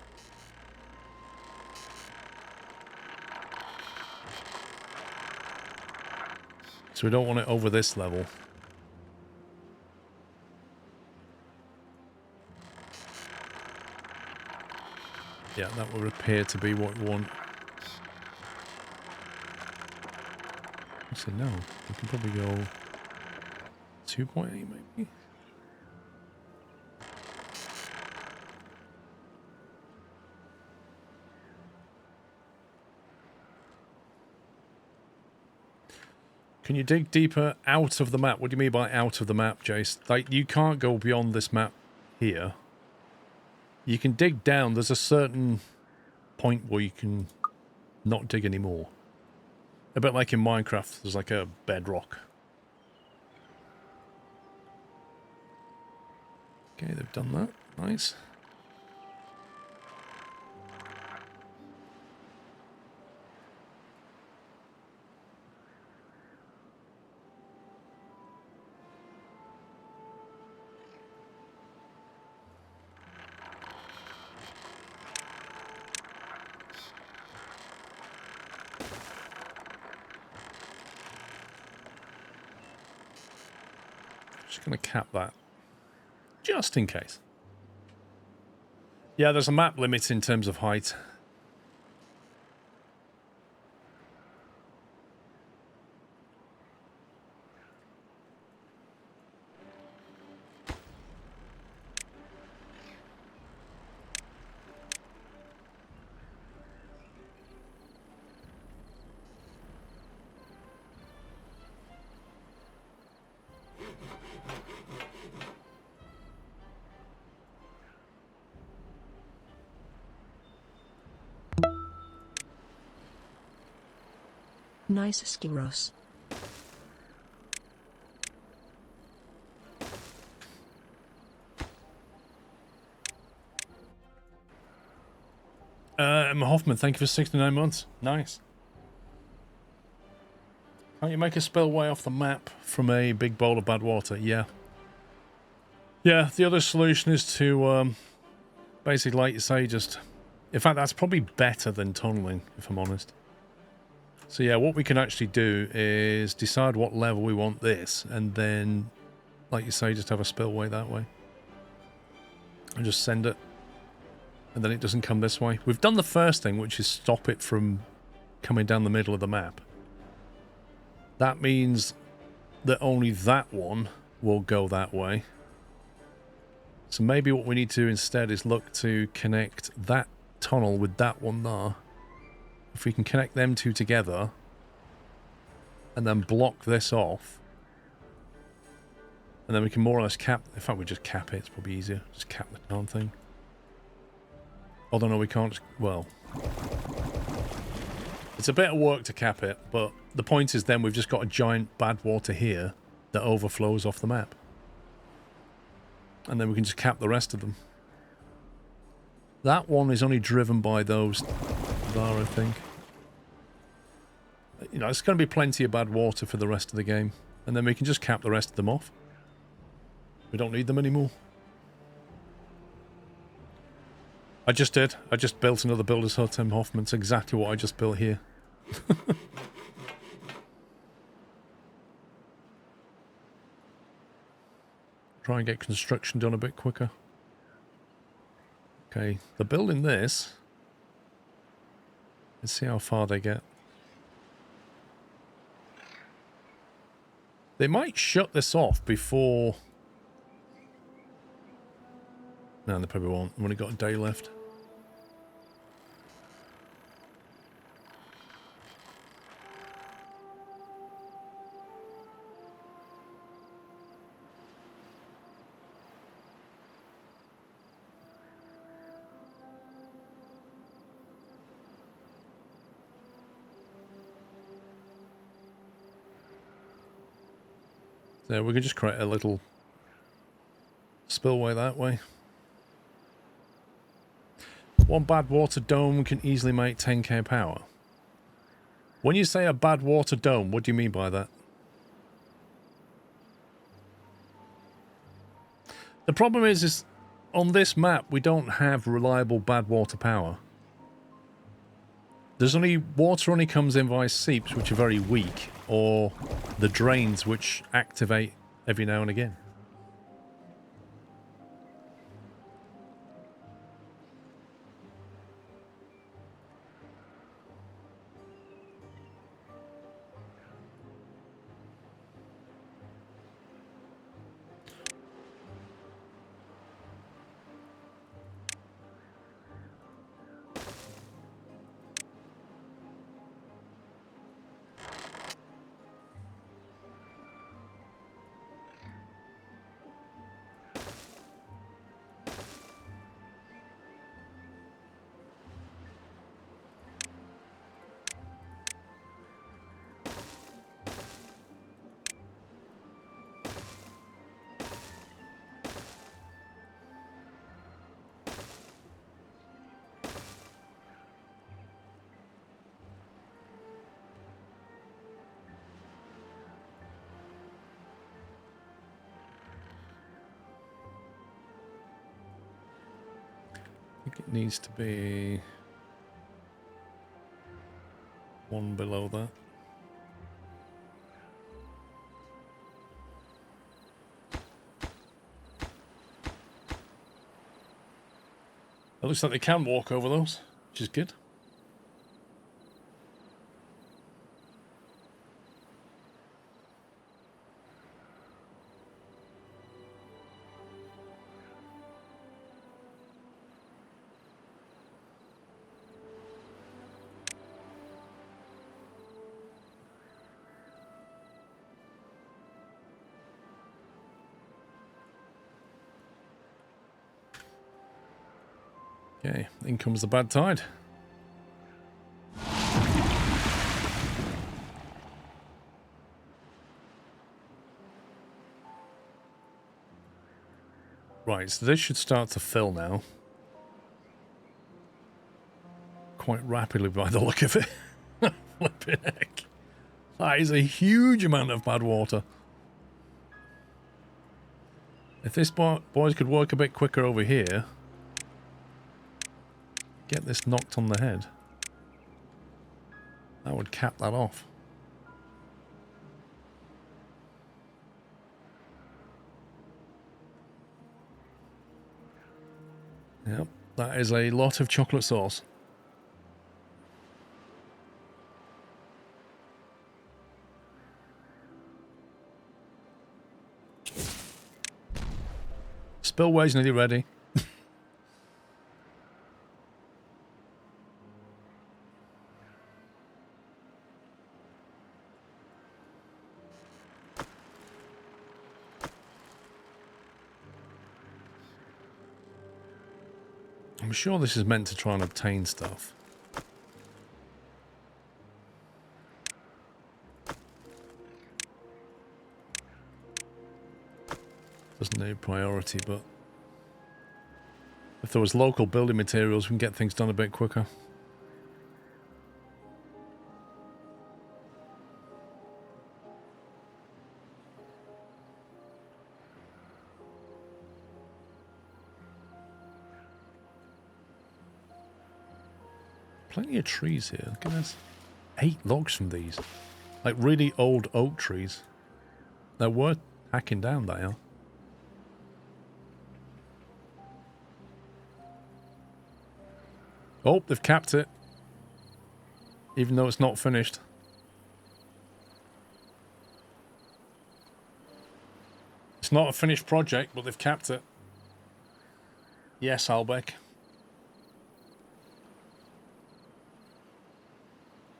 A: So we don't want it over this level. Yeah, that would appear to be what we want. Actually, no. We can probably go 2.8 maybe. Can you dig deeper out of the map? What do you mean by out of the map, Jace? Like, you can't go beyond this map here. You can dig down. There's a certain point where you can not dig anymore. A bit like in Minecraft, there's like a bedrock. Okay, they've done that. Nice. Just going to cap that. Just in case. Yeah, there's a map limit in terms of height.
B: Nice Skiros.
A: Emma Hoffman, thank you for 69 months. Nice. Can't you make a spillway off the map from a big bowl of bad water? Yeah. Yeah, the other solution is to, basically, like you say, just... In fact, that's probably better than tunneling, if I'm honest. So yeah, what we can actually do is decide what level we want this, and then, like you say, just have a spillway that way. And just send it. And then it doesn't come this way. We've done the first thing, which is stop it from coming down the middle of the map. That means that only that one will go that way. So maybe what we need to do instead is look to connect that tunnel with that one there. If we can connect them two together and then block this off, and then we can more or less cap... In fact, we just cap it. It's probably easier. Just cap the darn thing. Although, no, we can't... Well... It's a bit of work to cap it, but the point is then we've just got a giant bad water here that overflows off the map. And then we can just cap the rest of them. That one is only driven by those there, I think. You know, it's going to be plenty of bad water for the rest of the game. And then we can just cap the rest of them off. We don't need them anymore. I just did. I just built another builder's hut, Tim Hoffman. It's exactly what I just built here. Try and get construction done a bit quicker. Okay, they're building this. Let's see how far they get. They might shut this off before... No, they probably won't. We've only got a day left. So we can just create a little spillway that way. One bad water dome can easily make 10k power. When you say a bad water dome, what do you mean by that? The problem is on this map we don't have reliable bad water power. There's only water only comes in via seeps, which are very weak, or the drains, which activate every now and again. It needs to be one below that. It looks like they can walk over those, which is good. Okay, in comes the bad tide. Right, so this should start to fill now. Quite rapidly by the look of it. Flipping heck. That is a huge amount of bad water. If this boys could work a bit quicker over here, get this knocked on the head, that would cap that off. Yep, that is a lot of chocolate sauce. Spillway's nearly ready. I'm sure this is meant to try and obtain stuff. Doesn't need priority, but if there was local building materials, we can get things done a bit quicker. Plenty of trees here. Look at this. 8 logs from these. Like really old oak trees. They're worth hacking down, they are. Oh, they've capped it. Even though it's not finished. It's not a finished project, but they've capped it. Yes, Albeck.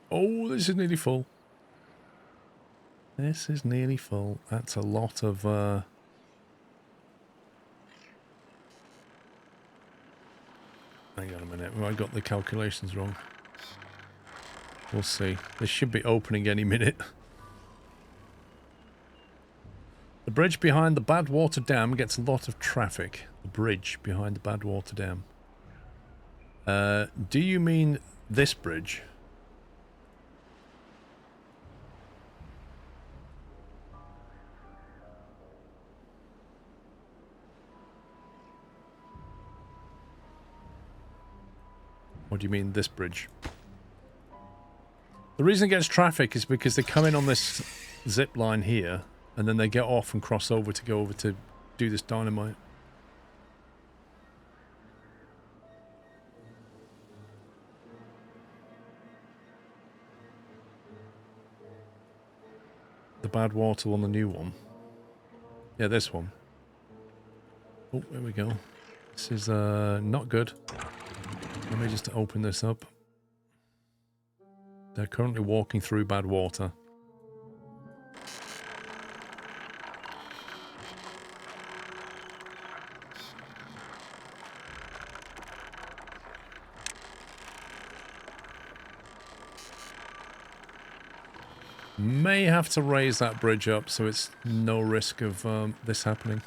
A: Oh, this is nearly full. This is nearly full. That's a lot of... Hang on a minute. Have I got the calculations wrong? We'll see. This should be opening any minute. The bridge behind the Badwater Dam gets a lot of traffic. The bridge behind the Badwater Dam. Do you mean this bridge? What do you mean this bridge? The reason it gets traffic is because they come in on this zip line here, and then they get off and cross over to go over to do this dynamite. The bad water on the new one. Yeah, this one. Oh, there we go. This is not good. Let me just open this up. They're currently walking through bad water. May have to raise that bridge up so it's no risk of this happening.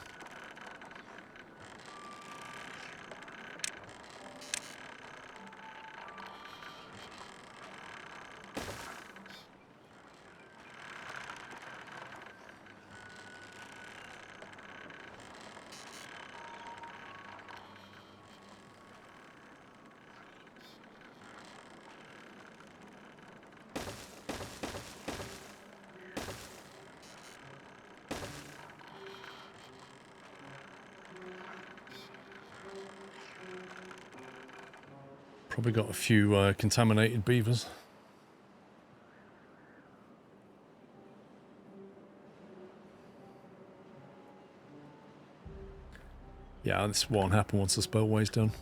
A: Probably got a few contaminated beavers. Yeah, this won't happen once the spillway's done.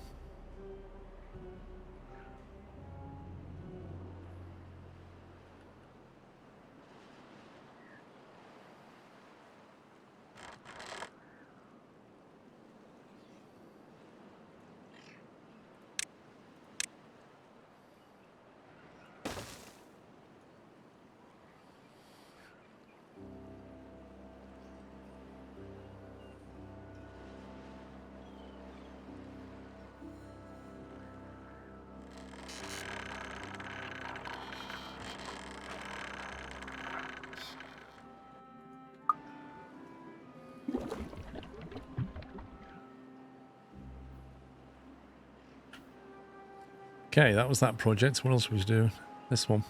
A: Okay, that was that project. What else was doing? This one.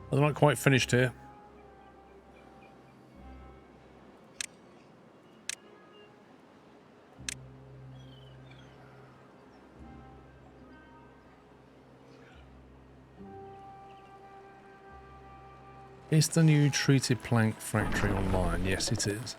A: They're not quite finished here. Is the new treated plank factory online? Yes, it is.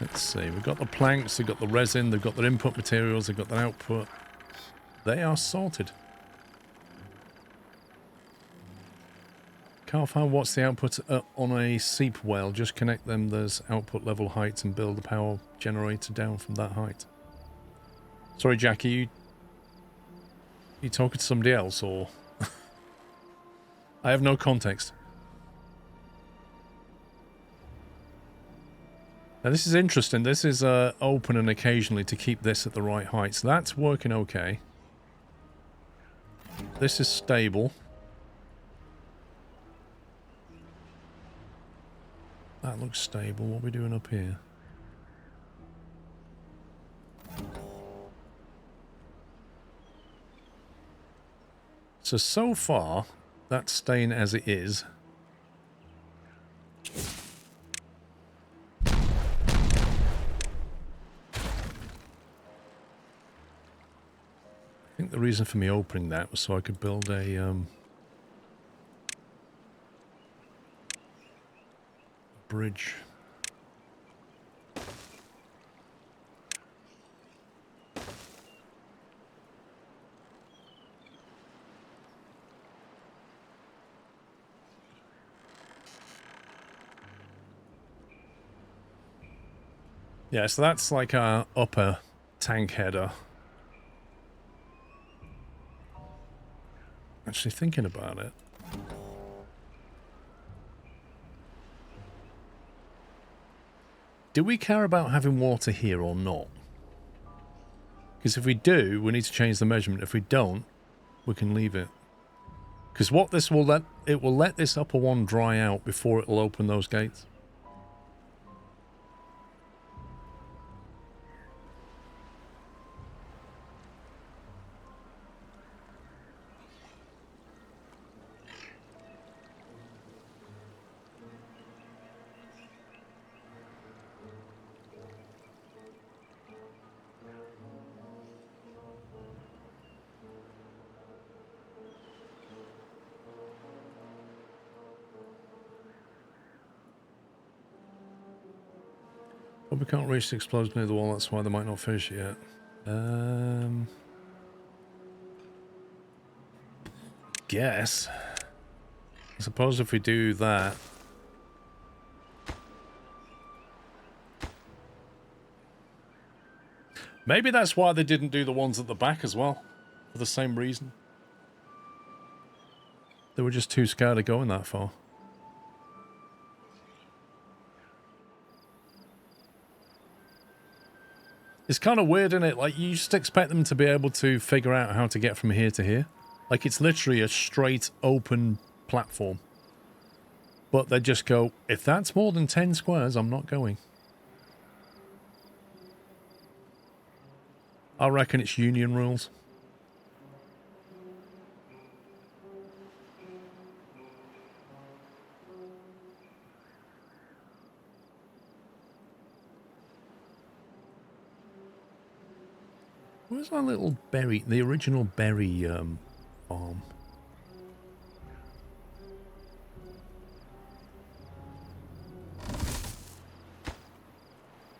A: Let's see, we've got the planks, they've got the resin, they've got their input materials, they've got their output. They are sorted. Can't find what's the output on a seep well. Just connect them, there's output level height, and build the power generator down from that height. Sorry, Jackie, you talking to somebody else, or... I have no context. Now this is interesting. This is opening occasionally to keep this at the right height. So that's working okay. This is stable. That looks stable. What are we doing up here? So far, that's staying as it is. I think the reason for me opening that was so I could build a bridge. Yeah, so that's like our upper tank header. Actually thinking about it. Do we care about having water here or not? Because if we do, we need to change the measurement. If we don't, we can leave it. Because what this will let, it will let this upper one dry out before it will open those gates. But we can't reach the explosion near the wall, that's why they might not finish it yet. Guess. I suppose if we do that... Maybe that's why they didn't do the ones at the back as well. For the same reason. They were just too scared of going that far. It's kind of weird, isn't it? Like, you just expect them to be able to figure out how to get from here to here. Like, it's literally a straight, open platform. But they just go, if that's more than 10 squares, I'm not going. I reckon it's union rules. Where's our little berry, the original berry farm?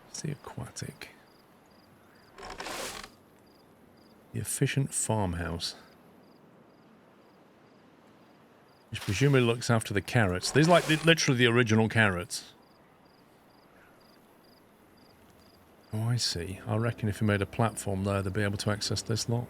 A: It's the aquatic. The efficient farmhouse. Which presumably looks after the carrots. These are like literally the original carrots. Oh, I see. I reckon if you made a platform there, they'd be able to access this lot.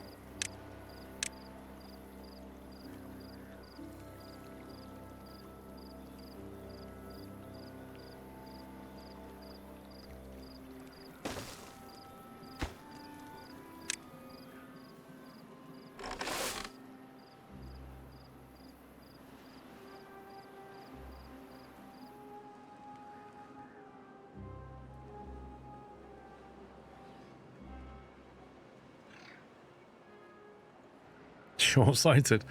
A: Short-sighted.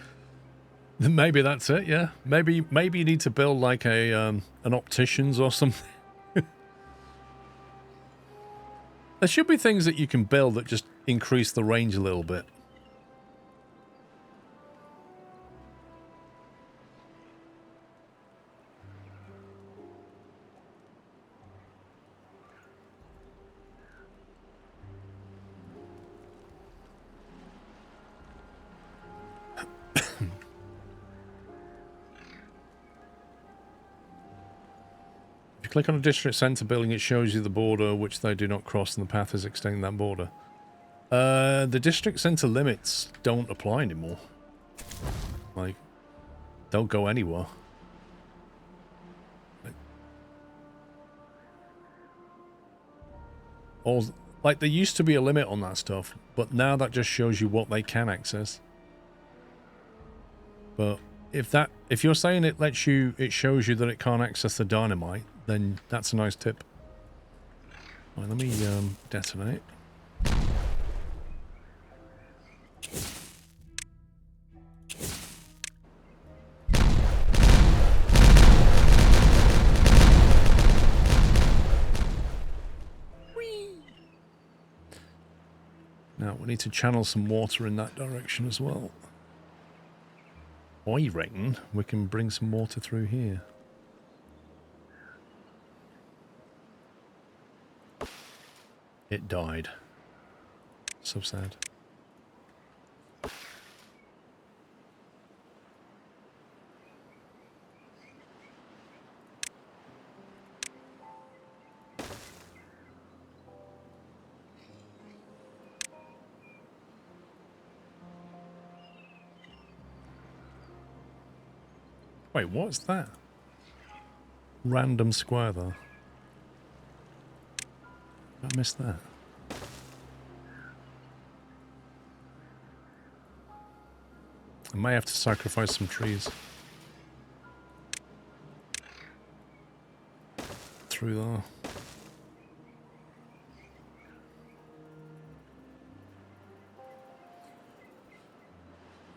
A: Maybe that's it, yeah. Maybe you need to build like a an opticians or something. There should be things that you can build that just increase the range a little bit. Click on a district centre building, it shows you the border which they do not cross, and the path is extending that border. The district centre limits don't apply anymore. Like, they'll go anywhere. Or, like, there used to be a limit on that stuff, but now that just shows you what they can access. But if you're saying it shows you that it can't access the dynamite, then that's a nice tip. Right, let me detonate. Whee! Now we need to channel some water in that direction as well. I reckon we can bring some water through here. It died. So sad. Wait, what's that? Random square there. I missed that. I may have to sacrifice some trees. Through there.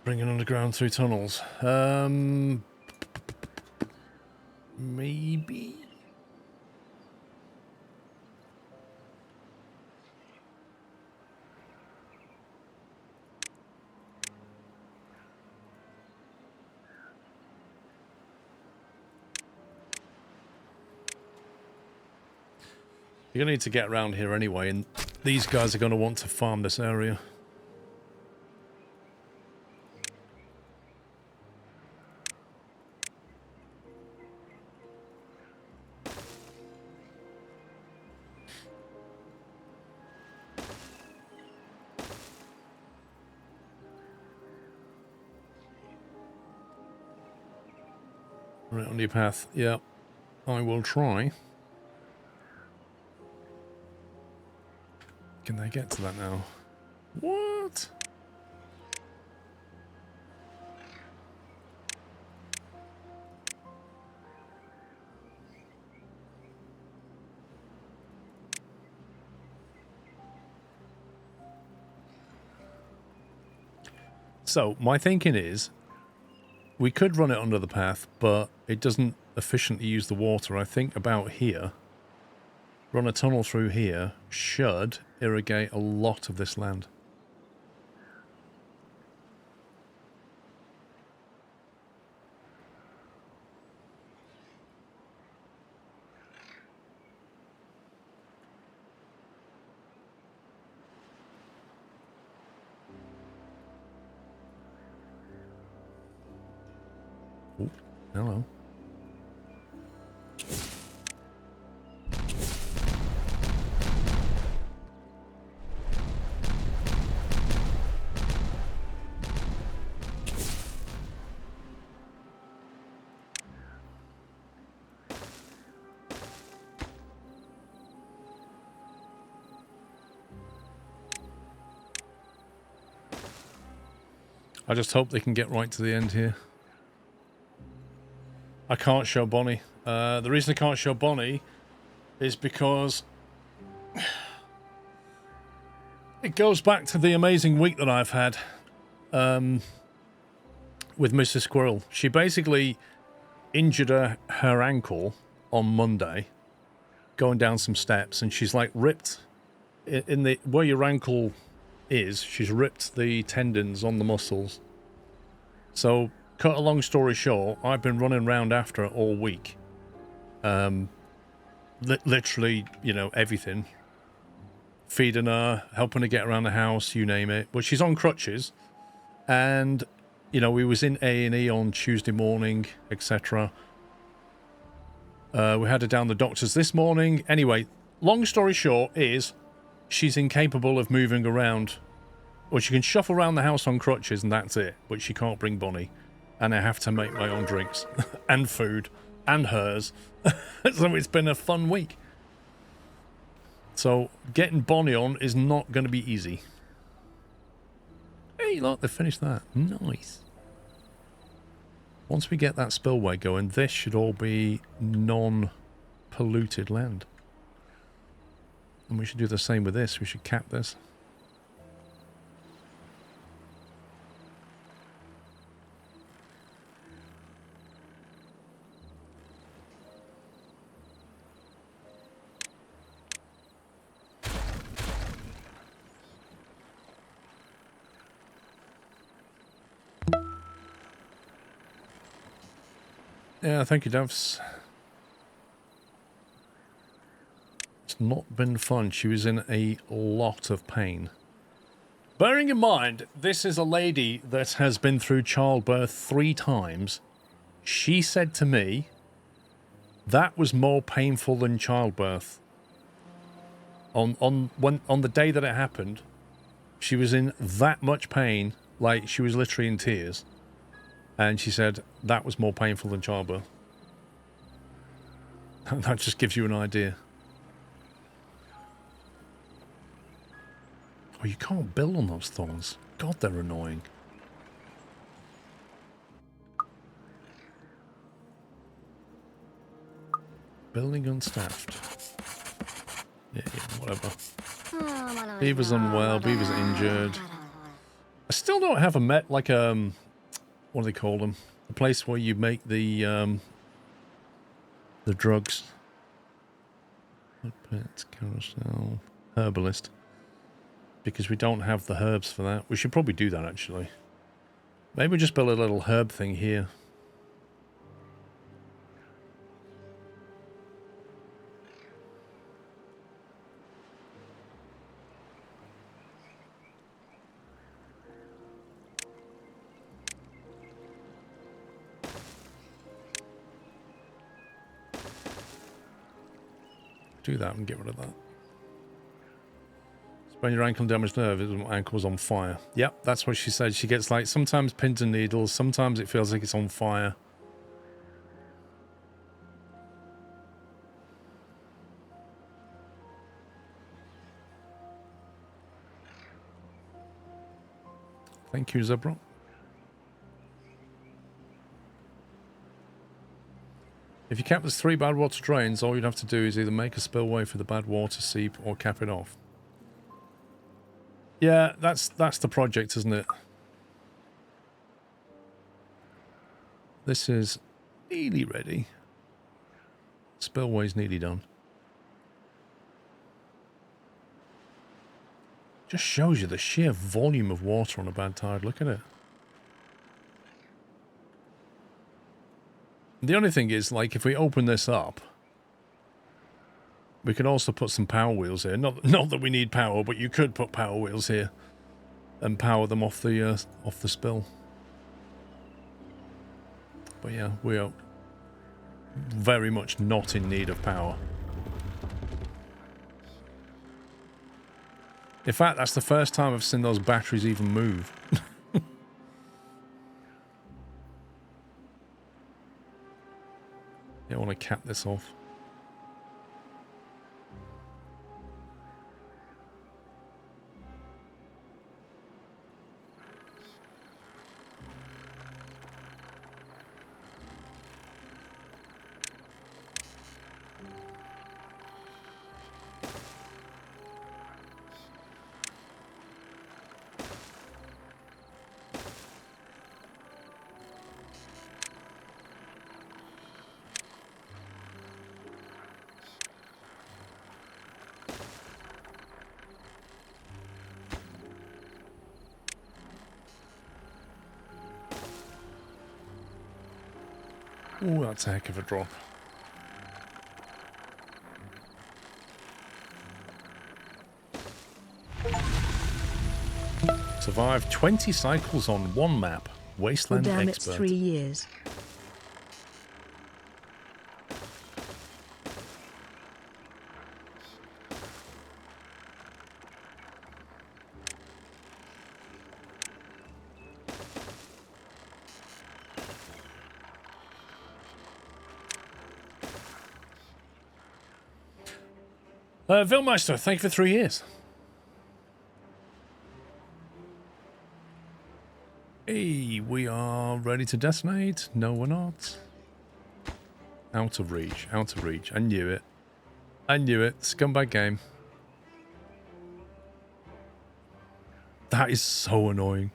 A: Bring it underground through tunnels. Maybe. You're going to need to get around here anyway, and these guys are going to want to farm this area. Right on your path. Yeah, I will try. Can they get to that now? What? So my thinking is we could run it under the path, but it doesn't efficiently use the water. I think about here, run a tunnel through here should irrigate a lot of this land. Ooh, hello. I just hope they can get right to the end here. I can't show Bonnie. The reason I can't show Bonnie is because it goes back to the amazing week that I've had with Mrs. Squirrel. She basically injured her ankle on Monday going down some steps, and she's like ripped in the where your ankle is. She's ripped the tendons on the muscles. So cut a long story short, I've been running around after her all week. Literally, you know, everything. Feeding her, helping her get around the house, you name it. But she's on crutches. And, you know, we was in A&E on Tuesday morning, etc. We had her down the doctors this morning. Anyway, long story short is she's incapable of moving around. Well, she can shuffle around the house on crutches and that's it. But she can't bring Bonnie. And I have to make my own drinks and food and hers. So it's been a fun week. So getting Bonnie on is not going to be easy. Hey, look, they finished that. Nice. Once we get that spillway going, this should all be non-polluted land. And we should do the same with this. We should cap this. Yeah, thank you, Devs. It's not been fun. She was in a lot of pain. Bearing in mind, this is a lady that has been through childbirth 3 times. She said to me, that was more painful than childbirth. On the day that it happened, she was in that much pain, like she was literally in tears. And she said that was more painful than childbirth. That just gives you an idea. Oh, you can't build on those thorns. God, they're annoying. Building unstaffed. Yeah, whatever. Beaver's unwell. Beaver's injured. I still don't have a what do they call them? The place where you make the drugs. Pets, carousel, herbalist. Because we don't have the herbs for that. We should probably do that, actually. Maybe just build a little herb thing here. Do that and get rid of that. Sprain your ankle and damaged nerve. His ankle was on fire. Yep, that's what she said. She gets like sometimes pins and needles. Sometimes it feels like it's on fire. Thank you, Zebra. If you cap there's 3 bad water drains, all you'd have to do is either make a spillway for the bad water seep or cap it off. Yeah, that's the project, isn't it? This is nearly ready. Spillway's nearly done. Just shows you the sheer volume of water on a bad tide. Look at it. The only thing is, like, if we open this up, we could also put some power wheels here. Not that we need power, but you could put power wheels here and power them off the spill. But yeah, we are very much not in need of power. In fact, that's the first time I've seen those batteries even move. Yeah, I want to cap this off. Ooh, that's a heck of a drop. Survived 20 cycles on one map. Wasteland
B: Damn,
A: Expert.
B: it's 3 years.
A: Vilmeister, thank you for 3 years. Hey, we are ready to detonate. No, we're not. Out of reach. Out of reach. I knew it. I knew it. Scumbag game. That is so annoying.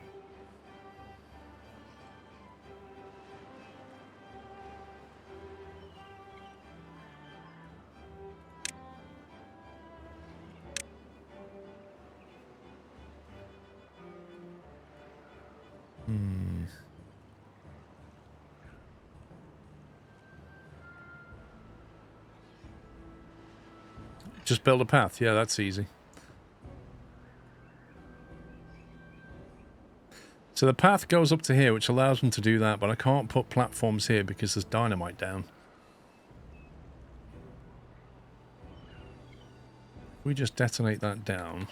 A: Just build a path. Yeah, that's easy. So the path goes up to here, which allows them to do that, but I can't put platforms here because there's dynamite down. If we just detonate that down.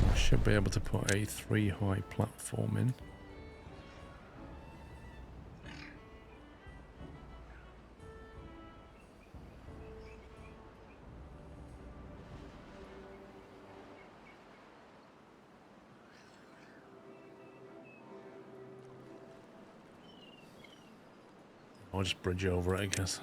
A: I should be able to put a 3-high platform in. I'll just bridge over it, I guess.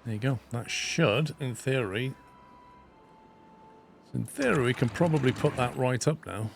A: There you go. That should, in theory... In theory, we can probably put that right up now.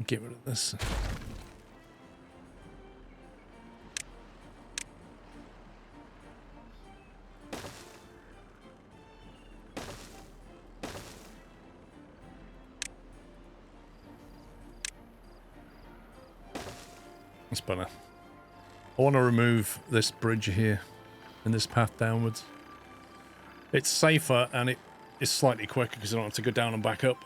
A: Get rid of this. That's better. I want to remove this bridge here and this path downwards. It's safer and it is slightly quicker because I don't have to go down and back up.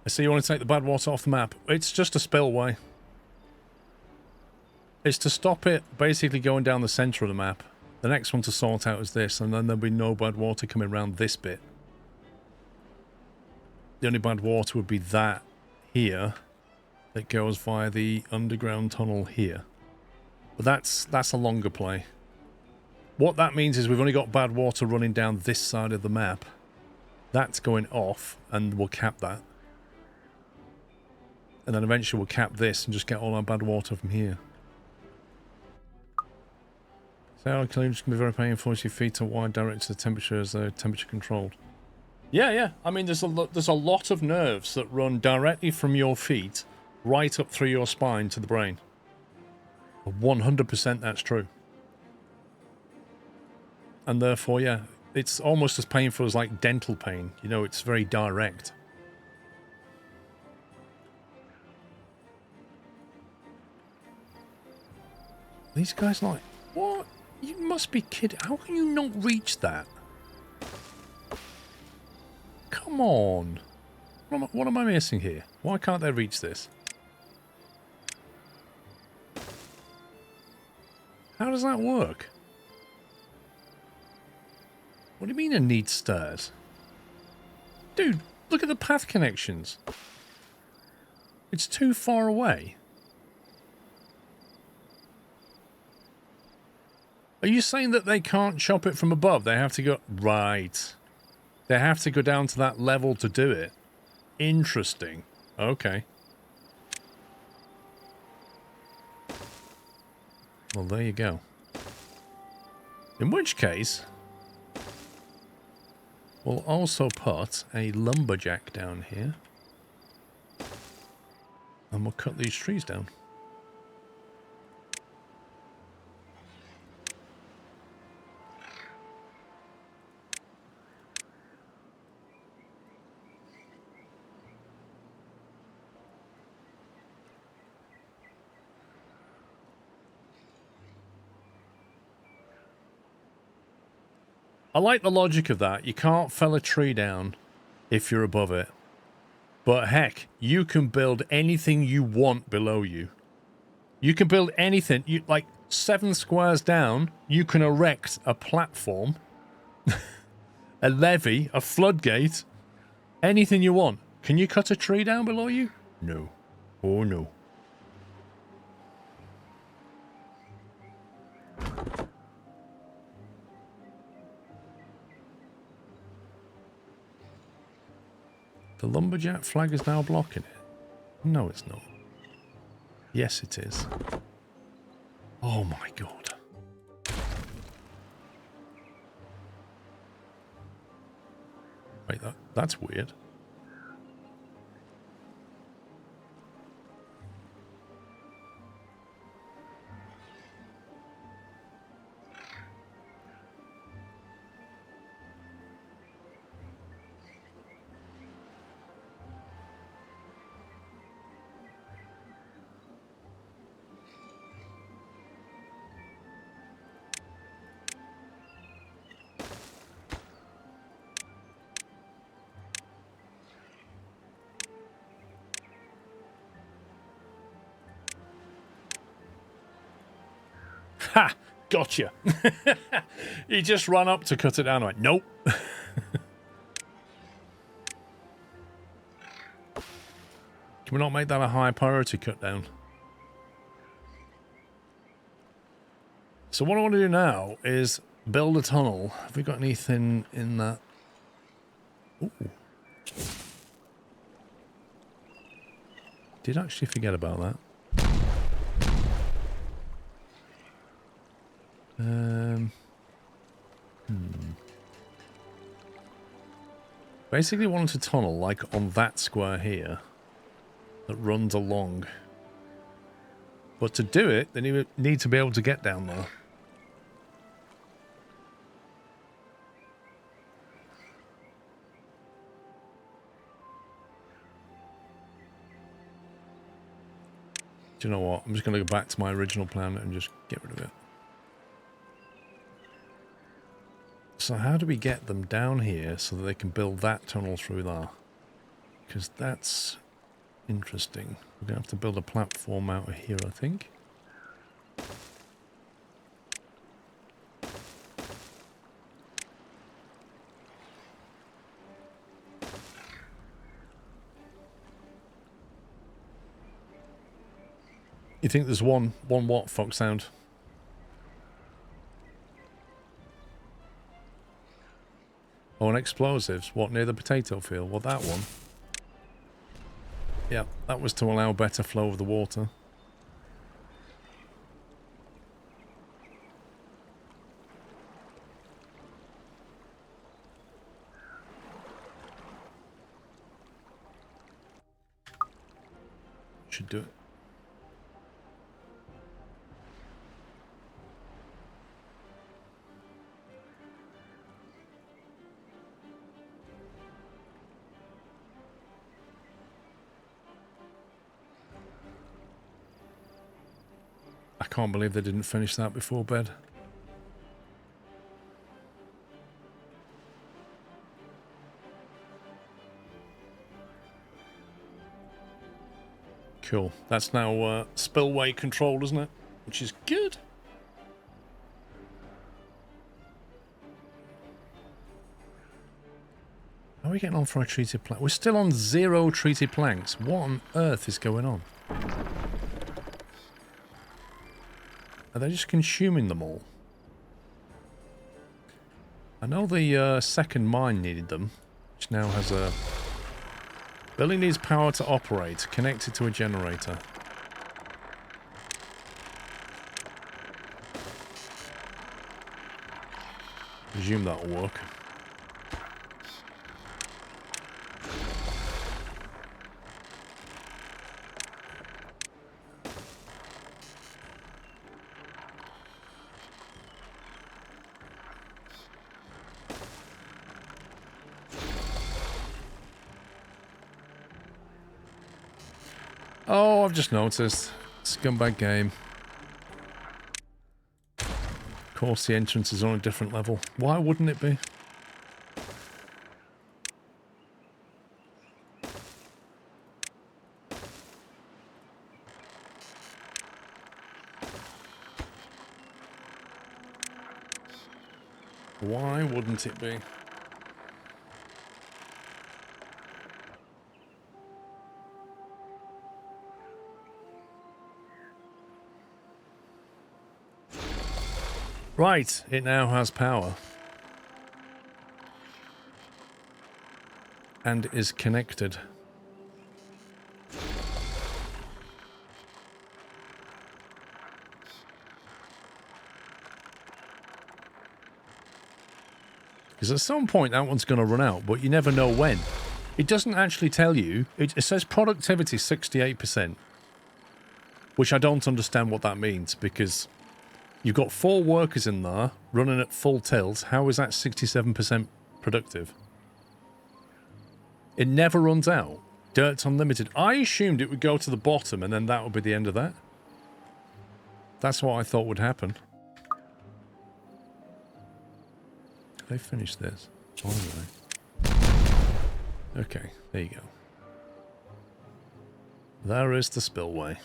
A: I see you want to take the bad water off the map. It's just a spillway. It's to stop it basically going down the centre of the map. The next one to sort out is this, and then there'll be no bad water coming around this bit. The only bad water would be that here that goes via the underground tunnel here. But that's a longer play. What that means is we've only got bad water running down this side of the map. That's going off, and we'll cap that. And then eventually we'll cap this and just get all our bad water from here. So claims can be very painful as your feet are wide direct to the temperature as they're temperature controlled. Yeah. I mean, there's a lot of nerves that run directly from your feet right up through your spine to the brain. 100% that's true. And therefore, yeah, it's almost as painful as like dental pain. You know, it's very direct. These guys like, what? You must be kidding. How can you not reach that? Come on. What am I missing here? Why can't they reach this? How does that work? What do you mean it needs stairs? Dude, look at the path connections. It's too far away. Are you saying that they can't chop it from above? They have to go... Right. They have to go down to that level to do it. Interesting. Okay. Well, there you go. In which case, we'll also put a lumberjack down here. And we'll cut these trees down. I like the logic of that. You can't fell a tree down if you're above it. But heck, you can build anything you want below you. You can build anything. You, like 7 squares down, you can erect a platform, a levee, a floodgate, anything you want. Can you cut a tree down below you? No. Oh no. The lumberjack flag is now blocking it. No, it's not. Yes, it is. Oh my god. Wait, that's weird. Ha! Gotcha. He just ran up to cut it down. I went, nope. Can we not make that a high priority cut down? So what I want to do now is build a tunnel. Have we got anything in that? Ooh. Did actually forget about that. Basically wanted a tunnel like on that square here that runs along. But to do it, they need to be able to get down there. Do you know what? I'm just going to go back to my original plan and just get rid of it. So how do we get them down here so that they can build that tunnel through there? Because that's interesting. We're going to have to build a platform out of here, I think. You think there's one what, Foxhound? Oh, and explosives. What, near the potato field? Well, that one. Yeah, that was to allow better flow of the water. Should do it. I can't believe they didn't finish that before bed. Cool. That's now spillway controlled, isn't it? Which is good. How are we getting on for our treated plank? We're still on 0 treated planks. What on earth is going on? Are they just consuming them all? I know the second mine needed them, which now has a... Building needs power to operate, connected to a generator. Presume that'll work. Oh, I've just noticed. Scumbag game. Of course, the entrance is on a different level. Why wouldn't it be? Why wouldn't it be? Right, it now has power. And is connected. Because at some point that one's going to run out, but you never know when. It doesn't actually tell you. It says productivity 68%. Which I don't understand what that means, because... You've got 4 workers in there, running at full tilt. How is that 67% productive? It never runs out. Dirt's unlimited. I assumed it would go to the bottom and then that would be the end of that. That's what I thought would happen. They finished this. Okay, there you go. There is the spillway.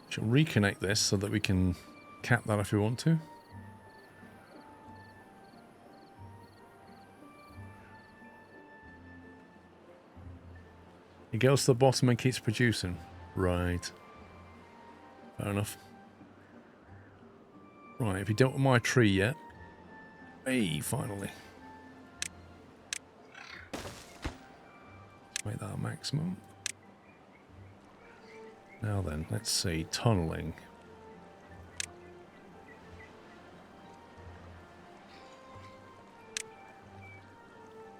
A: Shall reconnect this so that we can cap that if we want to. It goes to the bottom and keeps producing. Right. Fair enough. Right, if you don't want my tree yet. Hey, finally. maximum. Now then, let's see. Tunneling.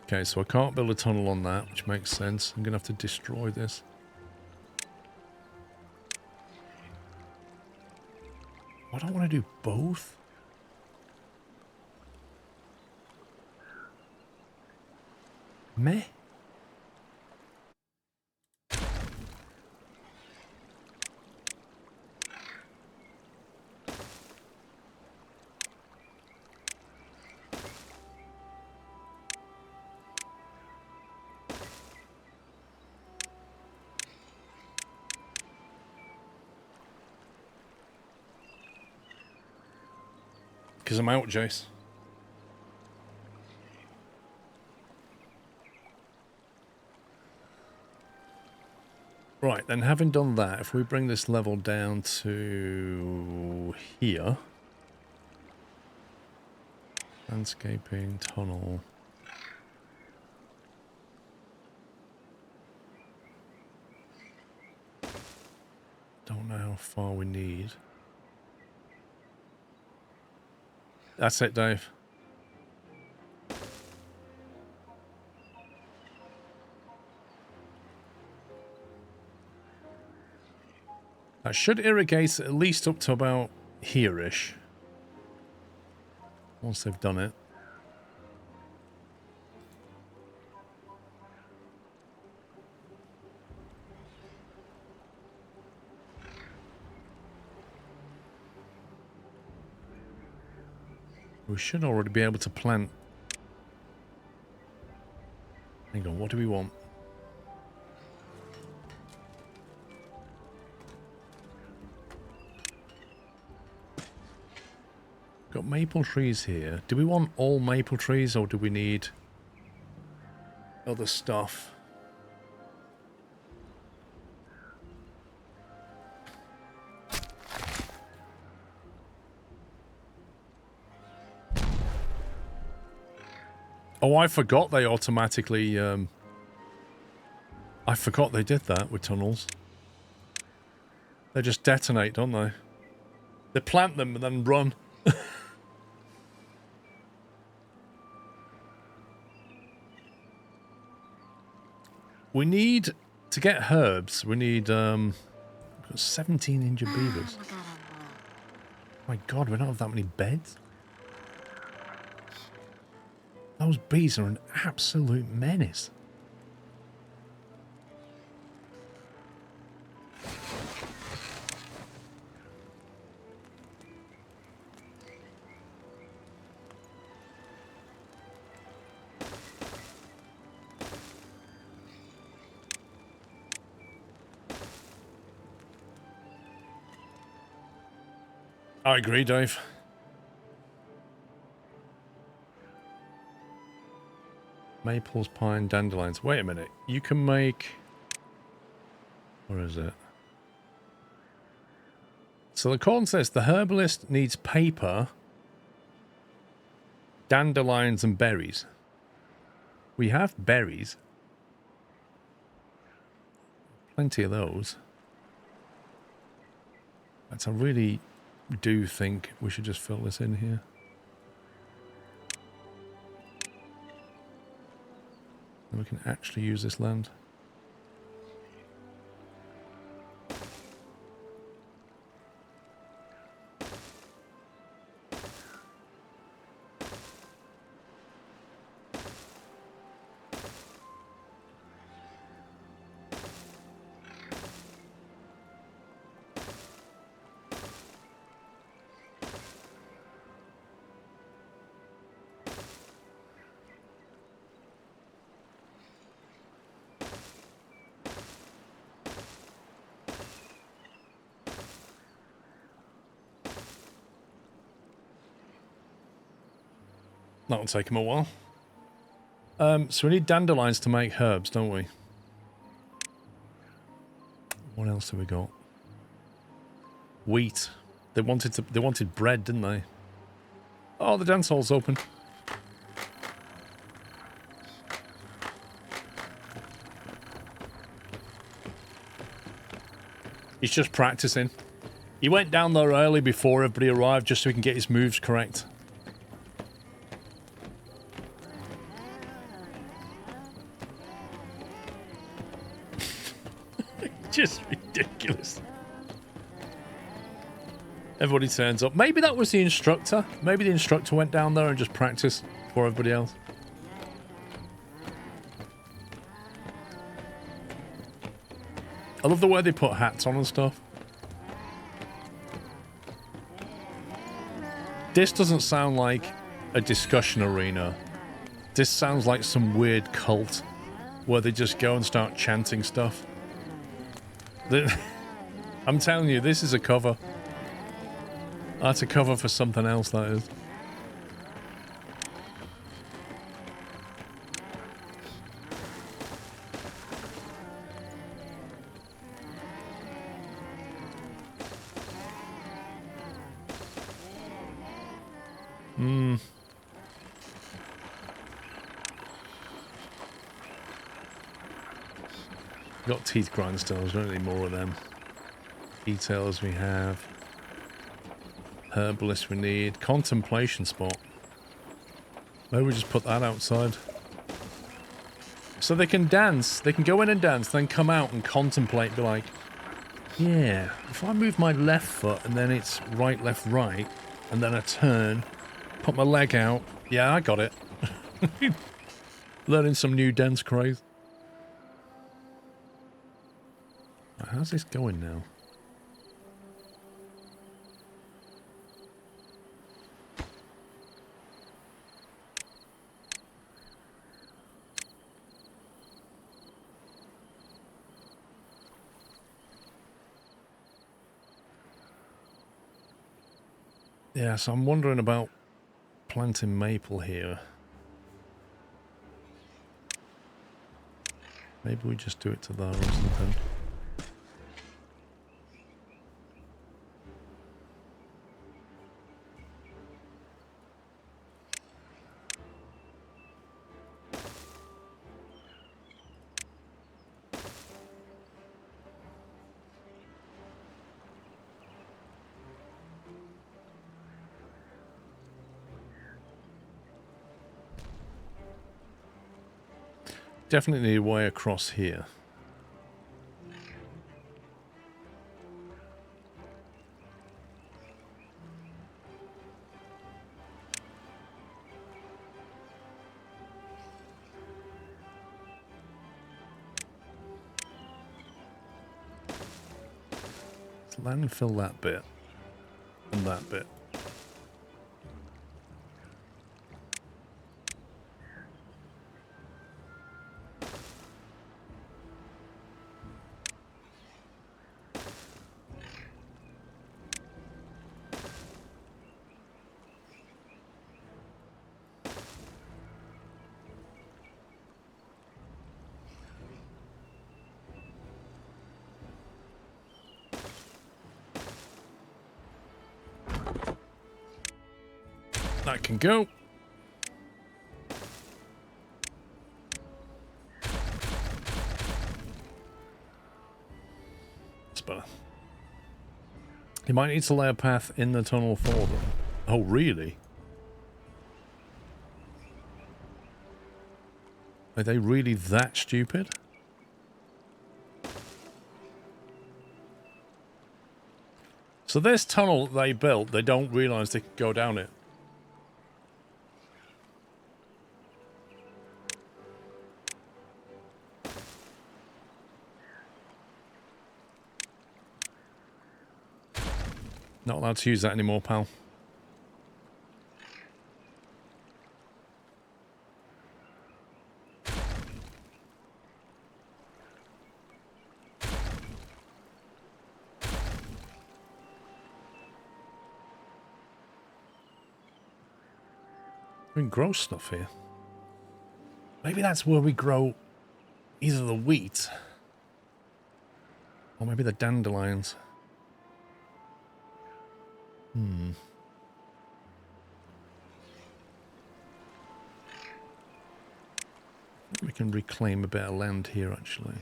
A: Okay, so I can't build a tunnel on that, which makes sense. I'm going to have to destroy this. I don't want to do both. Meh. Because I'm out, Jace. Right, then having done that, if we bring this level down to here. Landscaping, tunnel. Don't know how far we need. That's it, Dave. That should irrigate at least up to about here-ish. Once they've done it. We should already be able to plant. Hang on, what do we want? Got maple trees here. Do we want all maple trees or do we need other stuff? Oh, I forgot they automatically... I forgot they did that with tunnels. They just detonate, don't they? They plant them and then run. We need... To get herbs, we need... We've got 17 injured beavers. My god, we don't have that many beds. Those bees are an absolute menace. I agree, Dave. Maples, pine, dandelions. Wait a minute. You can make... Where is it? So the corn says the herbalist needs paper, dandelions, and berries. We have berries. Plenty of those. But I really do think we should just fill this in here. And we can actually use this land. That'll take him a while. So we need dandelions to make herbs, don't we? What else have we got? Wheat. They wanted bread, didn't they? Oh, the dance hall's open. He's just practicing. He went down there early before everybody arrived just so he can get his moves correct. Just ridiculous. Everybody turns up. Maybe that was the instructor. Maybe the instructor went down there and just practiced for everybody else. I love the way they put hats on and stuff. This doesn't sound like a discussion arena. This sounds like some weird cult where they just go and start chanting stuff. I'm telling you, this is a cover. That's a cover for something else, that is. Got teeth grindstones, don't need more of them. Details we have. Herbalist we need. Contemplation spot. Maybe we just put that outside. So they can dance. They can go in and dance, then come out and contemplate, be like, yeah, if I move my left foot and then it's right, left, right, and then I turn, put my leg out. Yeah, I got it. Learning some new dance craze. How's this going now? Yeah, so I'm wondering about planting maple here. Maybe we just do it to there or something. Definitely need a way across here. So landfill that bit and that bit. That can go. It's better. You might need to lay a path in the tunnel for them. Oh, really? Are they really that stupid? So this tunnel they built, they don't realise they can go down it. Not allowed to use that anymore, pal. We can grow stuff here. Maybe that's where we grow either the wheat or maybe the dandelions. We can reclaim a bit of land here, actually.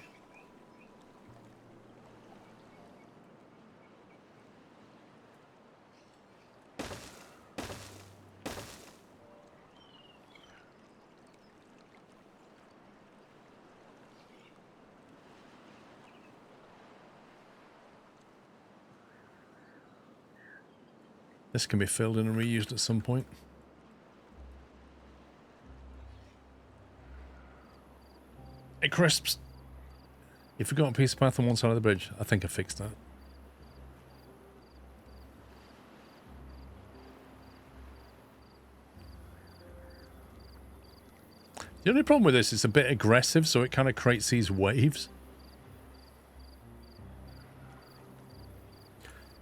A: This can be filled in and reused at some point. It crisps. You forgot a piece of path on one side of the bridge. I think I fixed that. The only problem with this is it's a bit aggressive, so it kind of creates these waves.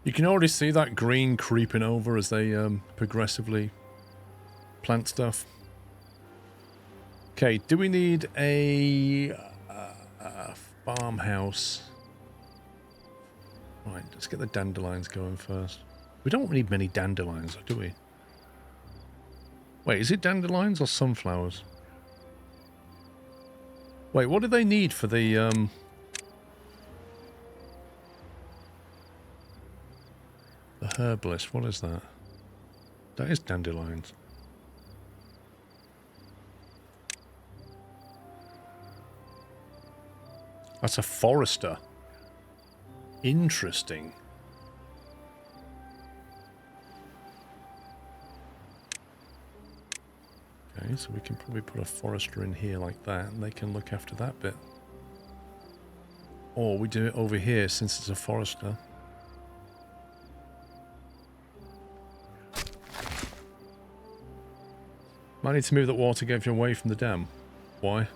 A: You can already see that green creeping over as they progressively plant stuff. Okay, do we need a farmhouse? Right, let's get the dandelions going first. We don't need many dandelions, do we? Wait, is it dandelions or sunflowers? Wait, what do they need for the herbalist? What is that? That is dandelions. That's a forester. Interesting. Okay, so we can probably put a forester in here like that, and they can look after that bit. Or we do it over here since it's a forester. Might need to move that water gauge away from the dam. Why?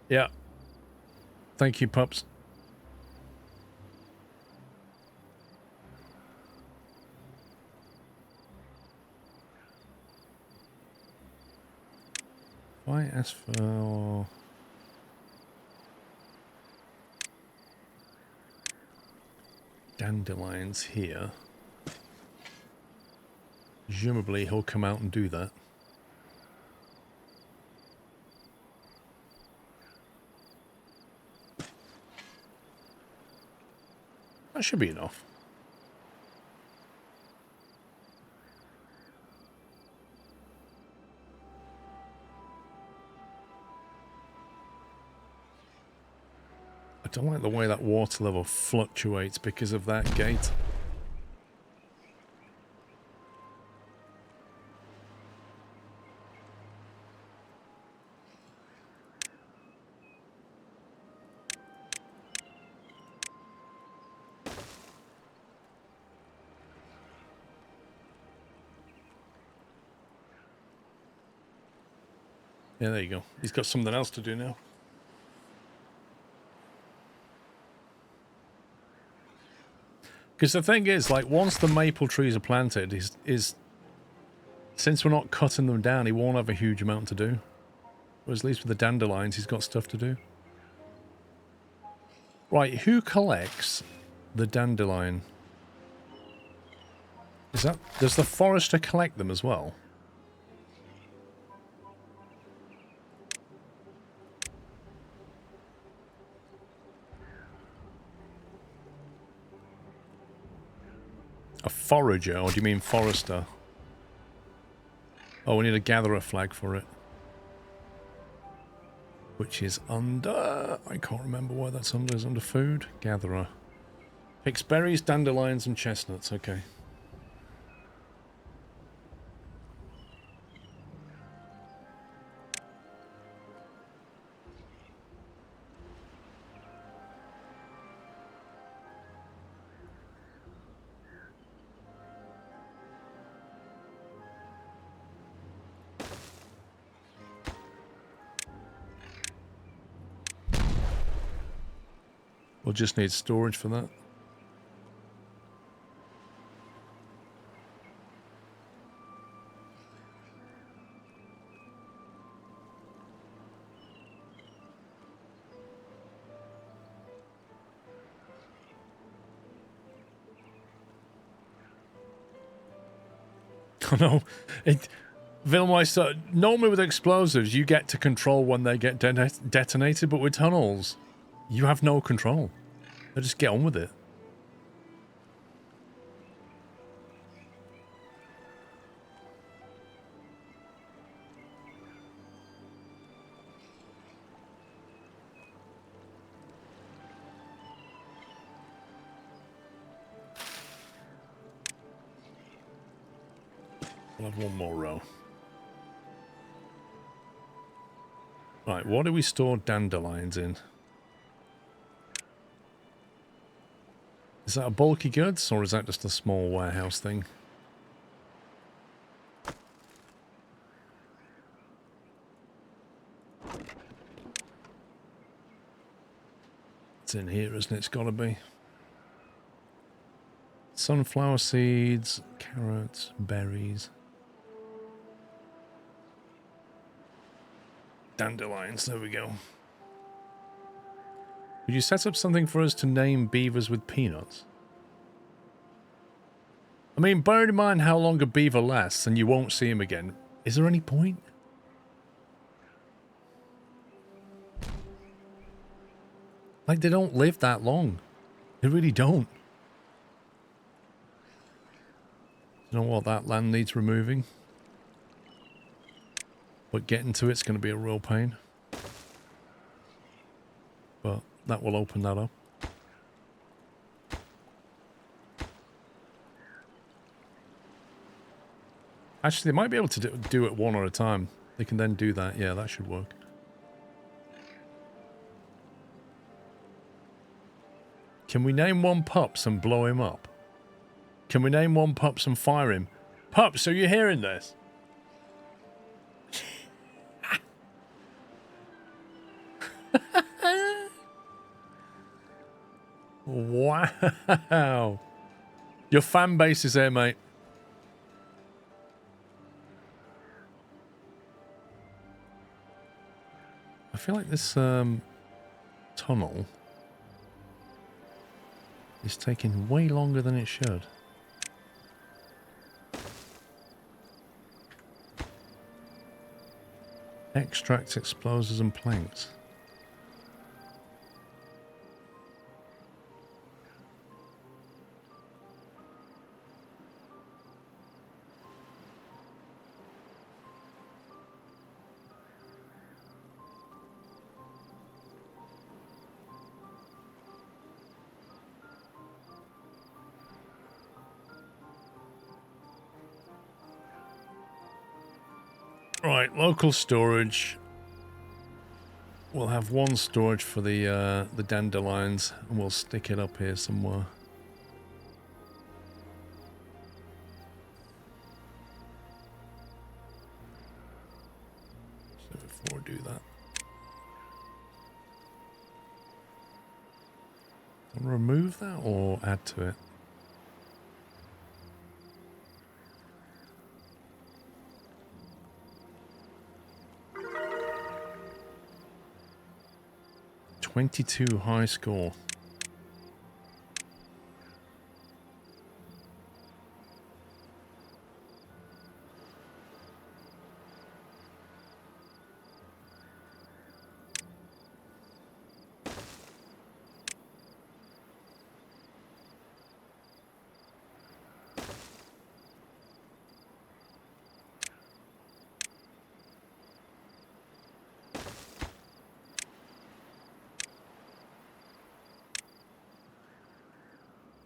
A: Yeah. Thank you, pups. If I ask for dandelions here, presumably he'll come out and do that. That should be enough. I don't like the way that water level fluctuates because of that gate. Yeah, there you go. He's got something else to do now. Because the thing is, like, once the maple trees are planted, since we're not cutting them down, he won't have a huge amount to do. Whereas at least with the dandelions, he's got stuff to do. Right, who collects the dandelion? Does the forester collect them as well? A forager, or do you mean forester? Oh, we need a gatherer flag for it. Which is under... I can't remember why that's under. Is under food? Gatherer. Picks berries, dandelions, and chestnuts. Okay. We'll just need storage for that. I know. Vilmeister, normally with explosives, you get to control when they get detonated, but with tunnels, you have no control. They just get on with it. We'll have one more row. Right, what do we store dandelions in? Is that a bulky goods, or is that just a small warehouse thing? It's in here, isn't it? It's gotta be. Sunflower seeds, carrots, berries. Dandelions, there we go. Would you set up something for us to name beavers with peanuts? I mean, bearing in mind how long a beaver lasts and you won't see him again, is there any point? Like, they don't live that long. They really don't. You know what? That land needs removing. But getting to it's going to be a real pain. But that will open that up. Actually, they might be able to do it one at a time. They can then do that. Yeah, that should work. Can we name one Pups and blow him up? Can we name one Pups and fire him? Pups, are you hearing this? Wow. Your fan base is there, mate. I feel like this tunnel is taking way longer than it should. Extracts, explosives and planks. Right, local storage. We'll have one storage for the dandelions, and we'll stick it up here somewhere. So before I do that, I'll remove that or add to it. .22 high score.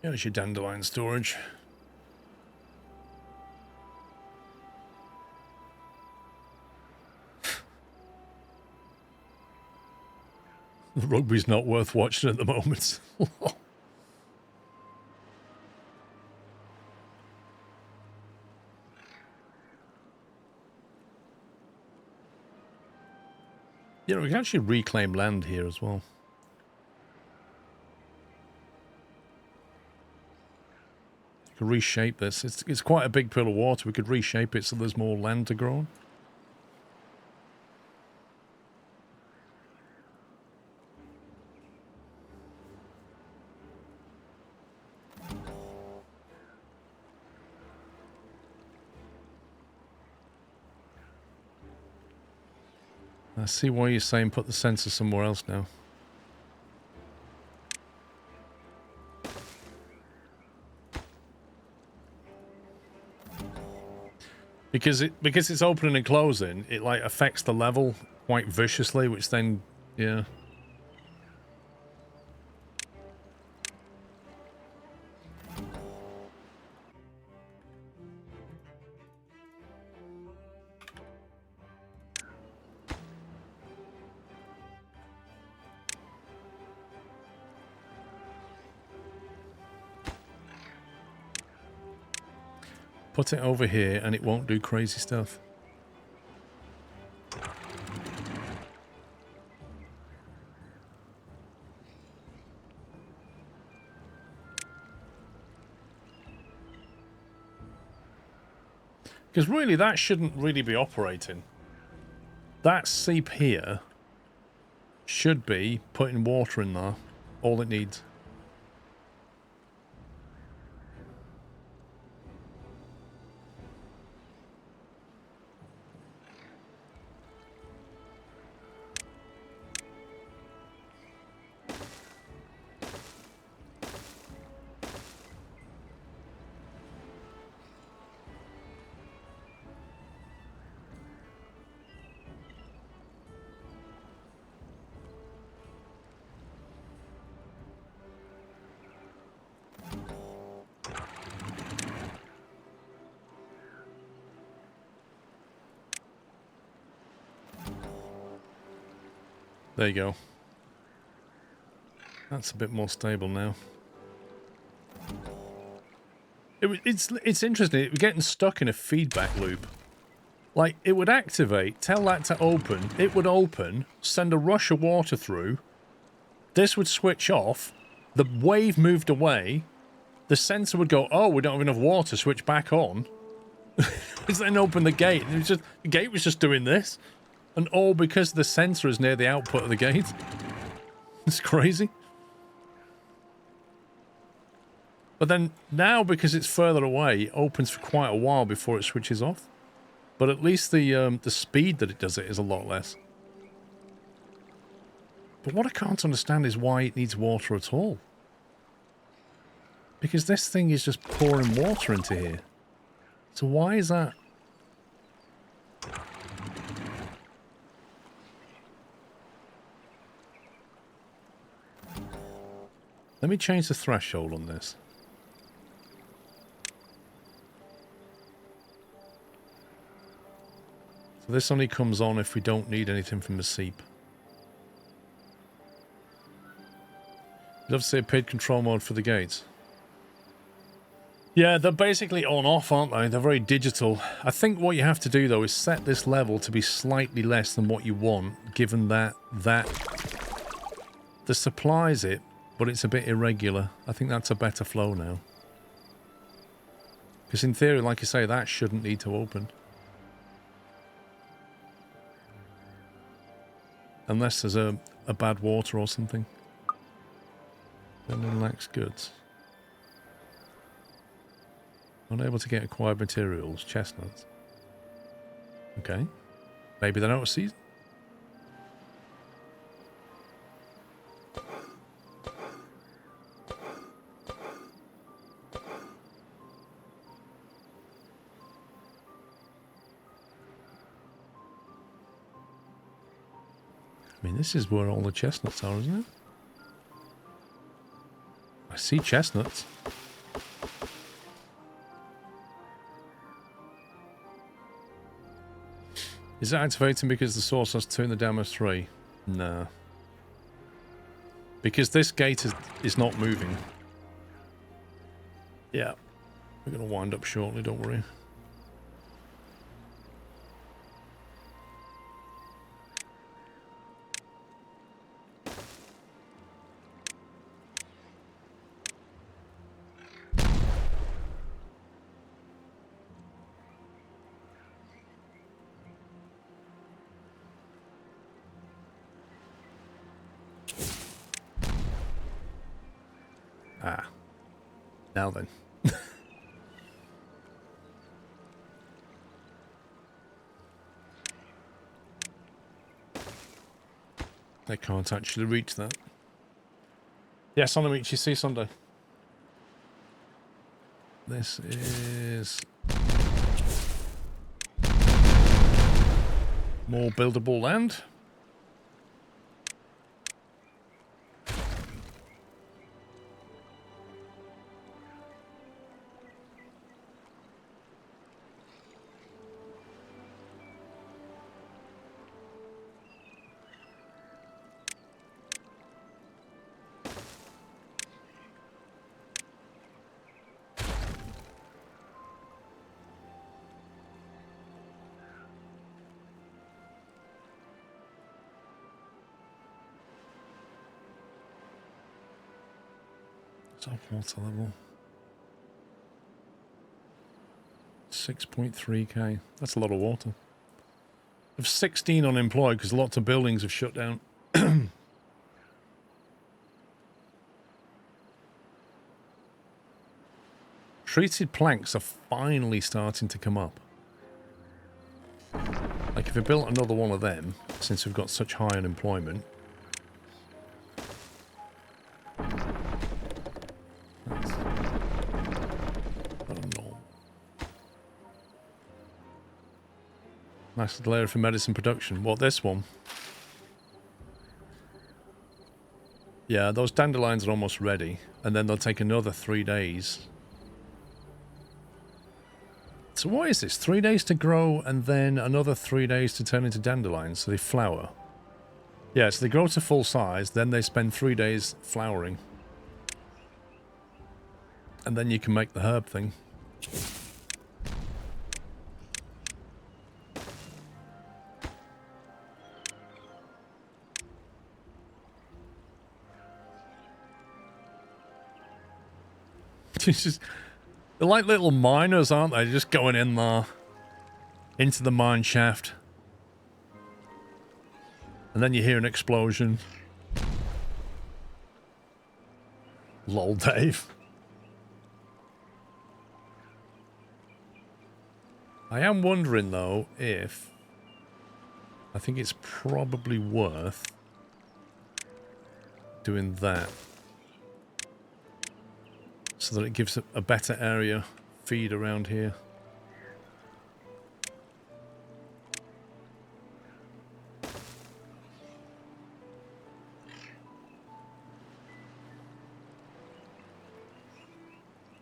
A: There's your dandelion storage. The rugby's not worth watching at the moment. Yeah, we can actually reclaim land here as well. Reshape this. It's quite a big pool of water. We could reshape it so there's more land to grow on. I see why you're saying put the sensor somewhere else now. Because it's opening and closing, it like affects the level quite viciously, which then, yeah. Put it over here and it won't do crazy stuff. Because really, that shouldn't really be operating. That seep here should be putting water in there. All it needs. There you go. That's a bit more stable now. It's interesting. It was getting stuck in a feedback loop. Like, it would activate, tell that to open, it would open, send a rush of water through, this would switch off, the wave moved away, the sensor would go, oh, we don't have enough water, switch back on. Then open the gate. It was just, the gate was just doing this. And all because the sensor is near the output of the gate. It's crazy. But then now, because it's further away, it opens for quite a while before it switches off. But at least the speed that it does it is a lot less. But what I can't understand is why it needs water at all. Because this thing is just pouring water into here. So why is that? Let me change the threshold on this. So this only comes on if we don't need anything from the seep. You'd love to see a paid control mode for the gates. Yeah, they're basically on-off, aren't they? They're very digital. I think what you have to do, though, is set this level to be slightly less than what you want, given that the supplies it, but it's a bit irregular. I think that's a better flow now. Because in theory, like I say, that shouldn't need to open. Unless there's a bad water or something. Then lacks goods. Unable to get acquired materials. Chestnuts. Okay. Maybe they're out of season? I mean, this is where all the chestnuts are, isn't it? I see chestnuts. Is it activating because the source has 2 and the dam has 3? Nah. Because this gate is not moving. Yeah. We're going to wind up shortly, don't worry. Ah. Now then. They can't actually reach that. Yes, on the reach, you see Sunday. This is more buildable land. Top water level. 6.3k. That's a lot of water. Of 16 unemployed because lots of buildings have shut down. Treated planks are finally starting to come up. Like if we built another one of them, since we've got such high unemployment. That's normal. Nice little area for medicine production. What, this one? Yeah, those dandelions are almost ready. And then they'll take another 3 days. So what is this? 3 days to grow and then another 3 days to turn into dandelions, so they flower. Yeah, so they grow to full size, then they spend 3 days flowering. And then you can make the herb thing. They're like little miners, aren't they? Just going in there. Into the mine shaft. And then you hear an explosion. Lol, Dave. I am wondering, though, if... I think it's probably worth doing that. So that it gives a better area feed around here.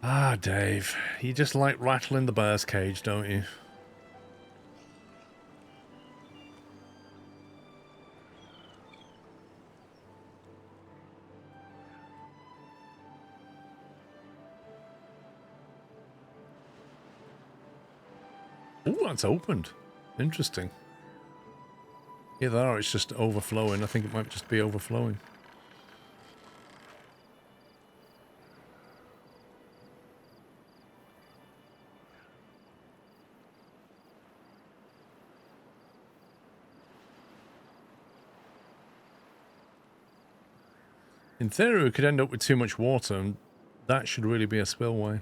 A: Ah, Dave. You just like rattling the bear's cage, don't you? Oh, that's opened. Interesting. Yeah, there it's just overflowing. I think it might just be overflowing. In theory, we could end up with too much water, and that should really be a spillway.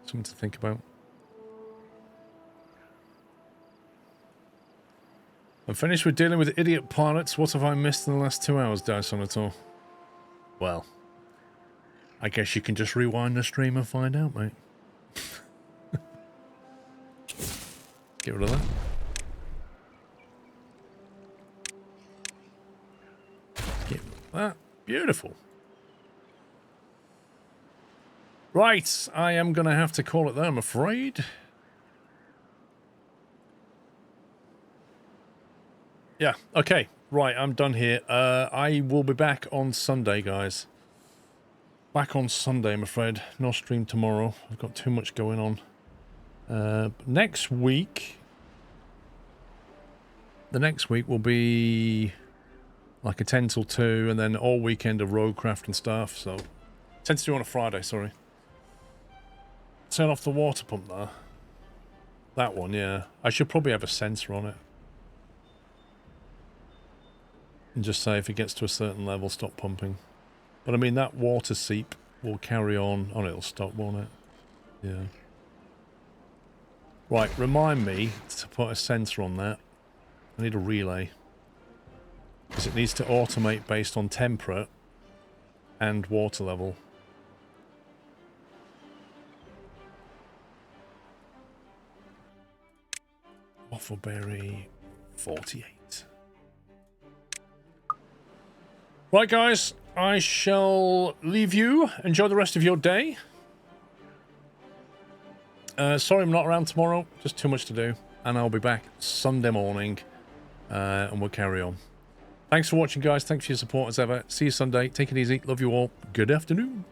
A: Something to think about. I'm finished with dealing with idiot pilots. What have I missed in the last 2 hours, Disonator? Well, I guess you can just rewind the stream and find out, mate. Get rid of that. Get rid of that. Beautiful. Right, I am going to have to call it there, I'm afraid. Yeah, okay. Right, I'm done here. I will be back on Sunday, guys. Back on Sunday, I'm afraid. No stream tomorrow. I've got too much going on. Next week... The next week will be like a 10 till 2, and then all weekend of roadcraft and stuff, so... 10 to 2 on a Friday, sorry. Turn off the water pump there. That one, yeah. I should probably have a sensor on it. And just say if it gets to a certain level, stop pumping. But I mean, that water seep will carry on. Oh, it'll stop, won't it? Yeah. Right, remind me to put a sensor on that. I need a relay. Because it needs to automate based on temperature and water level. Waffleberry 48. Right, guys, I shall leave you. Enjoy the rest of your day. Sorry I'm not around tomorrow. Just too much to do. And I'll be back Sunday morning. And we'll carry on. Thanks for watching, guys. Thanks for your support as ever. See you Sunday. Take it easy. Love you all. Good afternoon.